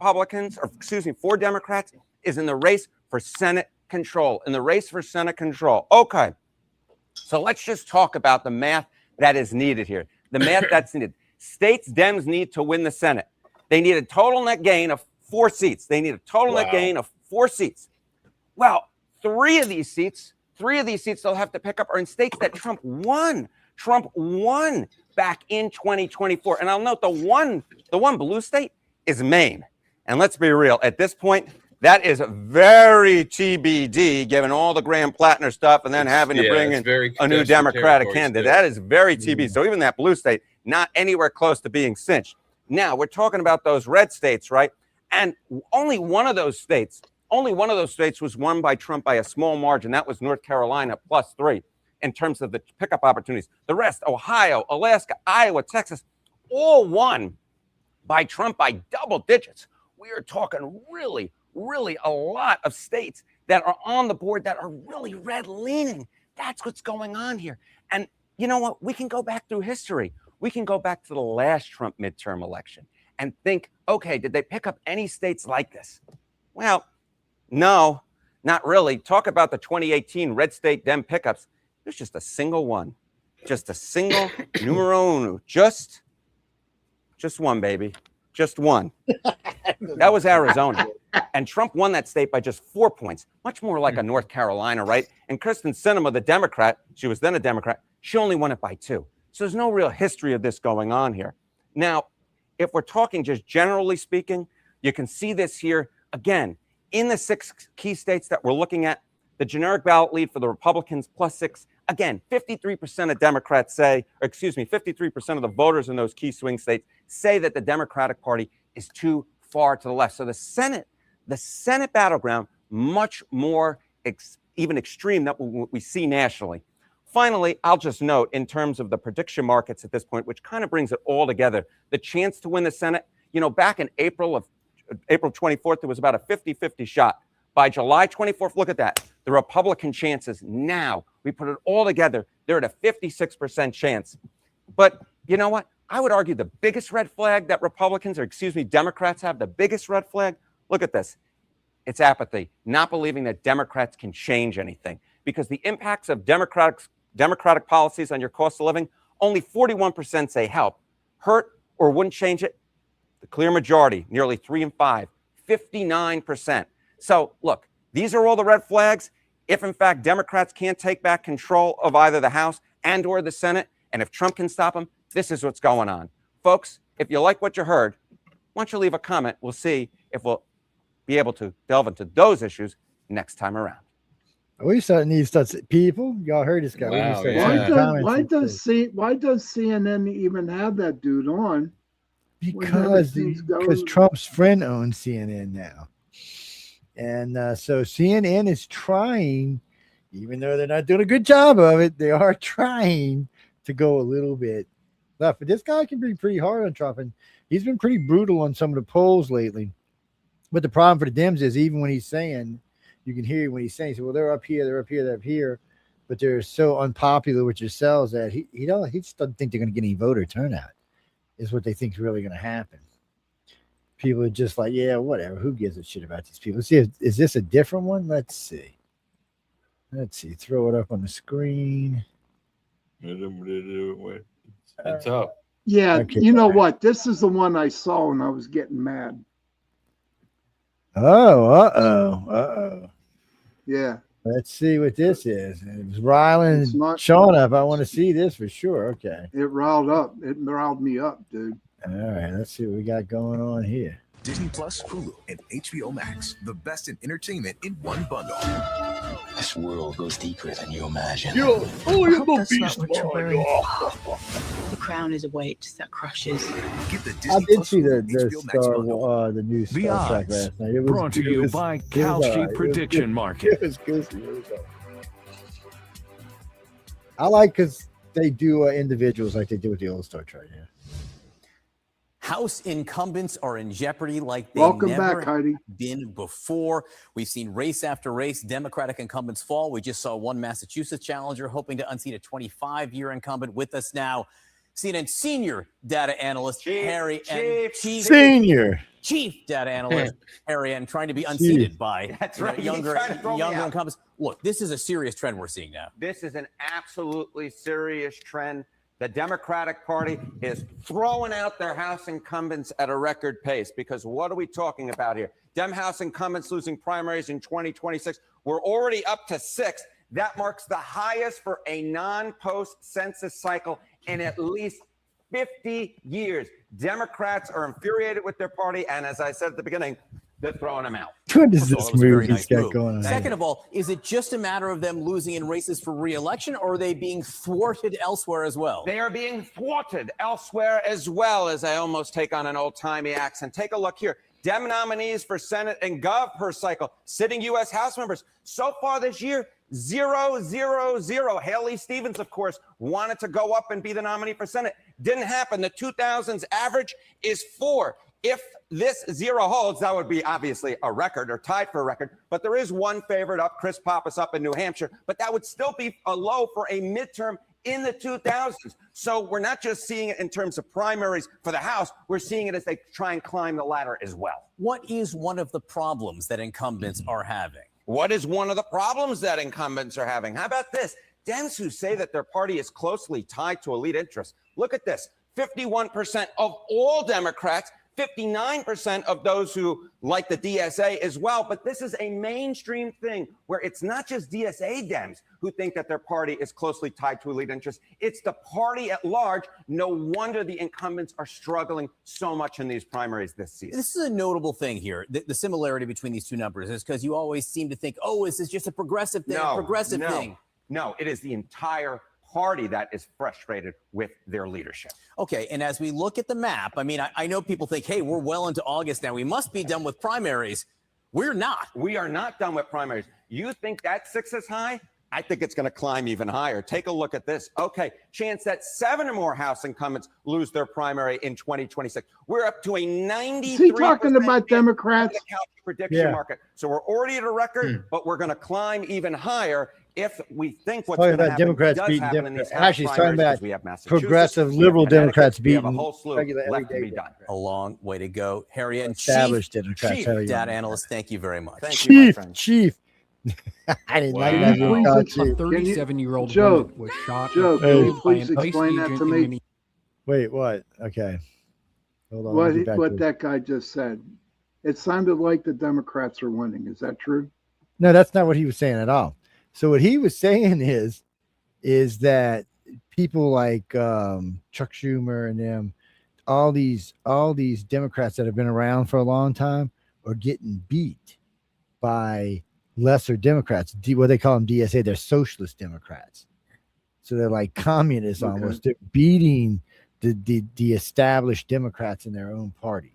for Democrats is in the race for Senate control. Okay. So let's just talk about the math that is needed here. The math that's needed. States Dems need to win the Senate. They need a total net gain of 4 seats. Net gain of 4 seats. Well, 3 of these seats they'll have to pick up are in states that Trump won. Back in 2024. And I'll note the one blue state is Maine. And let's be real, at this point, that is very TBD, given all the Graham Plattner stuff and then having to bring in a new Democratic candidate. That is very TBD. So even that blue state, not anywhere close to being cinched. Now, we're talking about those red states, right? And only one of those states Only one of those states was won by Trump by a small margin. That was North Carolina, +3 in terms of the pickup opportunities. The rest, Ohio, Alaska, Iowa, Texas, all won by Trump by double digits. We are talking really, really a lot of states that are on the board that are really red leaning. That's what's going on here. And you know what? We can go back through history. We can go back to the last Trump midterm election and think, okay, did they pick up any states like this? Well, no, not really. Talk about the 2018 red state Dem pickups. There's just a single one, just a single numero uno, just one, baby, just one. That was Arizona. And Trump won that state by just 4 points, much more like a North Carolina, right? And Kristen Sinema, the Democrat, she was then a Democrat, she only won it by 2. So there's no real history of this going on here. Now, if we're talking just generally speaking, you can see this here again in the 6 key states that we're looking at. The generic ballot lead for the Republicans +6. Again, 53% of Democrats say, or excuse me, 53% of the voters in those key swing states say that the Democratic Party is too far to the left. So the Senate battleground, much more even extreme than what we see nationally. Finally, I'll just note in terms of the prediction markets at this point, which kind of brings it all together, the chance to win the Senate, you know, back in April 24th, there was about a 50-50 shot. By July 24th, look at that. The Republican chances now, we put it all together, they're at a 56% chance. But you know what? I would argue the biggest red flag that Democrats have, the biggest red flag, look at this. It's apathy, not believing that Democrats can change anything. Because the impacts of Democratic policies on your cost of living, only 41% say help, hurt, or wouldn't change it. The clear majority, nearly 3 and 5, 59%. So look, these are all the red flags. If in fact Democrats can't take back control of either the House and or the Senate, and if Trump can stop them, this is what's going on. Folks, if you like what you heard, why don't you leave a comment? We'll see if we'll be able to delve into those issues next time around. We starting these people. Y'all heard this guy. Wow, why does CNN even have that dude on? Because Trump's friend owns CNN now. And so CNN is trying, even though they're not doing a good job of it, they are trying to go a little bit left. But this guy can be pretty hard on Trump, and he's been pretty brutal on some of the polls lately. But the problem for the Dems is even when he's saying, you can hear when he's saying, well, they're up here, they're up here, they're up here, but they're so unpopular with yourselves that he just doesn't think they're going to get any voter turnout, is what they think is really going to happen. People are just like, yeah, whatever. Who gives a shit about these people? Let's see, is this a different one? Let's see. Throw it up on the screen. It's up. Yeah, okay. You know what? This is the one I saw and I was getting mad. Oh. Yeah. Let's see what this is. It was riling Sean up. I want to see this for sure. Okay. It riled me up, dude. All right, let's see what we got going on here. Disney Plus, Hulu, and HBO Max. The best in entertainment in one bundle. This world goes deeper than you imagine. Yo, you're the beast, The crown is a weight that crushes. Get the I Disney did Plus see Hulu and HBO Max bundle. the new The Star Trek odds, last night. It was brought to you by Kalshi Prediction Market. It was good. I like because they do individuals like they do with the old Star Trek. Yeah. House incumbents are in jeopardy like they've Welcome never back, Heidi. been before. We've seen race after race, Democratic incumbents fall. We just saw one Massachusetts challenger hoping to unseat a 25-year incumbent. With us now, CNN senior data analyst Harry Enten. Chief data analyst Harry Enten, trying to be unseated by younger incumbents. Look, this is a serious trend we're seeing now. This is an absolutely serious trend. The Democratic Party is throwing out their House incumbents at a record pace, because what are we talking about here? Dem House incumbents losing primaries in 2026. We're already up to 6. That marks the highest for a non-post census cycle in at least 50 years. Democrats are infuriated with their party, and as I said at the beginning, they're throwing them out. What is this move he's got going on? Second of all, is it just a matter of them losing in races for re-election, or are they being thwarted elsewhere as well? They are being thwarted elsewhere as well, as I almost take on an old-timey accent. Take a look here. Dem nominees for Senate and Gov per cycle, sitting U.S. House members. So far this year, 0, 0, 0. Haley Stevens, of course, wanted to go up and be the nominee for Senate. Didn't happen. The 2000s average is 4. If this 0 holds, that would be obviously a record or tied for a record. But there is one favorite up, Chris Pappas up in New Hampshire. But that would still be a low for a midterm in the 2000s. So we're not just seeing it in terms of primaries for the House. We're seeing it as they try and climb the ladder as well. What is one of the problems that incumbents are having? What is one of the problems that incumbents are having? How about this? Dems who say that their party is closely tied to elite interests. Look at this. 51% of all Democrats, 59% of those who like the DSA as well. But this is a mainstream thing where it's not just DSA Dems who think that their party is closely tied to elite interests. It's the party at large. No wonder the incumbents are struggling so much in these primaries this season. This is a notable thing here. The similarity between these two numbers is because you always seem to think, oh, is this just a progressive thing? Thing. No, it is the entire party that is frustrated with their leadership. Okay, and as we look at the map, I mean, I know people think, hey, we're well into August now. We must be done with primaries. We're not. We are not done with primaries. You think that 6 is high? I think it's going to climb even higher. Take a look at this. Okay, chance that 7 or more House incumbents lose their primary in 2026. We're up to a 93%. Is he talking about Democrats? Prediction market. So we're already at a record, but we're going to climb even higher if we think what's Talking going to about happen Democrats does beating happen in these Democrats. Actually, he's talking primaries, about we have Massachusetts, progressive we have liberal Connecticut, Democrats we have beating a whole slew regular left to everyday be done. A long way to go. Harry Enten, Established Democrats. Chief How are you? data analyst, thank you very much. Thank you, my friend. Chief. I didn't like Can that. you please Wow. explain- A 37-year-old Joe, woman was shot Joe, and can you killed by please an ICE explain that agent to in me? Wait, what? Okay. Hold on. I'll get back What to it. that guy just said. It sounded like the Democrats are winning. Is that true? No, that's not what he was saying at all. So what he was saying is that people like Chuck Schumer and them, all these Democrats that have been around for a long time are getting beat by lesser Democrats. What they call them DSA, they're socialist Democrats. So they're like communists almost. They're beating the established Democrats in their own party.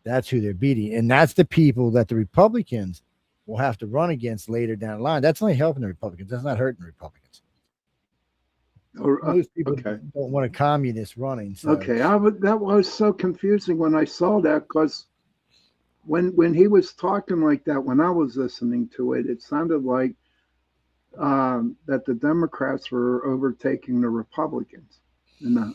That's who they're beating. And that's the people that the Republicans will have to run against later down the line. That's only helping the Republicans. That's not hurting the Republicans. Most people don't want a communist running. So. Okay, that was so confusing when I saw that, because when he was talking like that, when I was listening to it, it sounded like that the Democrats were overtaking the Republicans in the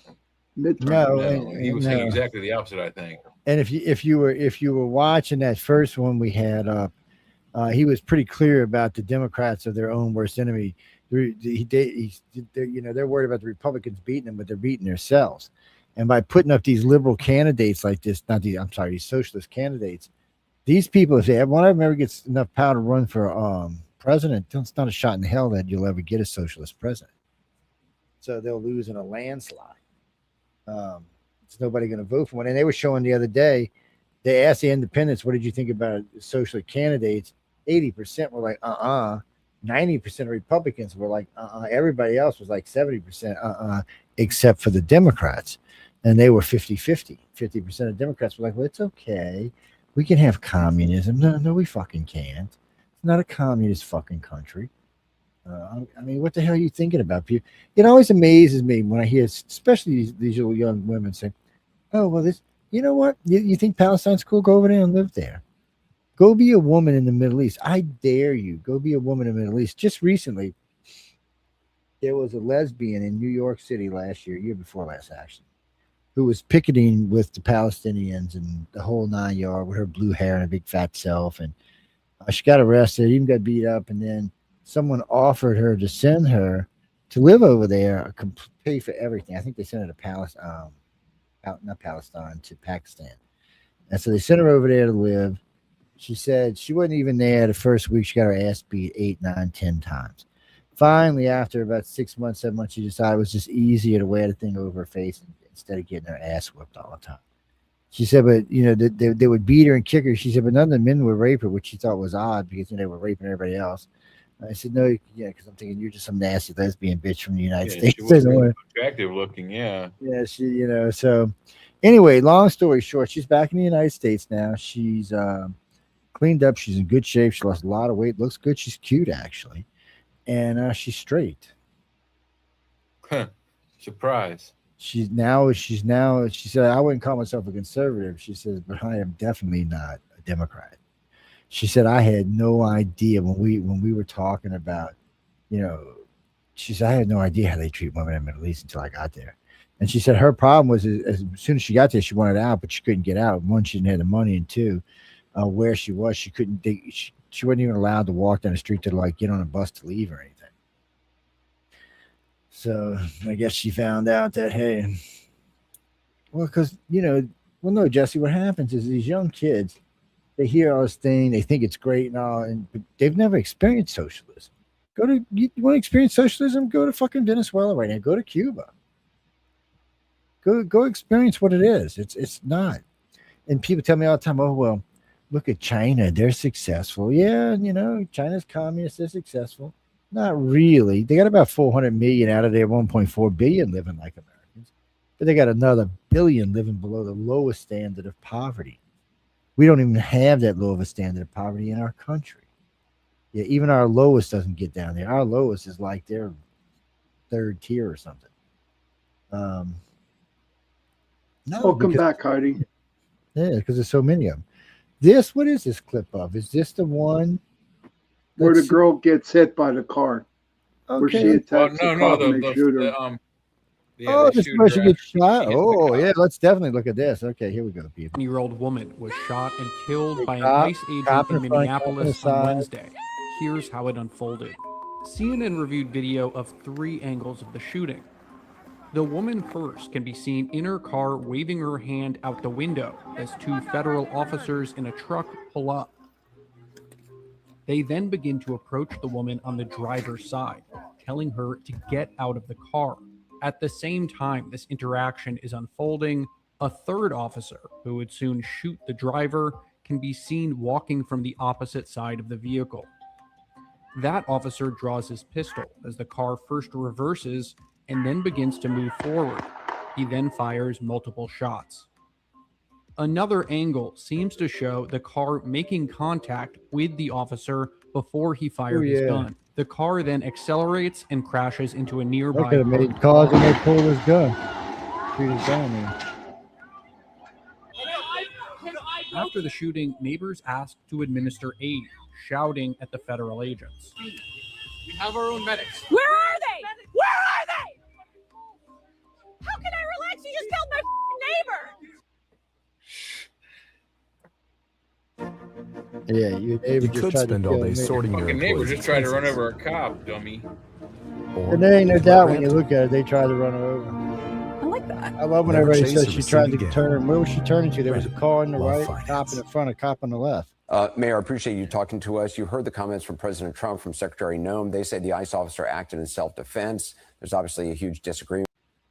midterm. No, he was saying exactly the opposite, I think. And if you were watching that first one we had up, he was pretty clear about the Democrats are their own worst enemy. They're worried about the Republicans beating them, but they're beating themselves. And by putting up these liberal candidates like this, these socialist candidates, these people, if one of them ever gets enough power to run for president, it's not a shot in hell that you'll ever get a socialist president. So they'll lose in a landslide. It's nobody going to vote for one. And they were showing the other day, they asked the independents, what did you think about socialist candidates? 80% were like, 90% of Republicans were like, Everybody else was like 70%, except for the Democrats. And they were 50-50. 50% of Democrats were like, well, it's okay. We can have communism. No, we fucking can't. It's not a communist fucking country. I mean, what the hell are you thinking about? People? It always amazes me when I hear, especially these little young women say, oh, well, you know what? You think Palestine's cool? Go over there and live there. Go be a woman in the Middle East. I dare you. Go be a woman in the Middle East. Just recently, there was a lesbian in New York City year before last, actually, who was picketing with the Palestinians and the whole 9 yards with her blue hair and a big fat self. And she got arrested, even got beat up. And then someone offered her to send her to live over there, pay for everything. I think they sent her to to Pakistan. And so they sent her over there to live. She said she wasn't even there the first week. She got her ass beat 8, 9, 10 times. Finally, after about 6 months, 7 months, she decided it was just easier to wear the thing over her face instead of getting her ass whipped all the time. She said, but, they would beat her and kick her. She said, but none of the men would rape her, which she thought was odd because, they were raping everybody else. I said, no, because I'm thinking you're just some nasty lesbian bitch from the United States. She was attractive looking, yeah. Yeah, so Anyway, long story short, she's back in the United States now. She's cleaned up. She's in good shape. She lost a lot of weight. Looks good. She's cute, actually. And she's straight. Surprise. She said, I wouldn't call myself a conservative. She says, but I am definitely not a Democrat. She said, I had no idea when we were talking about, she said, I had no idea how they treat women in the Middle East until I got there. And she said her problem was as soon as she got there, she wanted out, but she couldn't get out. One, she didn't have the money, and two, where she was, she couldn't. She wasn't even allowed to walk down the street to like get on a bus to leave or anything. So I guess she found out that, hey, well, because no, Jesse, what happens is these young kids, they hear all this thing, they think it's great and all, and they've never experienced socialism. You want to experience socialism? Go to fucking Venezuela right now. Go to Cuba. Go experience what it is. It's not. And people tell me all the time, oh, well, look at China. They're successful. Yeah, China's communist. They're successful. Not really. They got about 400 million out of their 1.4 billion living like Americans. But they got another billion living below the lowest standard of poverty. We don't even have that low of a standard of poverty in our country. Yeah, even our lowest doesn't get down there. Our lowest is like their third tier or something. Welcome back, Heidi. Yeah, because there's so many of them. What is this clip of? Is this the one where the girl gets hit by the car? Okay. Where she attacks the car and they shoot her. This is where she gets shot? Oh, yeah, let's definitely look at this. Okay, here we go, people. 10-year-old woman was shot and killed by an ICE agent in Minneapolis on Wednesday. Here's how it unfolded. CNN reviewed video of 3 angles of the shooting. The woman first can be seen in her car waving her hand out the window as 2 federal officers in a truck pull up. They then begin to approach the woman on the driver's side, telling her to get out of the car. At the same time this interaction is unfolding, a third officer, who would soon shoot the driver, can be seen walking from the opposite side of the vehicle. That officer draws his pistol as the car first reverses and then begins to move forward. He then fires multiple shots. Another angle seems to show the car making contact with the officer before he fired his gun. The car then accelerates and crashes into a nearby. Could have made cause and they pulled his gun. Shoot his gun, man. After the shooting, neighbors asked to administer aid, shouting at the federal agents. We have our own medics. Where are they? Where are they? How can I relax? You just killed my neighbor. Yeah, your neighbor just tried to all day sorting your neighbor just tried to run over a cop, dummy. And there ain't no doubt when you look at it, they tried to run her over. I like that. I love when everybody says she tried to turn. Where was she turning to? There was a car on the right, a cop in the front, a cop on the left. Mayor, I appreciate you talking to us. You heard the comments from President Trump, from Secretary Noem. They said the ICE officer acted in self-defense. There's obviously a huge disagreement.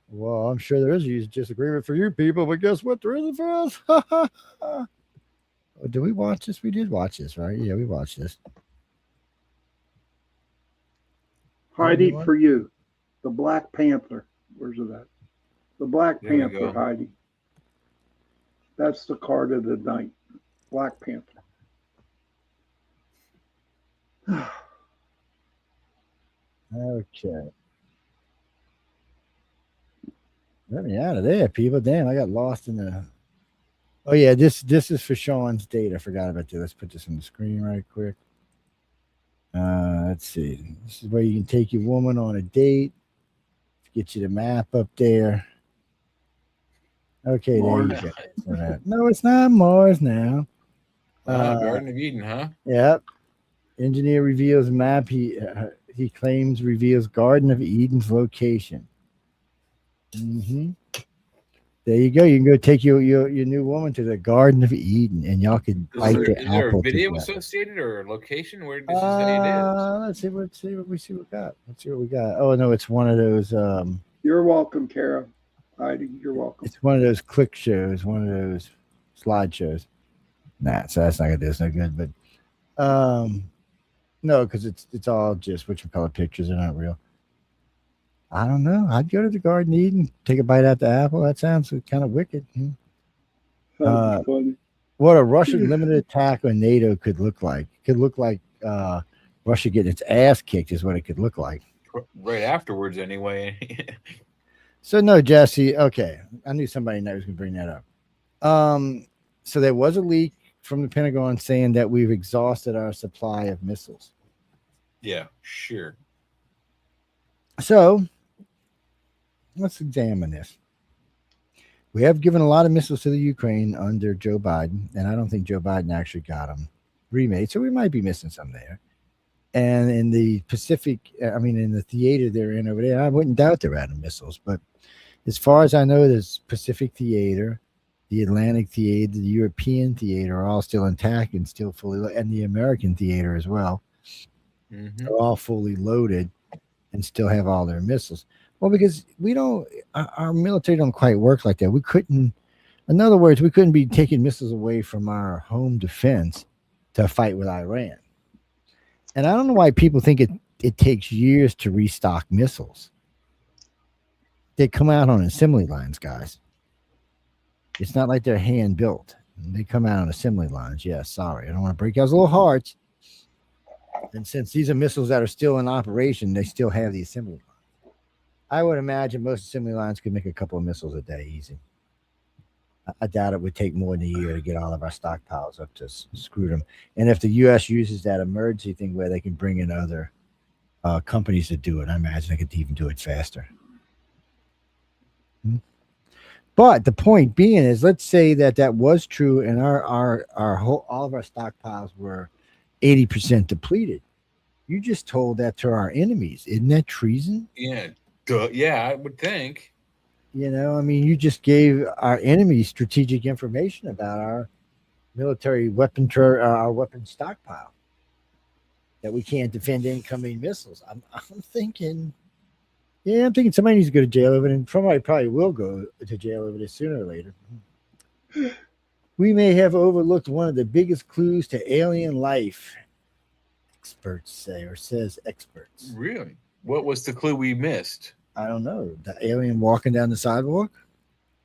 Well, I'm sure there is a huge disagreement for you people, but guess what? There isn't for us. Did we watch this? We did watch this, right? Yeah, we watched this. Heidi, for you, the Black Panther. Where's it at? The Black Panther, Heidi. That's the card of the night. Black Panther. Okay. Let me out of there, people. Damn, I got lost in the. Oh yeah, this is for Sean's date. I forgot about that. Let's put this on the screen right quick. Let's see. This is where you can take your woman on a date. Get you the map up there. Okay, there you go. No, it's not Mars now. Garden of Eden, huh? Yep. Engineer reveals map. He claims reveals Garden of Eden's location. There you go. You can go take your new woman to the Garden of Eden, and y'all can bite the apple. Is there a video associated or a location where this is Let's see what we got. Let's see what we got. Oh no, it's one of those. You're welcome, Kara. Heidi, you're welcome. It's one of those click shows, one of those slideshows. Nah, so that's not gonna do us no good. But no, because it's all just whatchamacallit pictures. They're not real. I don't know. I'd go to the Garden of Eden, take a bite out the apple. That sounds kind of wicked. What a Russian limited attack on NATO could look like. It could look like Russia getting its ass kicked is what it could look like. Right afterwards, anyway. So no, Jesse. Okay, I knew somebody was going to bring that up. So there was a leak from the Pentagon saying that we've exhausted our supply of missiles. Yeah, sure. So let's examine this. We have given a lot of missiles to the Ukraine under Joe Biden, and I don't think Joe Biden actually got them remade. So we might be missing some there. And in the Pacific, in the theater they're in over there, I wouldn't doubt they're out of missiles. But as far as I know, there's Pacific theater, the Atlantic theater, the European theater are all still intact and still fully, and the American theater as well. Mm-hmm. Are all fully loaded and still have all their missiles. Well, because our military don't quite work like that. We couldn't, in other words, we couldn't be taking missiles away from our home defense to fight with Iran. And I don't know why people think it takes years to restock missiles. They come out on assembly lines, guys. It's not like they're hand built. They come out on assembly lines. Yeah, sorry. I don't want to break y'all's little hearts. And since these are missiles that are still in operation, they still have the assembly line. I would imagine most assembly lines could make a couple of missiles a day easy. I doubt it would take more than a year to get all of our stockpiles up to screw them. And if the U.S. uses that emergency thing where they can bring in other companies to do it, I imagine they could even do it faster. But the point being is, let's say that was true, and all of our stockpiles were 80% depleted. You just told that to our enemies. Isn't that treason? Yeah. Yeah, I would think. You just gave our enemies strategic information about our military weapon, our weapon stockpile, that we can't defend incoming missiles. I'm thinking somebody needs to go to jail over it, and somebody probably will go to jail over this sooner or later. We may have overlooked one of the biggest clues to alien life, experts say, or says experts. Really? What was the clue we missed? I don't know. The alien walking down the sidewalk?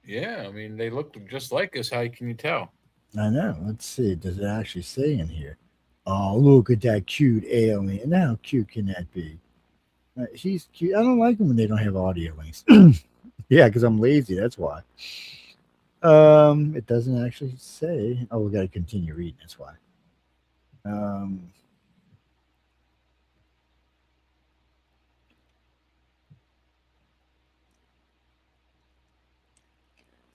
Yeah, they looked just like us. How can you tell? I know. Let's see. Does it actually say in here? Oh, look at that cute alien. How cute can that be? She's cute. I don't like them when they don't have audio links. Yeah, because I'm lazy. That's why. It doesn't actually say. Oh, we got to continue reading. That's why.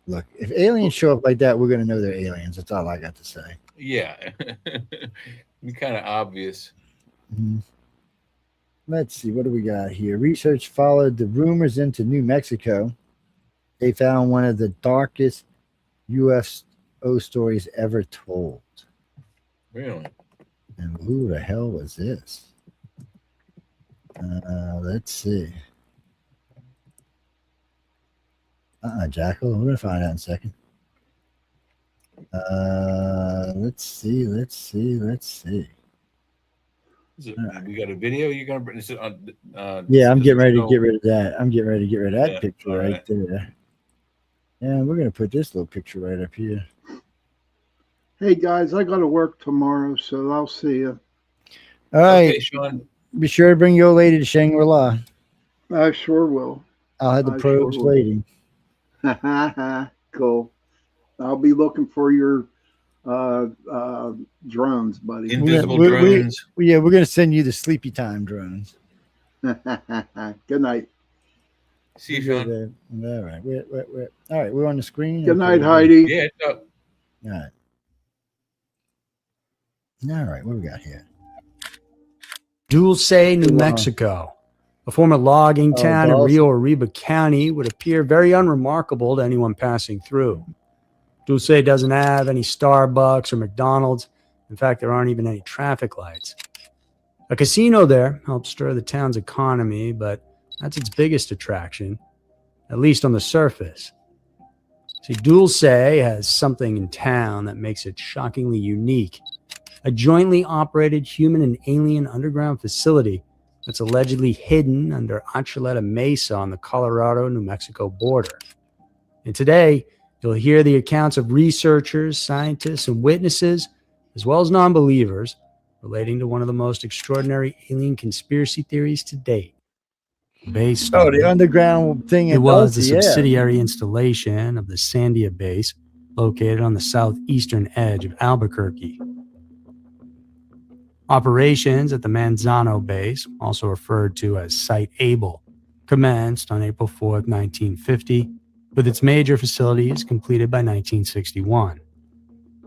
Look, if aliens show up like that, we're going to know they're aliens. That's all I got to say. Yeah. Kind of obvious. Mm-hmm. Let's see. What do we got here? Research followed the rumors into New Mexico. They found one of the darkest UFO stories ever told. Really? And who the hell was this? Let's see. Jackal. We're going to find out in a second. Let's see. We got a video. You're going to bring this on? Yeah, I'm getting ready to get rid of that. I'm getting ready to get rid of that picture right there. And we're going to put this little picture right up here. Hey, guys, I got to work tomorrow, so I'll see you. All right. Okay, Sean. Be sure to bring your old lady to Shangri-La. I sure will. I'll have the probes waiting. Cool. I'll be looking for your drones, buddy. Invisible drones. We're going to send you the sleepy time drones. Good night. See you, Sean. All right. All right. We're on the screen. Good night, Heidi. Yeah. All right. All right. What we got here? Dulce, New Mexico. A former logging town in Rio Arriba County would appear very unremarkable to anyone passing through. Dulce doesn't have any Starbucks or McDonald's. In fact, there aren't even any traffic lights. A casino there helps stir the town's economy, but that's its biggest attraction, at least on the surface. See, Dulce has something in town that makes it shockingly unique. A jointly operated human and alien underground facility that's allegedly hidden under Archuleta Mesa on the Colorado-New Mexico border. And today, You'll hear the accounts of researchers, scientists, and witnesses, as well as non-believers, relating to one of the most extraordinary alien conspiracy theories to date. Base the underground thing. It was a Tulsa, subsidiary installation of the Sandia base, located on the southeastern edge of Albuquerque. Operations at the Manzano base, also referred to as Site Able, commenced on April 4th, 1950, with its major facilities completed by 1961.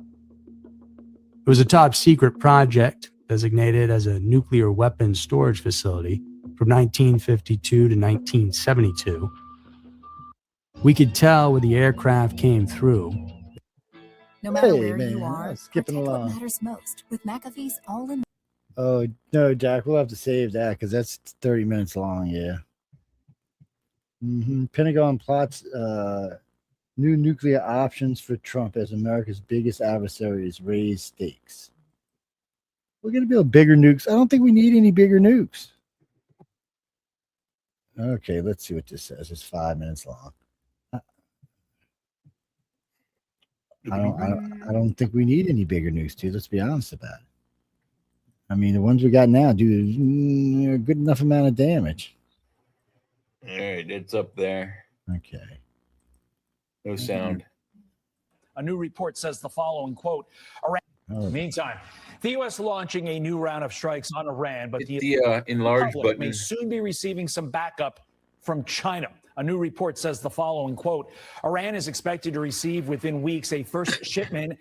It was a top-secret project designated as a nuclear weapons storage facility from 1952 to 1972. We could tell where the aircraft came through. No matter Hey, where man, you are, skipping protect along. what matters most with McAfee's all-in. Oh, no, Jack, we'll have to save that because that's 30 minutes long, yeah. Pentagon plots new nuclear options for Trump as America's biggest adversaries raise stakes. We're going to build bigger nukes. I don't think we need any bigger nukes. Okay, let's see what this says. It's 5 minutes long. I don't think we need any bigger nukes, dude. Let's be honest about it. I mean, the ones we got now do a good enough amount of damage. All right, it's up there. Okay. No sound. A new report says the following, quote, Iran. Meantime, the U.S. launching a new round of strikes on Iran, but the enlarge public button may soon be receiving some backup from China. A new report says the following, quote, Iran is expected to receive within weeks a first shipment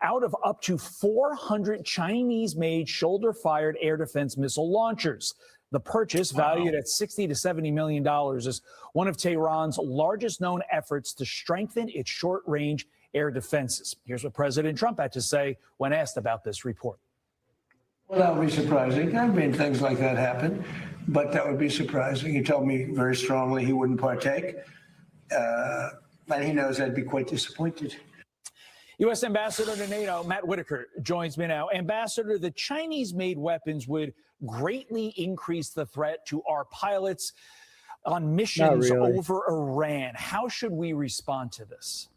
out of up to 400 Chinese-made shoulder-fired air defense missile launchers. The purchase, valued at $60 to $70 million, is one of Tehran's largest known efforts to strengthen its short-range air defenses. Here's what President Trump had to say when asked about this report. Well, that would be surprising. I mean, things like that happen, but that would be surprising. He told me very strongly he wouldn't partake, and he knows I'd be quite disappointed. U.S. Ambassador to NATO, Matt Whitaker, joins me now. Ambassador, the Chinese-made weapons would greatly increase the threat to our pilots on missions over Iran. How should we respond to this?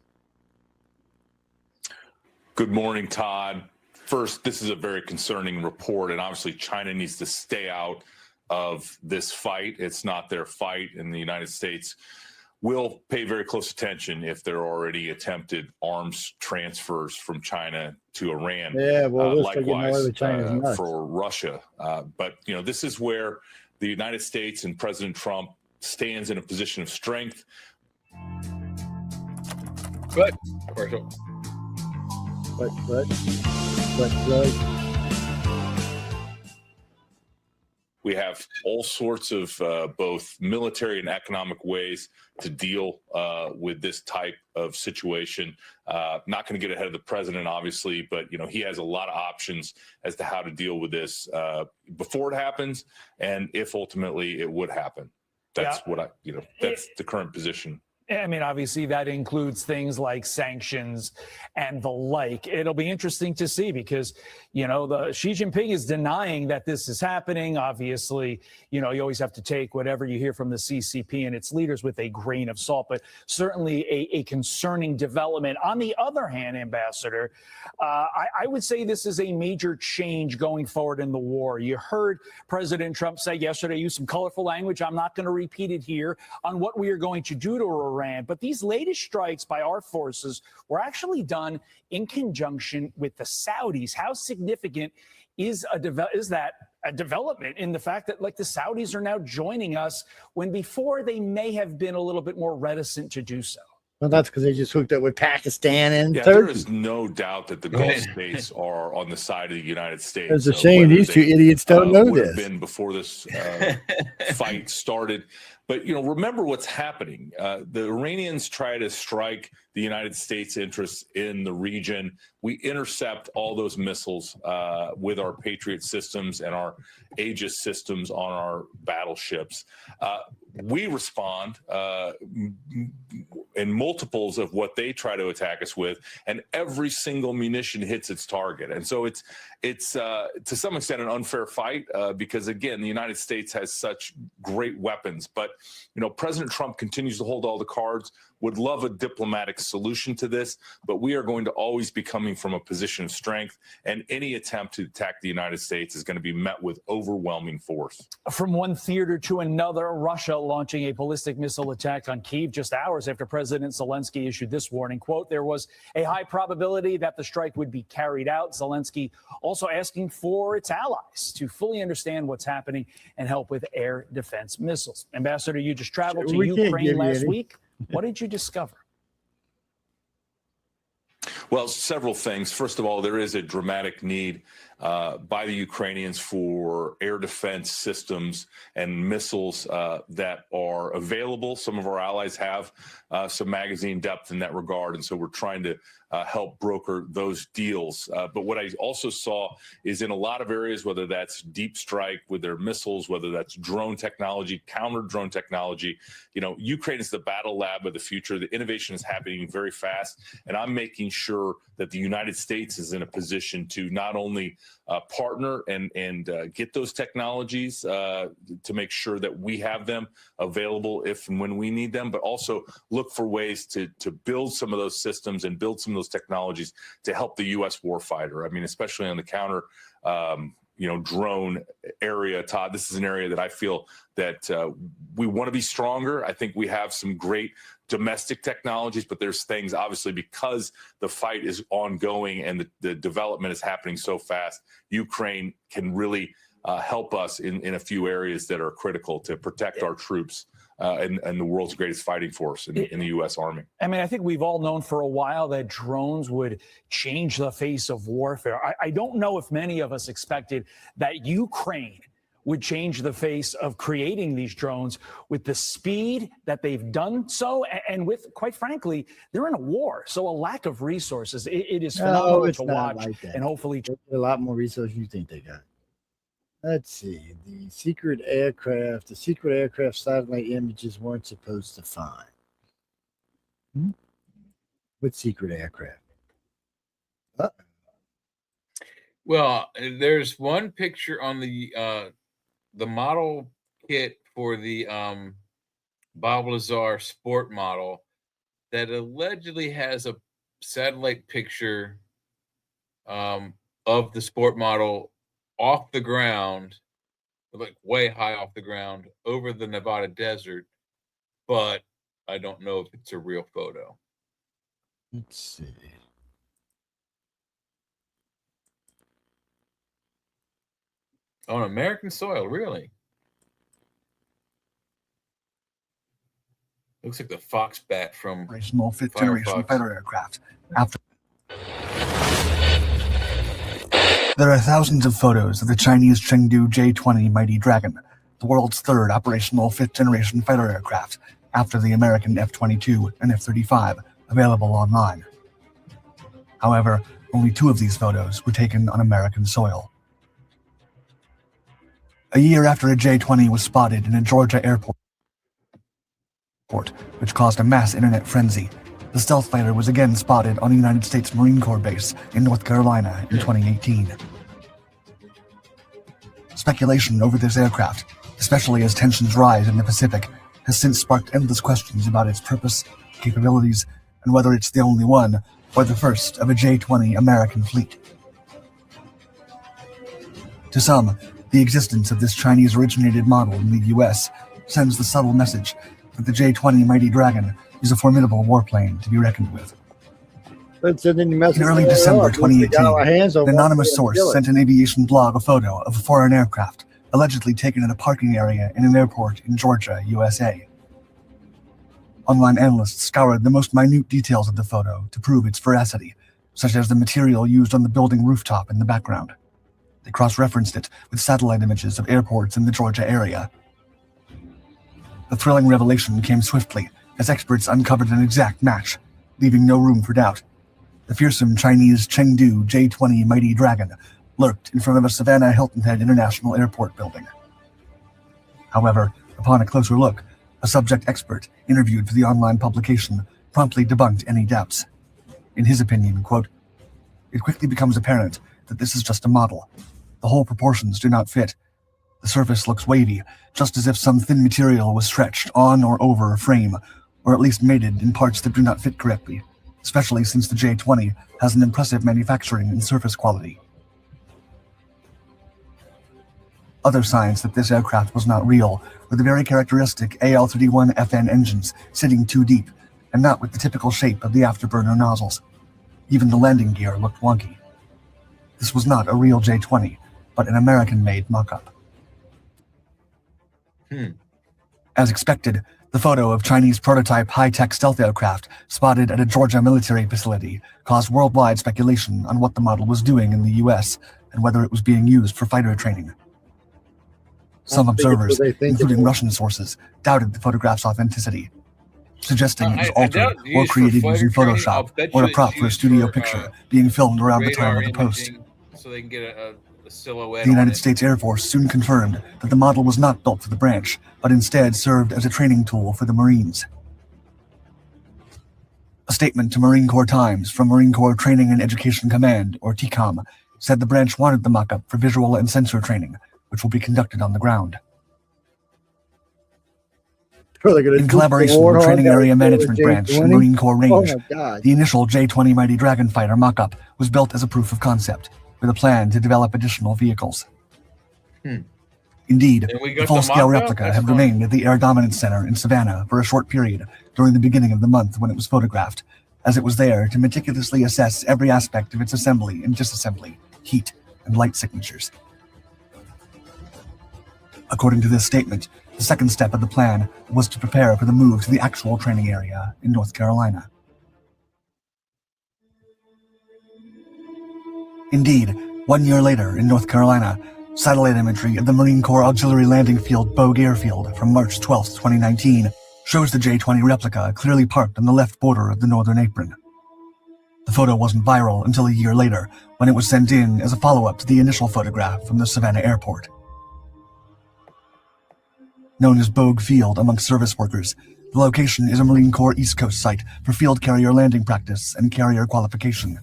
Good morning, Todd. First, this is a very concerning report, and obviously China needs to stay out of this fight. It's not their fight, and the United States will pay very close attention if there are already attempted arms transfers from China to Iran. Yeah, well, likewise China's for Russia. But, you know, this is where the United States and President Trump stands in a position of strength. Good. Commercial. But. We have all sorts of both military and economic ways to deal with this type of situation. Not going to get ahead of the president, obviously, but you know he has a lot of options as to how to deal with this before it happens, and if ultimately it would happen. That's that's the current position. I mean, obviously, that includes things like sanctions and the like. It'll be interesting to see because, you know, Xi Jinping is denying that this is happening. Obviously, you know, you always have to take whatever you hear from the CCP and its leaders with a grain of salt, but certainly a concerning development. On the other hand, Ambassador, I would say this is a major change going forward in the war. You heard President Trump say yesterday, use some colorful language. I'm not going to repeat it here on what we are going to do to Iran. But these latest strikes by our forces were actually done in conjunction with the Saudis. How significant is that a development in the fact that like the Saudis are now joining us when before they may have been a little bit more reticent to do so? Well, that's because they just hooked up with Pakistan and Turkey. There is no doubt that the Gulf states are on the side of the United States. It's a shame these two idiots don't know would this. Have been before this fight started. But, you know, remember what's happening. The Iranians try to strike the United States interests in the region. We intercept all those missiles with our Patriot systems and our Aegis systems on our battleships. We respond in multiples of what they try to attack us with, and every single munition hits its target. And so it's to some extent an unfair fight because, again, the United States has such great weapons. But, President Trump continues to hold all the cards, would love a diplomatic solution to this, but we are going to always be coming from a position of strength, and any attempt to attack the United States is going to be met with overwhelming force. From one theater to another, Russia launching a ballistic missile attack on Kyiv just hours after President Zelensky issued this warning. Quote, there was a high probability that the strike would be carried out. Zelensky also asking for its allies to fully understand what's happening and help with air defense missiles. Ambassador, you just traveled to Ukraine last week. What did you discover? Well, several things. First of all, there is a dramatic need by the Ukrainians for air defense systems and missiles that are available. Some of our allies have some magazine depth in that regard, and so we're trying to help broker those deals. But what I also saw is in a lot of areas, whether that's deep strike with their missiles, whether that's drone technology, counter drone technology, Ukraine is the battle lab of the future. The innovation is happening very fast, and I'm making sure that the United States is in a position to not only partner and get those technologies to make sure that we have them available if and when we need them, but also look for ways to build some of those systems and build some of those technologies to help the U.S. warfighter. I mean, especially on the counter drone area, Todd, this is an area that I feel that we want to be stronger. I think we have some great domestic technologies, but there's things, obviously, because the fight is ongoing and the development is happening so fast, Ukraine can really help us in a few areas that are critical to protect our troops and the world's greatest fighting force in the U.S. Army. I mean, I think we've all known for a while that drones would change the face of warfare. I don't know if many of us expected that Ukraine would change the face of creating these drones with the speed that they've done so, and with, quite frankly, they're in a war. So a lack of resources, it is phenomenal to watch, and hopefully a lot more resources you think they got. Let's see. The secret aircraft satellite images weren't supposed to find. What secret aircraft? Well, there's one picture on the model kit for the Bob Lazar sport model that allegedly has a satellite picture of the sport model off the ground, like way high off the ground over the Nevada desert, but I don't know if it's a real photo. Let's see. On American soil, really? Looks like the Fox bat from operational fifth generation fighter aircraft. There are thousands of photos of the Chinese Chengdu J-20 Mighty Dragon, the world's third operational fifth generation fighter aircraft, after the American F-22 and F-35, available online. However, only 2 of these photos were taken on American soil. A year after a J-20 was spotted in a Georgia airport, which caused a mass internet frenzy, the stealth fighter was again spotted on a United States Marine Corps base in North Carolina in 2018. Speculation over this aircraft, especially as tensions rise in the Pacific, has since sparked endless questions about its purpose, capabilities, and whether it's the only one or the first of a J-20 American fleet. To some, the existence of this Chinese-originated model in the U.S. sends the subtle message that the J-20 Mighty Dragon is a formidable warplane to be reckoned with. In early December 2018, an anonymous source sent an aviation blog a photo of a foreign aircraft, allegedly taken in a parking area in an airport in Georgia, USA. Online analysts scoured the most minute details of the photo to prove its veracity, such as the material used on the building rooftop in the background. They cross-referenced it with satellite images of airports in the Georgia area. The thrilling revelation came swiftly as experts uncovered an exact match, leaving no room for doubt. The fearsome Chinese Chengdu J-20 Mighty Dragon lurked in front of a Savannah Hilton Head International Airport building. However, upon a closer look, a subject expert interviewed for the online publication promptly debunked any doubts. In his opinion, quote, "It quickly becomes apparent that this is just a model. The whole proportions do not fit. The surface looks wavy, just as if some thin material was stretched on or over a frame, or at least mated in parts that do not fit correctly, especially since the J-20 has an impressive manufacturing and surface quality. Other signs that this aircraft was not real were the very characteristic AL-31FN engines sitting too deep, and not with the typical shape of the afterburner nozzles. Even the landing gear looked wonky. This was not a real J-20, but an American-made mock-up. As expected, the photo of Chinese prototype high-tech stealth aircraft spotted at a Georgia military facility caused worldwide speculation on what the model was doing in the U.S. and whether it was being used for fighter training. Some observers, including Russian sources, doubted the photograph's authenticity, suggesting it was altered or created using Photoshop or a prop for a studio picture being filmed around the time of the post. So they can get a silhouette. The United States Air Force soon confirmed that the model was not built for the branch, but instead served as a training tool for the Marines. A statement to Marine Corps Times from Marine Corps Training and Education Command, or TCOM, said the branch wanted the mock-up for visual and sensor training, which will be conducted on the ground. In collaboration with Training Area Management Branch and Marine Corps Range, the initial J-20 Mighty Dragon fighter mock-up was built as a proof of concept, with a plan to develop additional vehicles. Indeed, the full-scale replica had remained at the Air Dominance Center in Savannah for a short period during the beginning of the month when it was photographed, as it was there to meticulously assess every aspect of its assembly and disassembly, heat, and light signatures. According to this statement, the second step of the plan was to prepare for the move to the actual training area in North Carolina. Indeed, 1 year later in North Carolina, satellite imagery of the Marine Corps Auxiliary Landing Field Bogue Airfield from March 12, 2019, shows the J-20 replica clearly parked on the left border of the northern apron. The photo wasn't viral until a year later, when it was sent in as a follow-up to the initial photograph from the Savannah airport. Known as Bogue Field amongst service workers, the location is a Marine Corps East Coast site for field carrier landing practice and carrier qualification.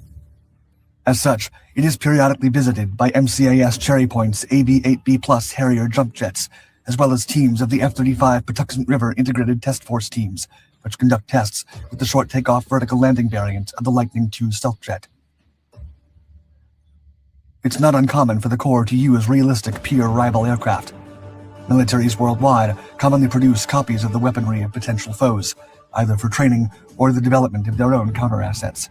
As such, it is periodically visited by MCAS Cherry Point's AB-8B Plus Harrier jump jets, as well as teams of the F-35 Patuxent River Integrated Test Force teams, which conduct tests with the short takeoff vertical landing variant of the Lightning II stealth jet. It's not uncommon for the Corps to use realistic peer rival aircraft. Militaries worldwide commonly produce copies of the weaponry of potential foes, either for training or the development of their own counterassets.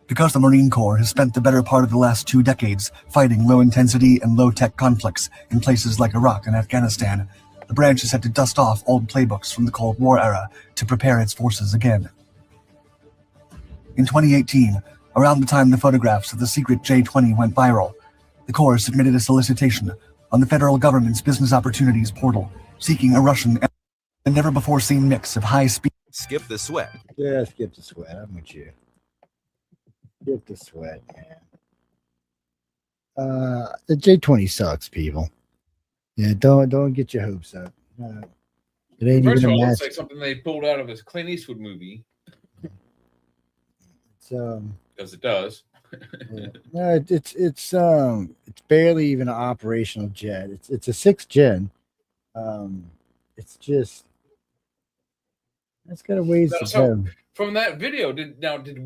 Because the Marine Corps has spent the better part of the last 2 decades fighting low-intensity and low-tech conflicts in places like Iraq and Afghanistan, the branch has had to dust off old playbooks from the Cold War era to prepare its forces again. In 2018, around the time the photographs of the secret J-20 went viral, the Corps submitted a solicitation on the federal government's Business Opportunities portal, seeking a Russian and never-before-seen mix of high-speed... Skip the sweat. Yeah, skip the sweat. I'm with you. Skip the sweat, man. The J-20 sucks, people. Yeah, don't get your hopes up. It ain't First even of all, a it match. looks like something they pulled out of a Clint Eastwood movie. Because it does. Yeah. No, it's barely even an operational jet. It's a 6th gen. It's just it's got a ways to go. From that video, did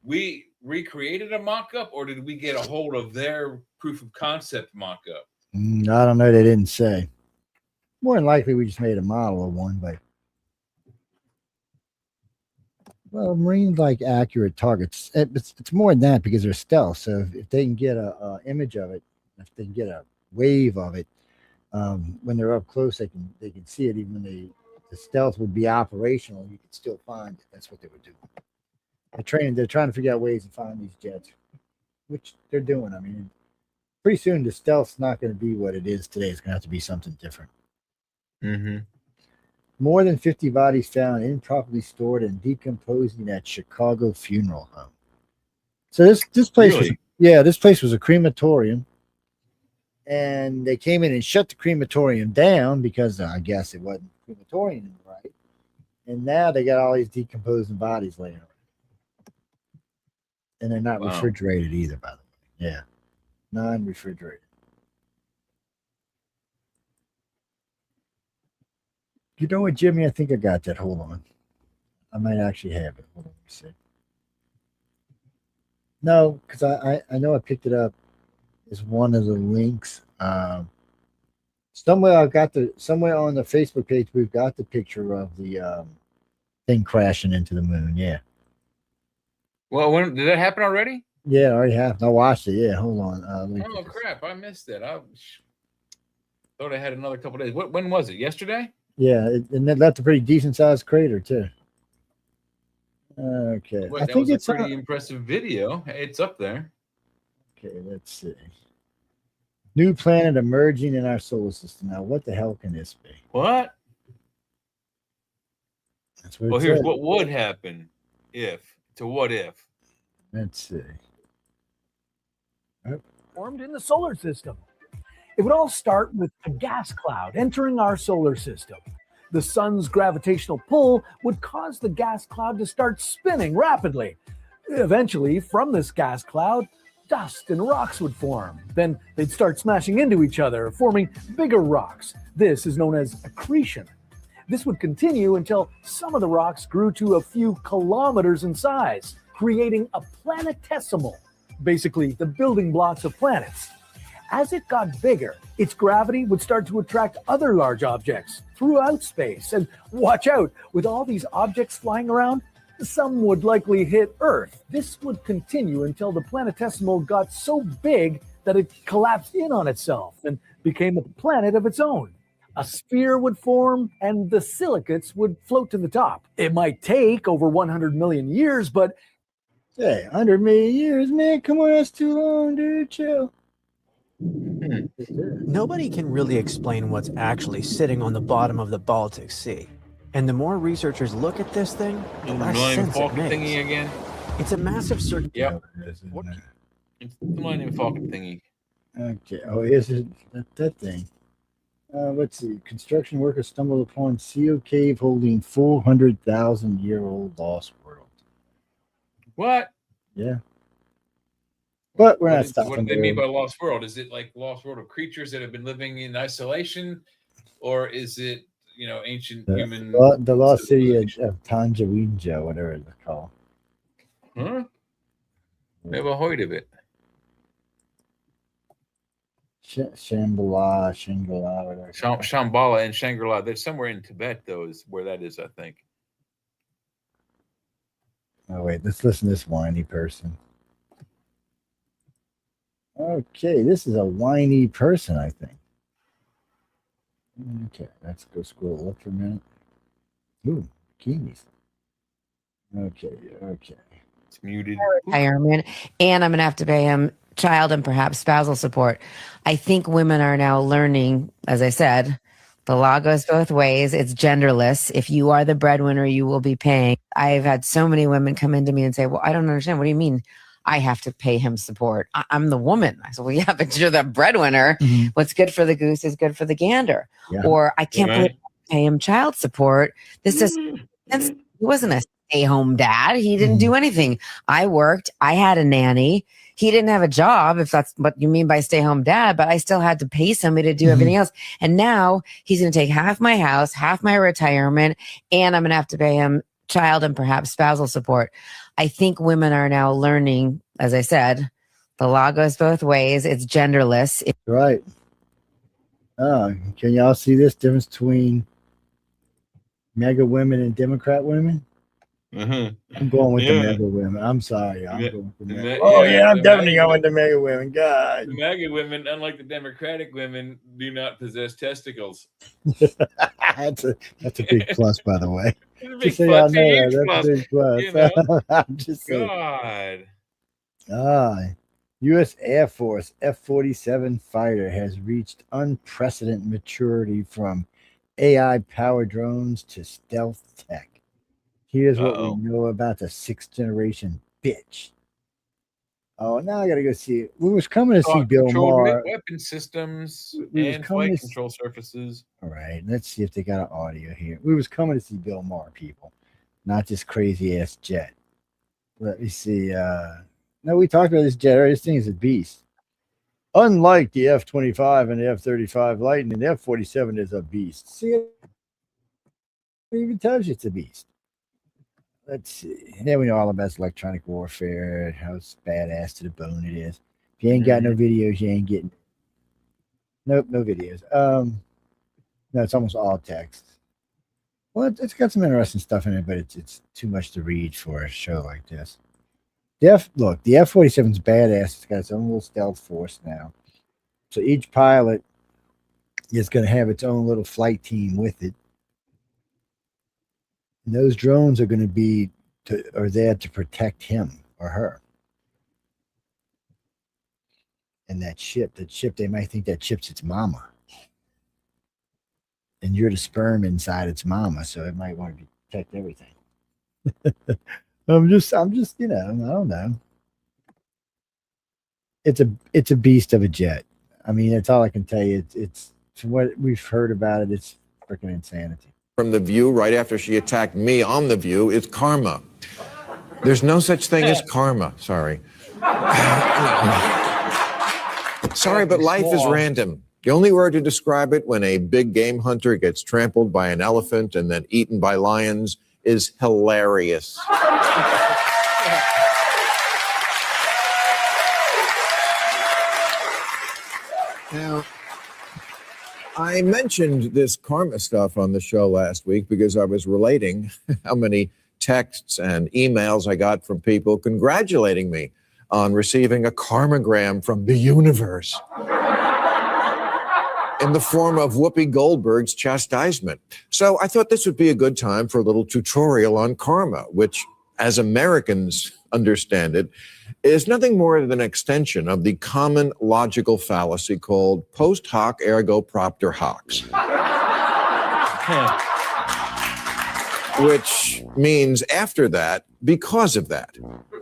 we recreated a mock-up, or did we get a hold of their proof of concept mock-up? I don't know. They didn't say. More than likely, we just made a model of one, but well, Marines like accurate targets. It's more than that because they're stealth. So if they can get a image of it, if they can get a wave of it, when they're up close, they can see it. Even when the stealth would be operational, you could still find it. That's what they would do. They're trying to figure out ways to find these jets, which they're doing. I mean, pretty soon the stealth's not going to be what it is today. It's going to have to be something different. Mm-hmm. More than 50 bodies found improperly stored and decomposing at Chicago funeral home. So this place Really? this place was a crematorium, and they came in and shut the crematorium down because I guess it wasn't crematorium right. And now they got all these decomposing bodies laying around, and they're not refrigerated either. By the way, yeah, non-refrigerated. You know what, Jimmy? I think I got that. Hold on. I might actually have it. Hold on, let me see. No, because I know I picked it up as one of the links. Somewhere on the Facebook page we've got the picture of the thing crashing into the moon. Yeah. Well, when did that happen already? Yeah, I already happened. I watched it. Yeah, hold on. Oh crap! I missed it. I thought I had another couple days. When was it? Yesterday? Yeah, and it left a pretty decent sized crater too. Okay, Well, I that think was a it's pretty impressive video. It's up there. Okay, let's see. New planet emerging in our solar system. Now, what the hell can this be? What? That's what Well, it here's said. what would happen if. To what if? Let's see. Formed in the solar system. It would all start with a gas cloud entering our solar system. The sun's gravitational pull would cause the gas cloud to start spinning rapidly. Eventually, from this gas cloud, dust and rocks would form. Then they'd start smashing into each other, forming bigger rocks. This is known as accretion. This would continue until some of the rocks grew to a few kilometers in size, creating a planetesimal, basically the building blocks of planets. As it got bigger, its gravity would start to attract other large objects throughout space. And watch out, with all these objects flying around, some would likely hit Earth. This would continue until the planetesimal got so big that it collapsed in on itself and became a planet of its own. A sphere would form and the silicates would float to the top. It might take over 100 million years, but hey, 100 million years, man. Come on, that's too long, dude. Chill. Nobody can really explain what's actually sitting on the bottom of the Baltic Sea. And the more researchers look at this thing, the less Millennium sense it Falcon makes. thingy again. It's a massive circle. Yep. It's the Millennium Falcon thingy. Okay. Oh, is it that thing? Let's see. Construction workers stumbled upon seal cave holding 400,000-year-old lost world. What? Yeah. But we're not What stopping do they mean there. by lost world? Is it like lost world of creatures that have been living in isolation, or is it ancient human? The lost city of Tanjawinja, whatever it's called. Huh? Never heard of it. Shambhala, whatever. Shambhala and Shangri-La. They're somewhere in Tibet, though, is where that is, I think. Oh, wait. Let's listen to this whiny person. Okay, this is a whiny person, I think. Okay, let's go scroll up for a minute. Ooh, bikinis. Okay. It's muted. Retirement, and I'm going to have to pay him child and perhaps spousal support. I think women are now learning, as I said, the law goes both ways. It's genderless. If you are the breadwinner, you will be paying. I've had so many women come into me and say, well, I don't understand. What do you mean I have to pay him support? I'm the woman. I said, well, yeah, but you're the breadwinner. Mm-hmm. What's good for the goose is good for the gander. Yeah. Or I can't believe I pay him child support. This is, he wasn't a stay-home dad. He didn't do anything. I worked. I had a nanny. He didn't have a job, if that's what you mean by stay-home dad, but I still had to pay somebody to do everything else. And now he's going to take half my house, half my retirement, and I'm going to have to pay him child and perhaps spousal support. I think women are now learning, as I said, the law goes both ways. It's genderless. Right. Can y'all see this difference between MAGA women and Democrat women? Mm-hmm. I'm going with the MAGA women. I'm sorry. I'm going with the MAGA. I'm definitely going with the MAGA women. God. The MAGA women, unlike the Democratic women, do not possess testicles. That's a big plus, by the way. It's a big Just so y'all plus, know huge that. plus, That's a big plus. you know? I'm just saying. God. U.S. Air Force F-47 fighter has reached unprecedented maturity from AI-powered drones to stealth tech. Here's what we know about the 6th generation bitch. Oh, now I gotta go see. We was coming to see Bill Maher. Weapon systems We was and coming flight to control surfaces. All right, let's see if they got an audio here. We was coming to see Bill Maher, people, not this crazy ass jet. Let me see. No, we talked about this jet. This thing is a beast. Unlike the F-25 and the F-35 Lightning, the F-47 is a beast. See it? It even tells you it's a beast. Let's see. And then we know all about electronic warfare, how it's badass to the bone it is. If you ain't got no videos, you ain't getting. Nope, no videos. No, it's almost all text. Well, it's got some interesting stuff in it, but it's too much to read for a show like this. Look, the F-47 is badass. It's got its own little stealth force now. So each pilot is going to have its own little flight team with it. And those drones are going to are there to protect him or her. And that ship, they might think that ship's its mama. And you're the sperm inside its mama, so it might want to protect everything. I'm just, I don't know. It's a beast of a jet. I mean, that's all I can tell you. It's from what we've heard about it, it's freaking insanity. From The View, right after she attacked me on The View, is karma. There's no such thing as karma. Sorry. Sorry, but life is random. The only word to describe it when a big game hunter gets trampled by an elephant and then eaten by lions is hilarious. Now, I mentioned this karma stuff on the show last week because I was relating how many texts and emails I got from people congratulating me on receiving a karmagram from the universe in the form of Whoopi Goldberg's chastisement. So I thought this would be a good time for a little tutorial on karma, which, as Americans understand it, is nothing more than an extension of the common logical fallacy called post hoc ergo propter hoc, which means after that, because of that.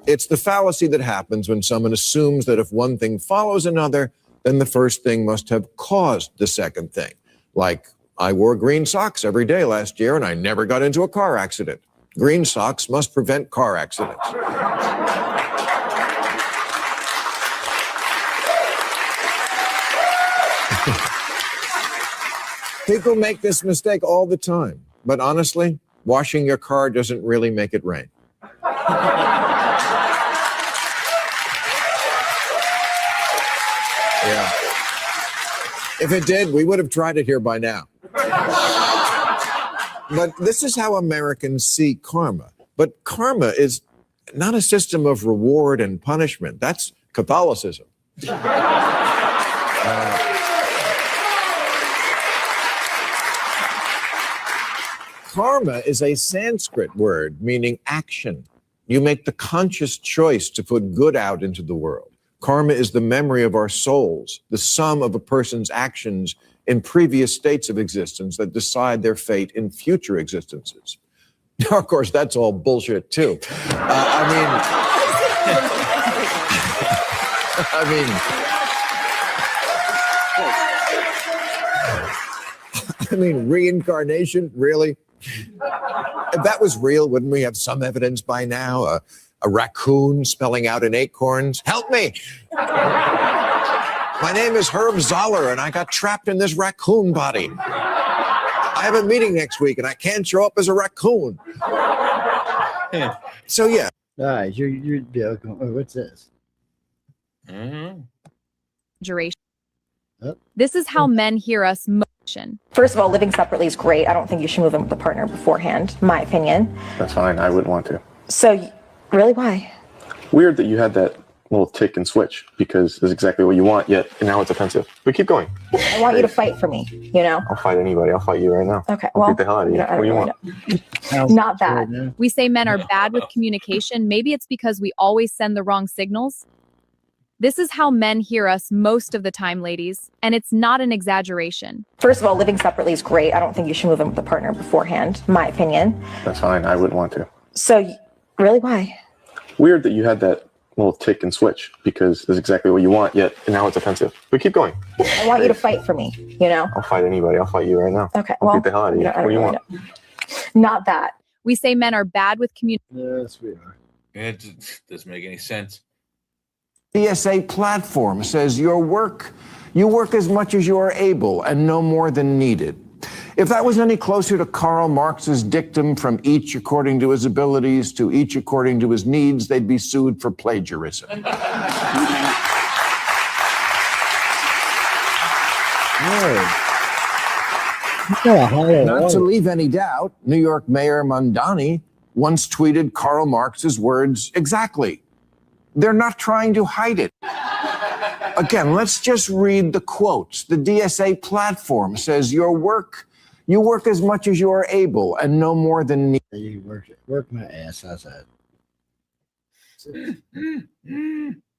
It's the fallacy that happens when someone assumes that if one thing follows another, then the first thing must have caused the second thing. Like, I wore green socks every day last year and I never got into a car accident. Green socks must prevent car accidents. People make this mistake all the time, but honestly, washing your car doesn't really make it rain. Yeah. If it did, we would have tried it here by now. But this is how Americans see karma. But karma is not a system of reward and punishment. That's Catholicism. Karma is a Sanskrit word meaning action. You make the conscious choice to put good out into the world. Karma is the memory of our souls, the sum of a person's actions in previous states of existence that decide their fate in future existences. Now, of course, that's all bullshit, too. I mean, reincarnation, really? If that was real, wouldn't we have some evidence by now? A raccoon spelling out in acorns. Help me! My name is Herb Zoller, and I got trapped in this raccoon body. I have a meeting next week, and I can't show up as a raccoon. So, yeah. All right, you're what's this? Duration. This is how men hear us motion. First of all, living separately is great. I don't think you should move in with a partner beforehand, my opinion. That's fine. I wouldn't want to. So, really, why? Weird that you had that little tick and switch because it's exactly what you want, yet now it's offensive. But keep going. I want you to fight for me, you know? I'll fight anybody. I'll fight you right now. Okay, I'll beat the hell out of you. What do you want? Not that. We say men are bad with communication. Maybe it's because we always send the wrong signals. This is how men hear us most of the time, ladies, and it's not an exaggeration. First of all, living separately is great. I don't think you should move in with a partner beforehand, my opinion. That's fine. I wouldn't want to. So, really, why? Weird that you had that little tick and switch because it's exactly what you want, yet now it's offensive. But keep going. I want you to fight for me, you know? I'll fight anybody. I'll fight you right now. Okay, I'll beat the hell out of you. What do you want? Not that. We say men are bad with communication. Yes, we are. It doesn't make any sense. ESA platform says you work as much as you are able and no more than needed. If that was any closer to Karl Marx's dictum, from each according to his abilities to each according to his needs, they'd be sued for plagiarism. Not to leave any doubt, New York Mayor Mondani once tweeted Karl Marx's words exactly. They're not trying to hide it. Again, let's just read the quotes. The DSA platform says you work as much as you are able and no more than need. You work my ass. How's that?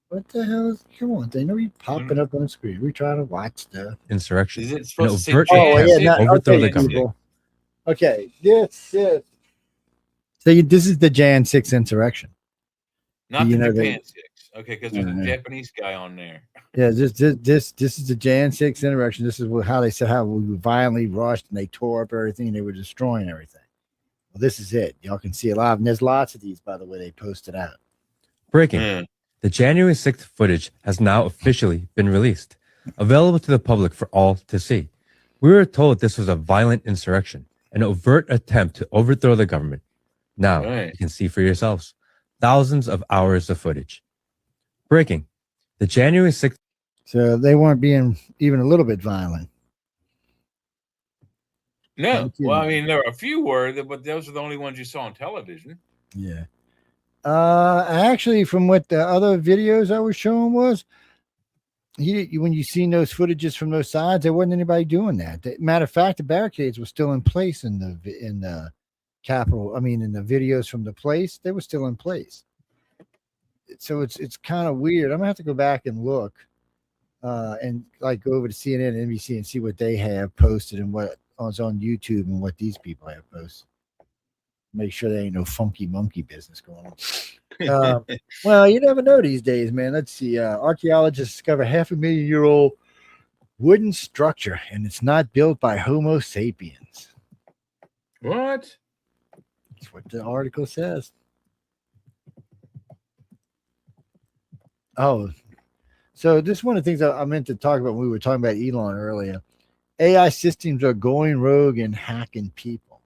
What the hell is, come on, they know you popping up on the screen. We're trying to watch stuff. Insurrection. Is it supposed to say overthrow the government. People. Okay, yes. So this is the Jan 6 insurrection. Not the Japan 6. Okay, because there's a Japanese guy on there. Yeah, this is the Jan 6 insurrection. This is how they said how we violently rushed and they tore up everything and they were destroying everything. Well, this is it. Y'all can see a lot, and there's lots of these, by the way, they posted out. Breaking. The January 6th footage has now officially been released, available to the public for all to see. We were told this was a violent insurrection, an overt attempt to overthrow the government. Now, you can see for yourselves. Thousands of hours of footage. Breaking. The January 6th. So they weren't being even a little bit violent. No. Well, I mean, there are a few were, but those are the only ones you saw on television. Yeah. Actually, from what the other videos I was showing was, when you seen those footages from those sides, there wasn't anybody doing that. Matter of fact, the barricades were still in place in the Capitol. I mean, in the videos from the place, they were still in place. So it's kind of weird. I'm gonna have to go back and look, and like go over to CNN and NBC and see what they have posted and what is on YouTube and what these people have posted. Make sure there ain't no funky monkey business going on. Well, you never know these days, man. Let's see. Archaeologists discover 500,000-year-old wooden structure, and it's not built by Homo sapiens. What? That's what the article says. Oh, so this is one of the things I meant to talk about when we were talking about Elon earlier. AI systems are going rogue and hacking people.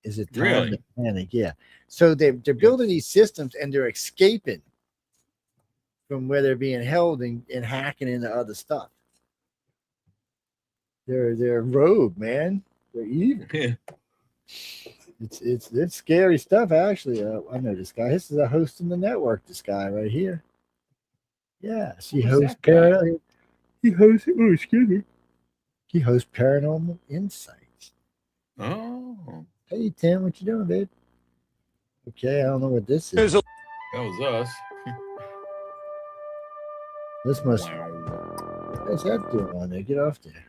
Is it time to panic? Yeah. So they're building these systems and they're escaping from where they're being held and hacking into other stuff. They're rogue, man. They're evil. Yeah. It's scary stuff, actually. I know this guy. This is a host in the network. This guy right here. Yeah, he hosts paranormal. He hosts. Oh, excuse me. He hosts Paranormal Insights. Oh. Hey Tim, what you doing, babe? Okay, I don't know what this is. That was us. This must. What's that doing on there? Get off there.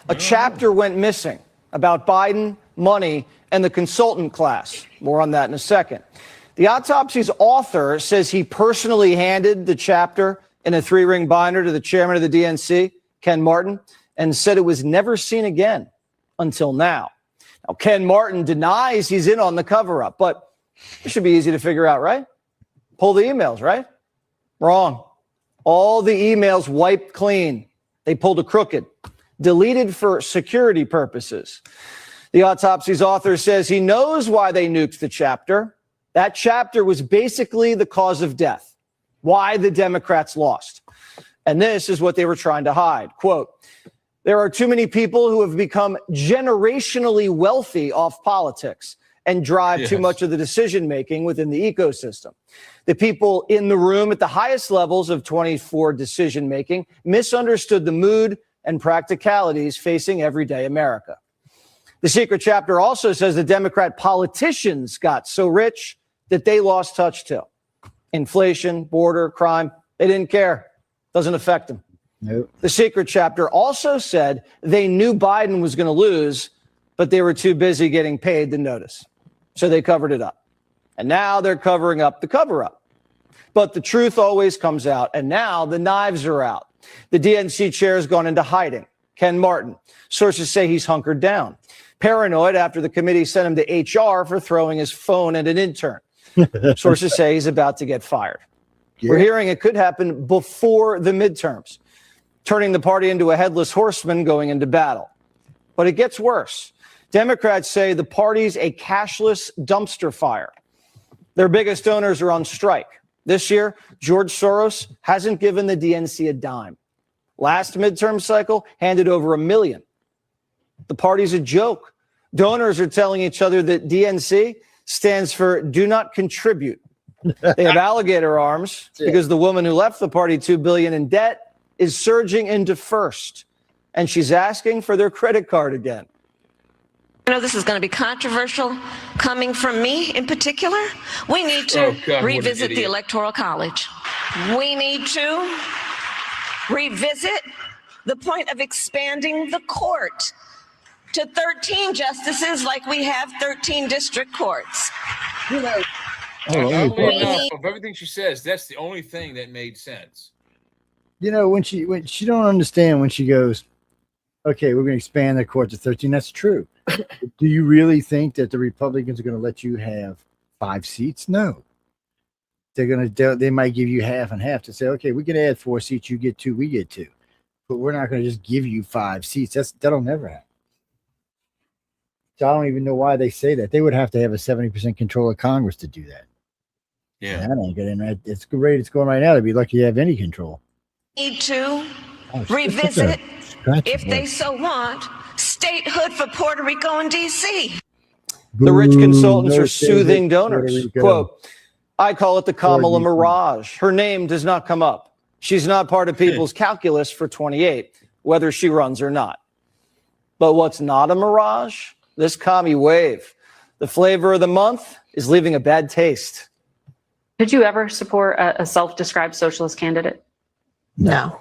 A chapter went missing about Biden, money, and the consultant class. More on that in a second. The autopsy's author says he personally handed the chapter in a 3-ring binder to the chairman of the DNC, Ken Martin, and said it was never seen again until now. Now, Ken Martin denies he's in on the cover-up, but it should be easy to figure out, right? Pull the emails, right? Wrong. All the emails wiped clean. They pulled a crooked, deleted for security purposes. The autopsy's author says he knows why they nuked the chapter. That chapter was basically the cause of death, why the Democrats lost. And this is what they were trying to hide. Quote, there are too many people who have become generationally wealthy off politics and drive too much of the decision-making within the ecosystem. The people in the room at the highest levels of 24 decision-making misunderstood the mood and practicalities facing everyday America. The secret chapter also says the Democrat politicians got so rich that they lost touch too. Inflation, border, crime, they didn't care. Doesn't affect them. Nope. The secret chapter also said they knew Biden was going to lose, but they were too busy getting paid to notice. So they covered it up. And now they're covering up the cover-up. But the truth always comes out, and now the knives are out. The DNC chair has gone into hiding. Ken Martin. Sources say he's hunkered down. Paranoid after the committee sent him to HR for throwing his phone at an intern. Sources say he's about to get fired. Yeah. We're hearing it could happen before the midterms, turning the party into a headless horseman going into battle. But it gets worse. Democrats say the party's a cashless dumpster fire. Their biggest donors are on strike. This year, George Soros hasn't given the DNC a dime. Last midterm cycle handed over $1 million. The party's a joke. Donors are telling each other that DNC stands for do not contribute. They have alligator arms because the woman who left the party $2 billion in debt is surging into first, and she's asking for their credit card again. I know this is going to be controversial coming from me in particular. We need to revisit the Electoral College. We need to revisit the point of expanding the court to 13 justices like we have 13 district courts. You know, of everything she says, that's the only thing that made sense. You know, when she don't understand when she goes, okay, we're going to expand the court to 13. That's true. Do you really think that the Republicans are going to let you have 5 seats? No. They might give you half and half to say, okay, we can add 4 seats. You get 2, we get 2. But we're not going to just give you 5 seats. That'll never happen. So I don't even know why they say that. They would have to have a 70% control of Congress to do that. Yeah. That ain't good. And it's great. It's going right now. They'd be lucky to have any control. Need to revisit, if they so want, statehood for Puerto Rico and D.C. The rich consultants are soothing donors. Quote, I call it the Kamala mirage. Her name does not come up. She's not part of people's calculus for 28, whether she runs or not. But what's not a mirage? This commie wave. The flavor of the month is leaving a bad taste. Could you ever support a self-described socialist candidate? No.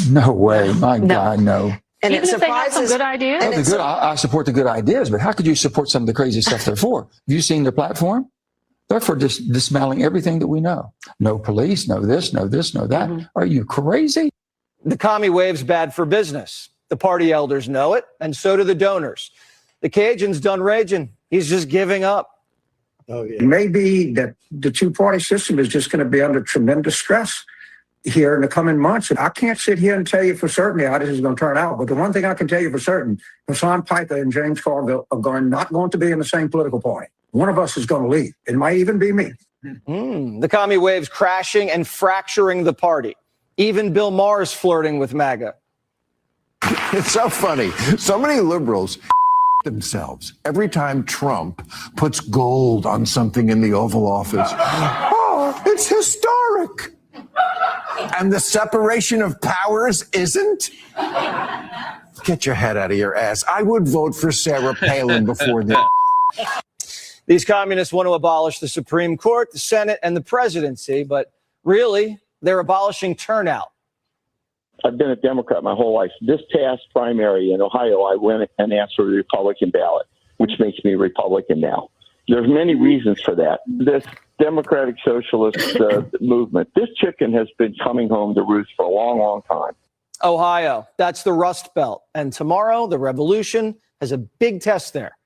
No way. My God, no. And even if they have some good ideas? I support the good ideas, but how could you support some of the crazy stuff they're for? Have you seen their platform? They're for dismantling everything that we know. No police, no this, no this, no that. Mm-hmm. Are you crazy? The commie wave's bad for business. The party elders know it, and so do the donors. The Cajun's done raging. He's just giving up. Oh, yeah. It may be that the two-party system is just going to be under tremendous stress here in the coming months. And I can't sit here and tell you for certain how this is going to turn out. But the one thing I can tell you for certain, Hassan Piper and James Carville are not going to be in the same political party. One of us is going to leave. It might even be me. The commie wave's crashing and fracturing the party. Even Bill Maher's flirting with MAGA. It's so funny. So many liberals themselves every time Trump puts gold on something in the Oval Office. Oh, it's historic. And the separation of powers isn't? Get your head out of your ass. I would vote for Sarah Palin before this. These communists want to abolish the Supreme Court, the Senate, and the presidency, but really, they're abolishing turnout. I've been a Democrat my whole life. This past primary in Ohio, I went and asked for the Republican ballot, which makes me a Republican now. There's many reasons for that. This Democratic Socialist movement, this chicken has been coming home to roost for a long, long time. Ohio, that's the Rust Belt. And tomorrow, the revolution has a big test there.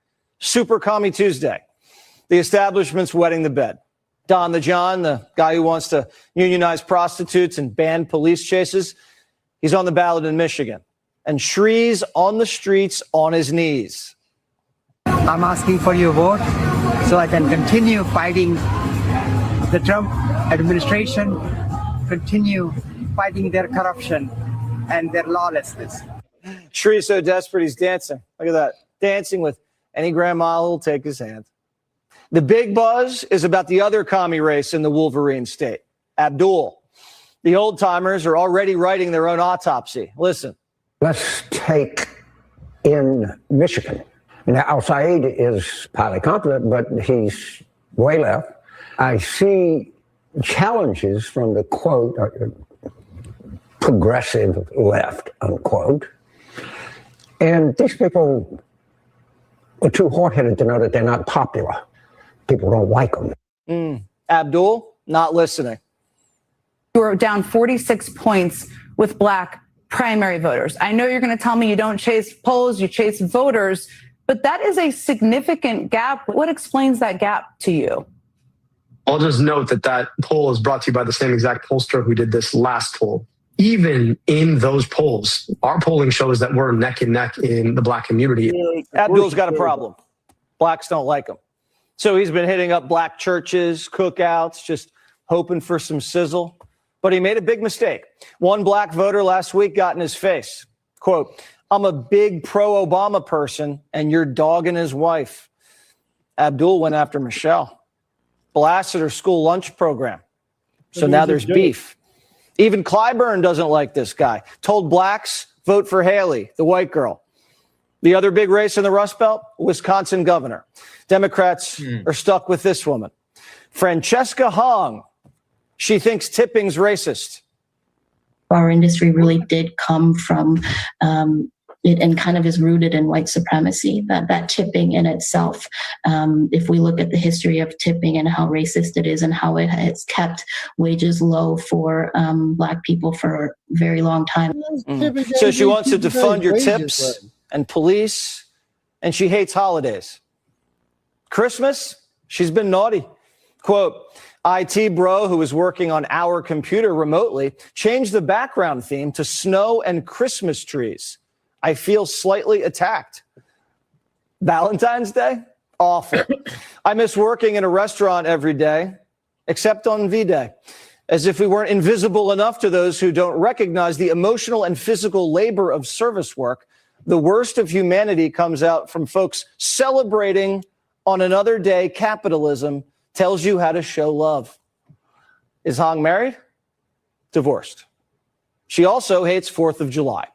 Super Commie Tuesday. The establishment's wetting the bed. Don the John, the guy who wants to unionize prostitutes and ban police chases, he's on the ballot in Michigan. And Shree's on the streets on his knees. I'm asking for your vote so I can continue fighting the Trump administration, continue fighting their corruption and their lawlessness. Shree's so desperate he's dancing. Look at that. Dancing with any grandma who'll take his hand. The big buzz is about the other commie race in the Wolverine state, Abdul. The old timers are already writing their own autopsy. Listen. Let's take in Michigan. Now, Al-Said is highly competent, but he's way left. I see challenges from the, quote, progressive left, unquote. And these people are too hard-headed to know that they're not popular. People don't like them. Abdul, not listening. You were down 46 points with black primary voters. I know you're going to tell me you don't chase polls, you chase voters, but that is a significant gap. What explains that gap to you? I'll just note that poll is brought to you by the same exact pollster who did this last poll. even in those polls, our polling shows that we're neck and neck in the black community. Abdul's got a problem. Blacks don't like him. So he's been hitting up black churches, cookouts, just hoping for some sizzle. But he made a big mistake. One black voter last week got in his face. Quote, "I'm a big pro-Obama person, and you're dogging his wife." Abdul went after Michelle, blasted her school lunch program. So now there's beef. Even Clyburn doesn't like this guy. Told blacks, vote for Haley, the white girl. The other big race in the Rust Belt, Wisconsin governor. Democrats are stuck with this woman, Francesca Hong. She thinks tipping's racist. Our industry really did come from it, and kind of is rooted in white supremacy, that tipping in itself. If we look at the history of tipping and how racist it is and how it has kept wages low for black people for a very long time. So she wants to defund your tips and police, and she hates holidays. Christmas, she's been naughty. Quote, IT bro who was working on our computer remotely changed the background theme to snow and Christmas trees. I feel slightly attacked. Valentine's Day? Awful. I miss working in a restaurant every day, except on V-Day, as if we weren't invisible enough to those who don't recognize the emotional and physical labor of service work. The worst of humanity comes out from folks celebrating on another day. Capitalism tells you how to show love. Is Hong married? Divorced. She also hates 4th of July.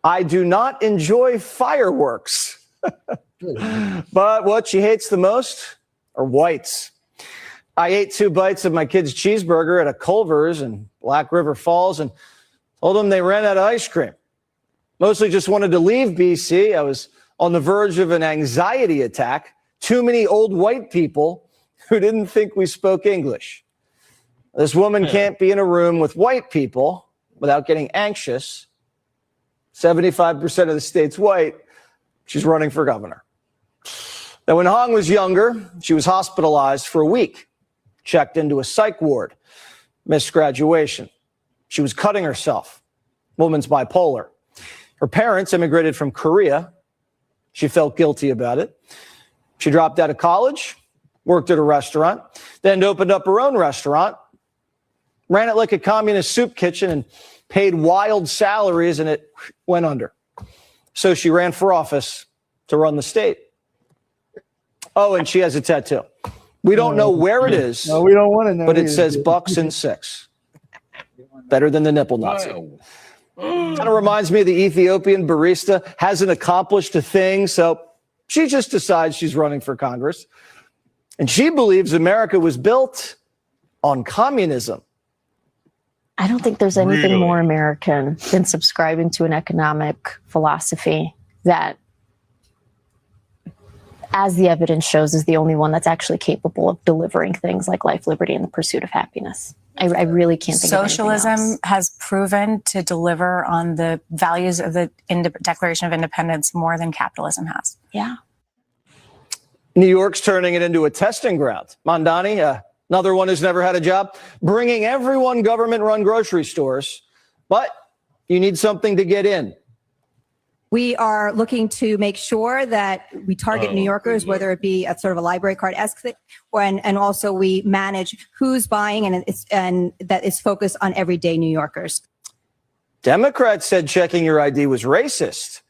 I do not enjoy fireworks. But what she hates the most are whites. I ate 2 bites of my kid's cheeseburger at a Culver's in Black River Falls and told them they ran out of ice cream. Mostly just wanted to leave BC. I was on the verge of an anxiety attack. Too many old white people who didn't think we spoke English. This woman can't be in a room with white people without getting anxious. 75% of the state's white. She's running for governor. Now, when Hong was younger, she was hospitalized for a week, checked into a psych ward, missed graduation. She was cutting herself. Woman's bipolar. Her parents immigrated from Korea. She felt guilty about it. She dropped out of college, worked at a restaurant, then opened up her own restaurant, ran it like a communist soup kitchen, and paid wild salaries, and it went under. So she ran for office to run the state. Oh, and she has a tattoo. We don't know where it is. No, we don't want to know. But it says bucks and 6. Better than the nipple Nazi. Kind of reminds me of the Ethiopian barista. Hasn't accomplished a thing, so she just decides she's running for Congress. And she believes America was built on communism. I don't think there's anything more American than subscribing to an economic philosophy that, as the evidence shows, is the only one that's actually capable of delivering things like life, liberty, and the pursuit of happiness. I really can't think of anything else. Socialism has proven to deliver on the values of the Declaration of Independence more than capitalism has. Yeah. New York's turning it into a testing ground. Mondani, another one who's never had a job, bringing everyone government-run grocery stores, but you need something to get in. We are looking to make sure that we target New Yorkers, whether it be a sort of a library card-esque thing, and also we manage who's buying, and that is focused on everyday New Yorkers. Democrats said checking your ID was racist,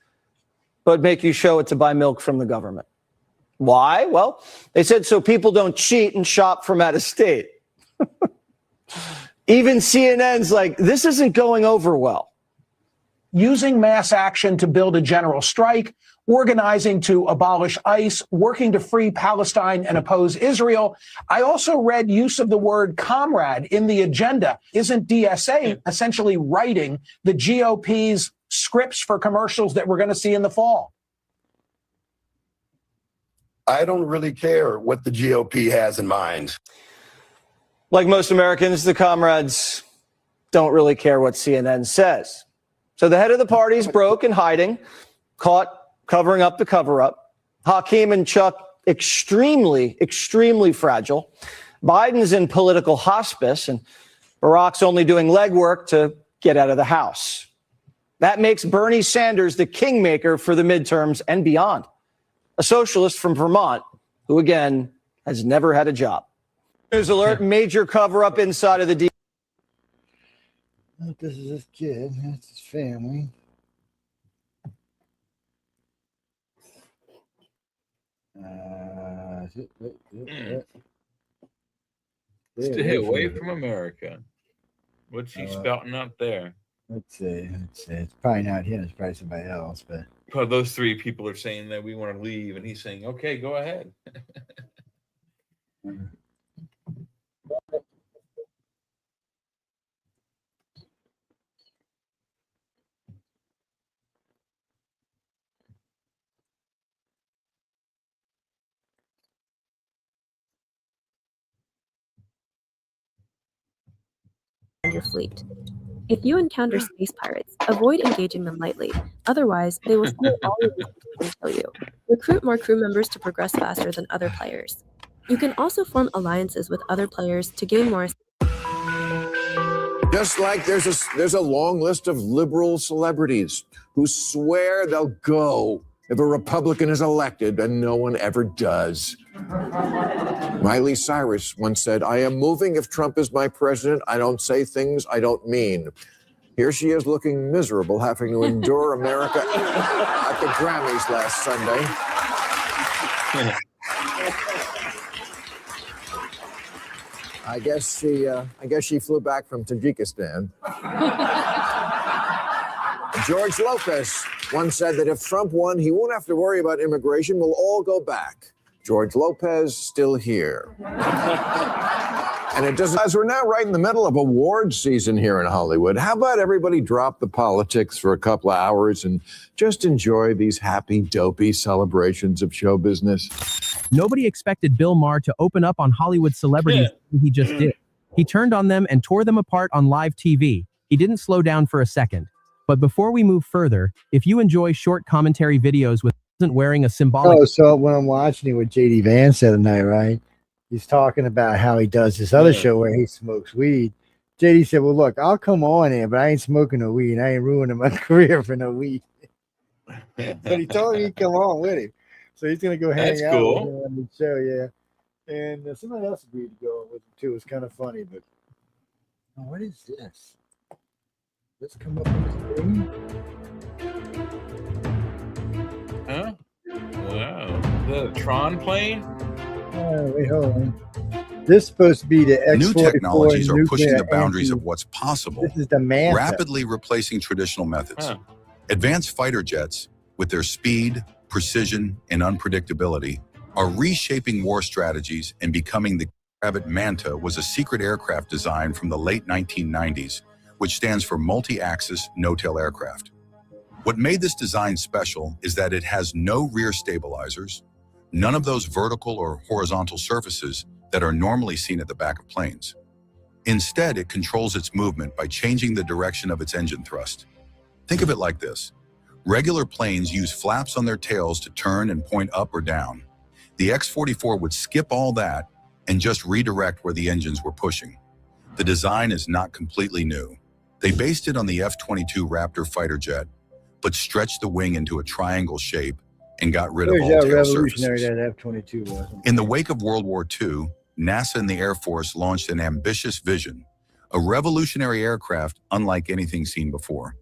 but make you show it to buy milk from the government. Why? Well, they said so people don't cheat and shop from out of state. Even CNN's like, this isn't going over well. Using mass action to build a general strike, organizing to abolish ICE, working to free Palestine and oppose Israel. I also read use of the word comrade in the agenda. Isn't DSA essentially writing the GOP's scripts for commercials that we're going to see in the fall? I don't really care what the GOP has in mind. Like most Americans, the comrades don't really care what CNN says. So the head of the party's broke and hiding, caught covering up the cover-up. Hakeem and Chuck, extremely, extremely fragile. Biden's in political hospice, and Barack's only doing legwork to get out of the House. That makes Bernie Sanders the kingmaker for the midterms and beyond. A socialist from Vermont who, again, has never had a job. News alert, major cover-up inside of the This is his kid. That's his family. Stay away from America. What's he spouting out there? Let's see. It's probably not him. It's probably somebody else. But well, those three people are saying that we want to leave, and he's saying, "Okay, go ahead." Your fleet. If you encounter space pirates, avoid engaging them lightly. Otherwise, they will steal all your resources and kill you. Recruit more crew members to progress faster than other players. You can also form alliances with other players to gain more. Just like there's a long list of liberal celebrities who swear they'll go if a Republican is elected, and no one ever does. Miley Cyrus once said, "I am moving if Trump is my president. I don't say things I don't mean." Here she is looking miserable, having to endure America at the Grammys last Sunday. I guess she flew back from Tajikistan. George Lopez once said that if Trump won, he won't have to worry about immigration. We'll all go back. George Lopez still here. And it doesn't, as we're now right in the middle of awards season here in Hollywood, how about everybody drop the politics for a couple of hours and just enjoy these happy, dopey celebrations of show business? Nobody expected Bill Maher to open up on Hollywood celebrities. He just did. He turned on them and tore them apart on live TV. He didn't slow down for a second. But before we move further, if you enjoy short commentary videos with wearing a symbolic... Oh, so when I'm watching it with J.D. Vance the other night, right? He's talking about how he does this other show where he smokes weed. J.D. said, well, look, I'll come on here, but I ain't smoking no weed. I ain't ruining my career for no weed. But he told me he'd come on with him. So he's going to go hang out with him on the show, yeah. And somebody else agreed to go with him, too. It's kind of funny, but... Oh, what is this? Let's come up on the screen. Huh? Wow. The Tron plane? Oh, wait, hold on. This is supposed to be the X-44 New technologies are pushing the boundaries anti- of what's possible, This is the Manta. rapidly replacing traditional methods. Advanced fighter jets, with their speed, precision, and unpredictability, are reshaping war strategies and becoming the Rabbit Manta was a secret aircraft design from the late 1990s, which stands for Multi-Axis No-Tail Aircraft. What made this design special is that it has no rear stabilizers, none of those vertical or horizontal surfaces that are normally seen at the back of planes. Instead, it controls its movement by changing the direction of its engine thrust. Think of it like this. Regular planes use flaps on their tails to turn and point up or down. The X-44 would skip all that and just redirect where the engines were pushing. The design is not completely new. They based it on the F-22 Raptor fighter jet, but stretched the wing into a triangle shape and got rid of all tail revolutionary surfaces. that F-22 was. In the wake of World War II, NASA and the Air Force launched an ambitious vision, a revolutionary aircraft unlike anything seen before.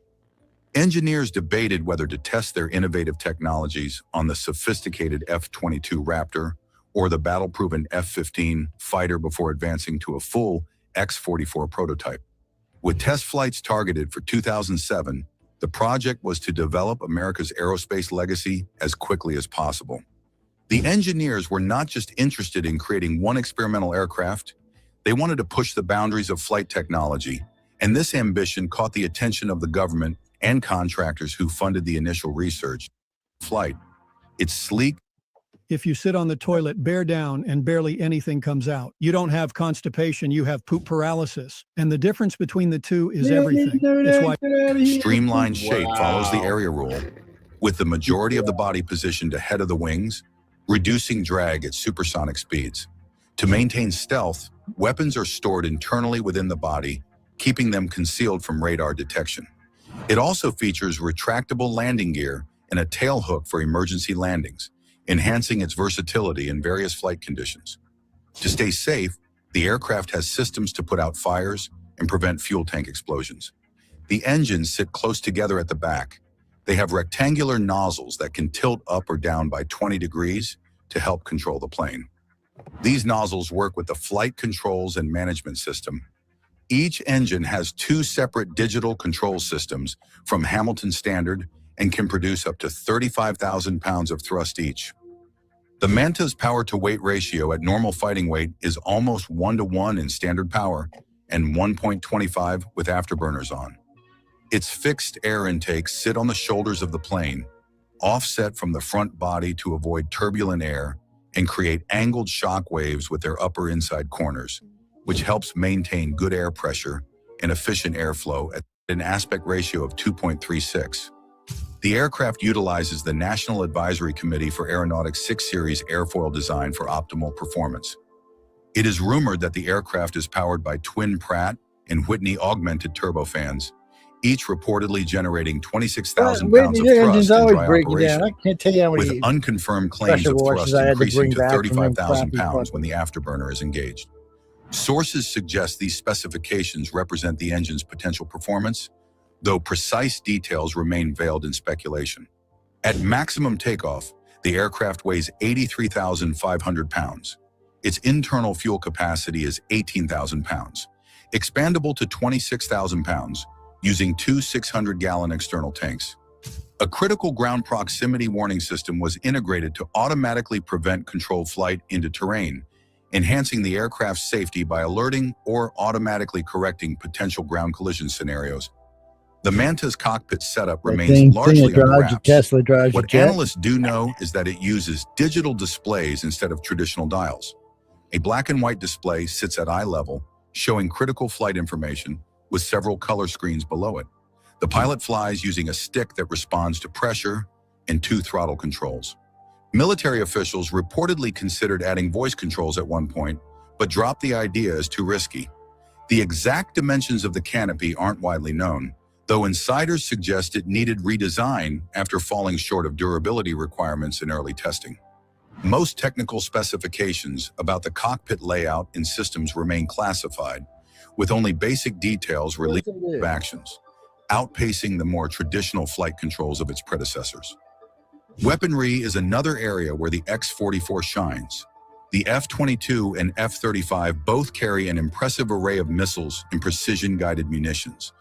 Engineers debated whether to test their innovative technologies on the sophisticated F-22 Raptor or the battle-proven F-15 fighter before advancing to a full X-44 prototype. With test flights targeted for 2007, the project was to develop America's aerospace legacy as quickly as possible. The engineers were not just interested in creating one experimental aircraft, they wanted to push the boundaries of flight technology, and this ambition caught the attention of the government and contractors who funded the initial research. Flight. It's sleek. If you sit on the toilet, bear down, and barely anything comes out. You don't have constipation, you have poop paralysis. And the difference between the two is everything. It's why Streamlined shape follows the area rule, with the majority of the body positioned ahead of the wings, reducing drag at supersonic speeds. To maintain stealth, weapons are stored internally within the body, keeping them concealed from radar detection. It also features retractable landing gear and a tail hook for emergency landings, enhancing its versatility in various flight conditions. To stay safe, the aircraft has systems to put out fires and prevent fuel tank explosions. The engines sit close together at the back. They have rectangular nozzles that can tilt up or down by 20 degrees to help control the plane. These nozzles work with the flight controls and management system. Each engine has 2 separate digital control systems from Hamilton Standard and can produce up to 35,000 pounds of thrust each. The Manta's power-to-weight ratio at normal fighting weight is almost 1-to-1 in standard power and 1.25 with afterburners on. Its fixed air intakes sit on the shoulders of the plane, offset from the front body to avoid turbulent air and create angled shock waves with their upper inside corners, which helps maintain good air pressure and efficient airflow at an aspect ratio of 2.36. The aircraft utilizes the National Advisory Committee for Aeronautics 6 Series airfoil design for optimal performance. It is rumored that the aircraft is powered by twin Pratt and Whitney augmented turbofans, each reportedly generating 26,000 pounds of thrust in dry operation, I can't tell you how many with unconfirmed claims of thrust increasing to 35,000 pounds when the afterburner is engaged. Sources suggest these specifications represent the engine's potential performance, though precise details remain veiled in speculation. At maximum takeoff, the aircraft weighs 83,500 pounds. Its internal fuel capacity is 18,000 pounds, expandable to 26,000 pounds, using 2 600-gallon external tanks. A critical ground proximity warning system was integrated to automatically prevent controlled flight into terrain, enhancing the aircraft's safety by alerting or automatically correcting potential ground collision scenarios. The Manta's cockpit setup remains largely under wraps. What analysts do know is that it uses digital displays instead of traditional dials. A black and white display sits at eye level, showing critical flight information with several color screens below it. The pilot flies using a stick that responds to pressure and 2 throttle controls. Military officials reportedly considered adding voice controls at one point, but dropped the idea as too risky. The exact dimensions of the canopy aren't widely known, though insiders suggest it needed redesign after falling short of durability requirements in early testing. Most technical specifications about the cockpit layout and systems remain classified, with only basic details released of actions, outpacing the more traditional flight controls of its predecessors. Weaponry is another area where the X-44 shines. The F-22 and F-35 both carry an impressive array of missiles and precision-guided munitions,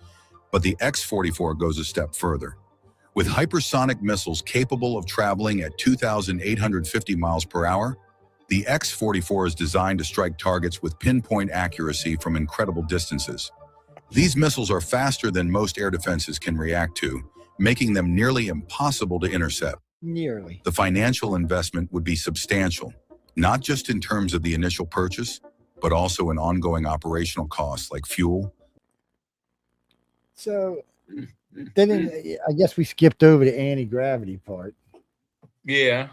but the X-44 goes a step further. With hypersonic missiles capable of traveling at 2,850 miles per hour, the X-44 is designed to strike targets with pinpoint accuracy from incredible distances. These missiles are faster than most air defenses can react to, making them nearly impossible to intercept. Nearly. The financial investment would be substantial, not just in terms of the initial purchase, but also in ongoing operational costs like fuel. So then I guess we skipped over the anti-gravity part. Yeah.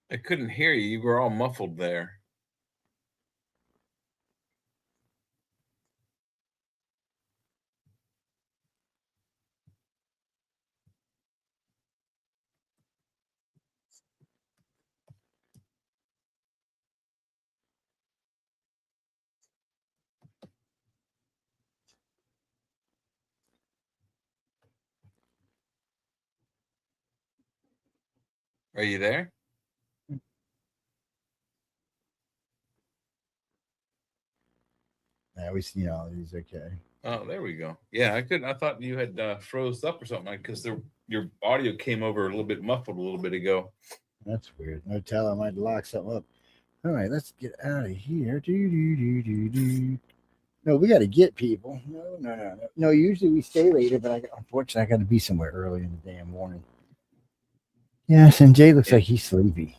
I couldn't hear you. You were all muffled there. Are you there? Yeah, we see all these. Okay. Oh, there we go. Yeah, I couldn't. I thought you had froze up or something because your audio came over a little bit muffled a little bit ago. That's weird. No tell, I might lock something up. All right, let's get out of here. No, we got to get people. No. Usually we stay later, but unfortunately I got to be somewhere early in the damn morning. Yes, and Jay looks like he's sleepy.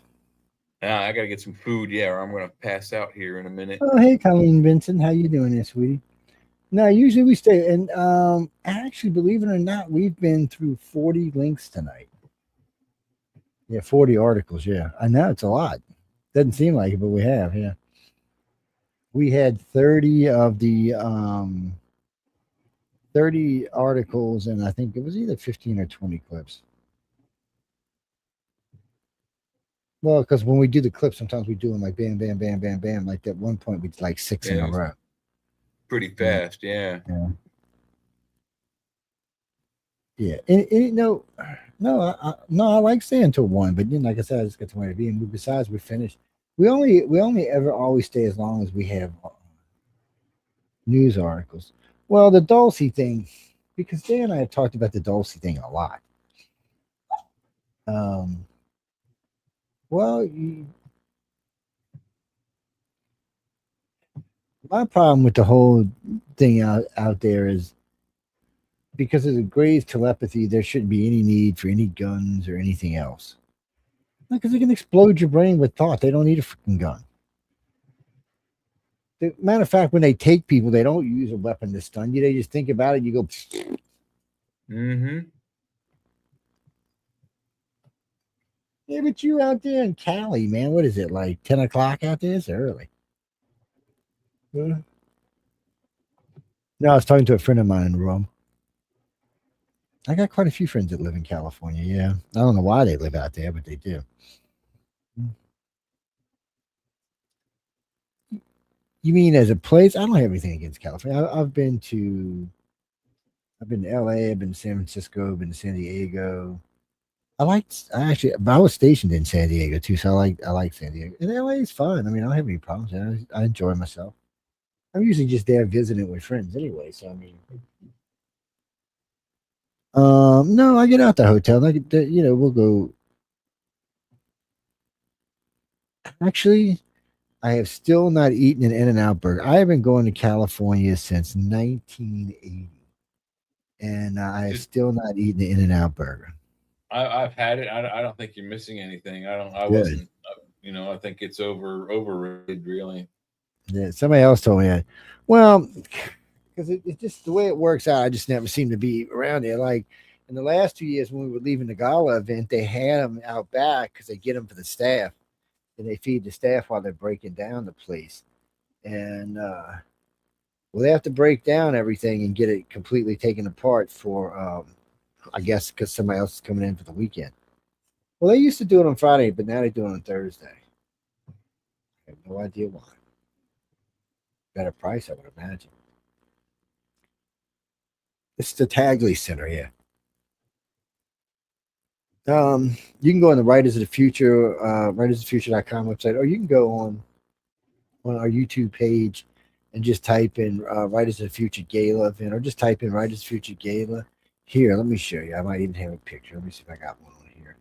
I got to get some food. Yeah, or I'm going to pass out here in a minute. Oh, hey, Colleen Vincent. How you doing there, sweetie? No, usually we stay. And actually, believe it or not, we've been through 40 links tonight. Yeah, 40 articles. Yeah, I know it's a lot. Doesn't seem like it, but we have. Yeah, we had 30 of the 30 articles, and I think it was either 15 or 20 clips. Well, because when we do the clips, sometimes we do them like bam, bam, bam, bam, bam. Like at one point, we did like 6 in a row. Pretty fast, yeah. Yeah, and no, I like staying until 1, but then, like I said, I just got to be. And besides, we're finished. We only ever always stay as long as we have news articles. Well, the Dulcie thing, because Dan and I have talked about the Dulcie thing a lot. Well, my problem with the whole thing out there is because of the grave telepathy, there shouldn't be any need for any guns or anything else. Because they can explode your brain with thought. They don't need a freaking gun. Matter of fact, when they take people, they don't use a weapon to stun you. They just think about it. You go. Mm-hmm. Yeah, but you out there in Cali, man. What is it, like 10 o'clock out there? It's early. Huh? No, I was talking to a friend of mine in Rome. I got quite a few friends that live in California. Yeah. I don't know why they live out there, but they do. You mean as a place? I don't have anything against California. I've been to LA, I've been to San Francisco, I've been to San Diego. I was stationed in San Diego too, so I like San Diego. And LA is fun. I mean, I don't have any problems. I enjoy myself. I'm usually just there visiting with friends anyway, so I mean. No, I get out the hotel. We'll go. Actually, I have still not eaten an In-N-Out burger. I have been going to California since 1980, and I have still not eaten an In-N-Out burger. I've had it. I don't think you're missing anything. I wasn't. I think it's overrated, really. Yeah, somebody else told me that. Well, because it's just the way it works out. I just never seem to be around there. Like in the last 2 years when we were leaving the gala event, they had them out back because they get them for the staff, and they feed the staff while they're breaking down the place. And they have to break down everything and get it completely taken apart for, I guess, because somebody else is coming in for the weekend. Well, they used to do it on Friday, but now they do it on Thursday. I have no idea why. Better price, I would imagine. It's the Tagley Center, yeah. You can go on the Writers of the Future, writersofthefuture.com website, or you can go on our YouTube page and just type in Writers of the Future Gala event, or just type in Writers of the Future Gala. Here, let me show you. I might even have a picture. Let me see if I got one on here.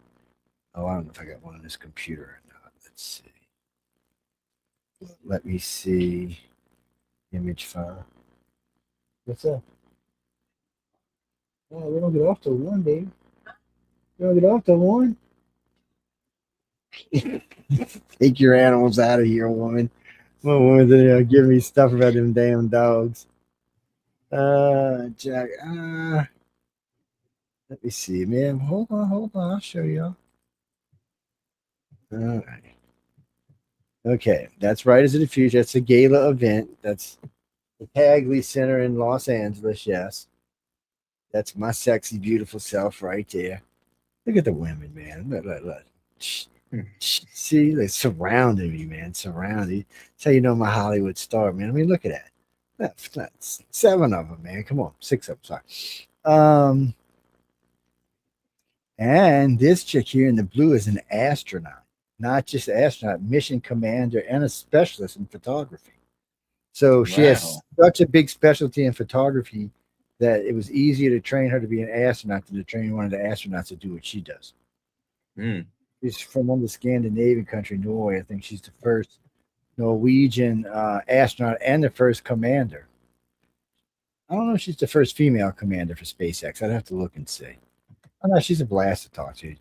Oh, I don't know if I got one on this computer or not. Let's see. Let me see. Image file. What's up? Oh, we don't get off till 1, baby. We don't get off till 1. Take your animals out of here, woman. My woman's in there giving me stuff about them damn dogs. Jack. Let me see, man. Hold on. I'll show y'all. All right. Okay, that's Writers of the Future. That's a gala event. That's the Tagley Center in Los Angeles. Yes, that's my sexy, beautiful self right there. Look at the women, man. Look. See, they're surrounding me, man. Surrounding. That's how you know I'm a Hollywood star, man. I mean, look at that. That's 7 of them, man. Come on, 6 of them. Sorry. And this chick here in the blue is an astronaut. Not just an astronaut, mission commander, and a specialist in photography. So she has such a big specialty in photography that it was easier to train her to be an astronaut than to train one of the astronauts to do what she does. She's from one of the Scandinavian country, Norway. I think she's the first Norwegian astronaut and the first commander. I don't know if she's the first female commander for SpaceX. I'd have to look and see. Oh, no, she's a blast to talk to.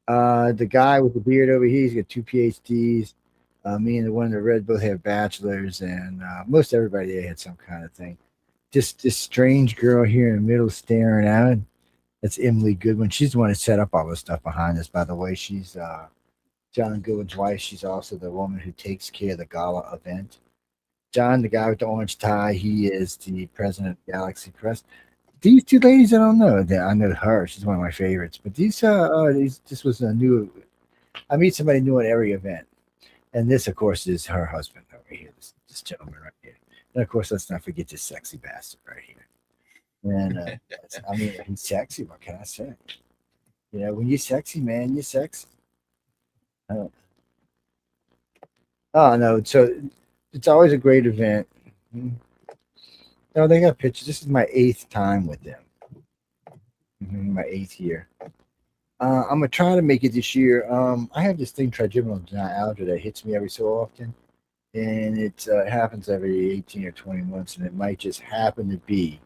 The guy with the beard over here, he's got 2 PhDs. Me and the one in the red both have bachelors, and most everybody there had some kind of thing. Just this strange girl here in the middle staring out. That's Emily Goodwin. She's the one that set up all this stuff behind us, by the way. She's John Goodwin's wife. She's also the woman who takes care of the gala event. John, the guy with the orange tie, he is the president of Galaxy Press. These two ladies, I don't know. I know her. She's one of my favorites. But this was a new. I meet somebody new at every event. And this, of course, is her husband over here, this gentleman right here. And, of course, let's not forget this sexy bastard right here. And, I mean, he's sexy. What can I say? You know, when you're sexy, man, you're sexy. Oh, no. So it's always a great event. No, they got pictures. This is my 8th time with them. My 8th year. I'm going to try to make it this year. I have this thing, trigeminal neuralgia, that hits me every so often. And it happens every 18 or 20 months. And it might just happen to be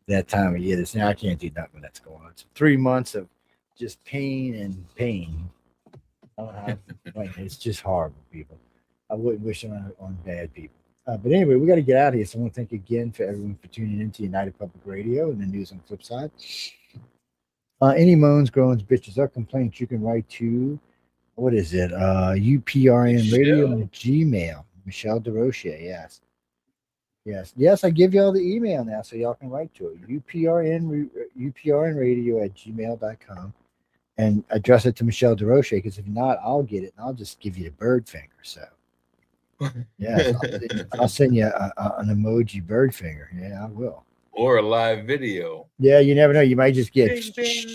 that time of year. Now I can't do nothing when that's going on. It's 3 months of just pain and pain. It's just horrible, people. I wouldn't wish it on bad people. But anyway, we got to get out of here. So I want to thank again for everyone for tuning in to United Public Radio and the news on the flip side. Any moans, groans, bitches, or complaints you can write to, what is it? UPRN Radio on Gmail. Michelle DeRoche, yes. Yes, I give y'all the email now so y'all can write to it. UPRN Radio at gmail.com. And address it to Michelle DeRoche, because if not, I'll get it and I'll just give you the bird finger. So, yeah, I'll send you an emoji bird finger. Yeah, I will. Or a live video. Yeah, you never know. You might just get, Bing, bing.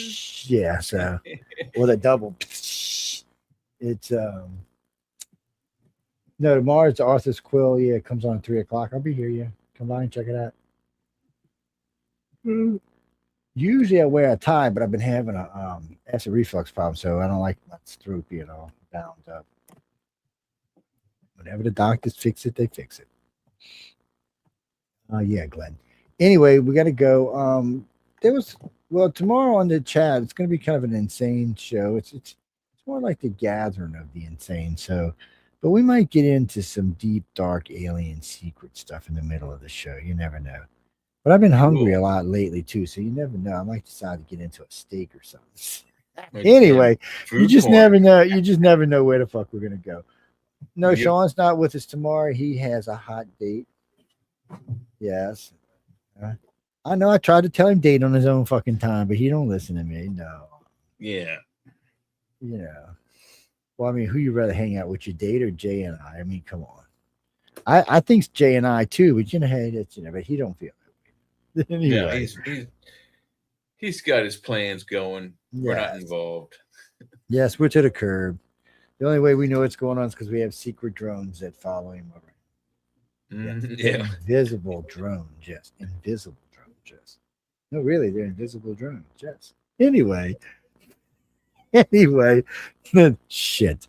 Yeah, so, with a double. It's, no, tomorrow's Arthur's Quill. Yeah, it comes on at 3:00. I'll be here. Yeah, come by and check it out. Usually I wear a tie, but I've been having a acid reflux problem, so I don't like my throat being all bound up. Whenever the doctors fix it, they fix it. Yeah, Glenn. Anyway, we got to go. Tomorrow on the chat, it's going to be kind of an insane show. It's more like the gathering of the insane. So, but we might get into some deep, dark alien secret stuff in the middle of the show. You never know. But I've been hungry a lot lately too, so you never know. I might decide to get into a steak or something. Anyway, you just never know. You just never know where the fuck we're gonna go. No, Sean's not with us tomorrow. He has a hot date. Yes, I know. I tried to tell him date on his own fucking time, but he don't listen to me. No. Yeah. You know. Well, I mean, who you rather hang out with, your date or Jay and I? I mean, come on. I think it's Jay and I too, but hey, that's but he don't feel. Anyway. Yeah, he's got his plans going. We're not involved. Yes, we're to the curb. The only way we know what's going on is because we have secret drones that follow him around. Yeah. Invisible drones, yes. Invisible drones, yes. No, really, they're invisible drones, yes. Anyway, shit.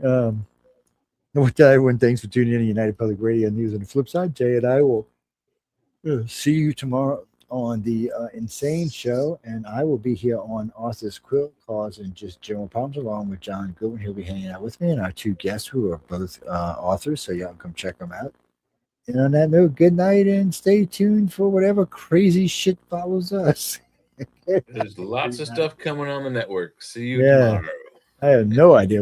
I want to tell everyone, thanks for tuning in to United Public Radio News on the flip side. Jay and I will see you tomorrow on the Insane Show, and I will be here on Arthur's Quill causing just general problems along with John Goodwin. He'll be hanging out with me and our two guests who are both authors, so y'all can come check them out. And on that note, good night and stay tuned for whatever crazy shit follows us. There's lots of stuff coming on the network. See you tomorrow. I have no idea.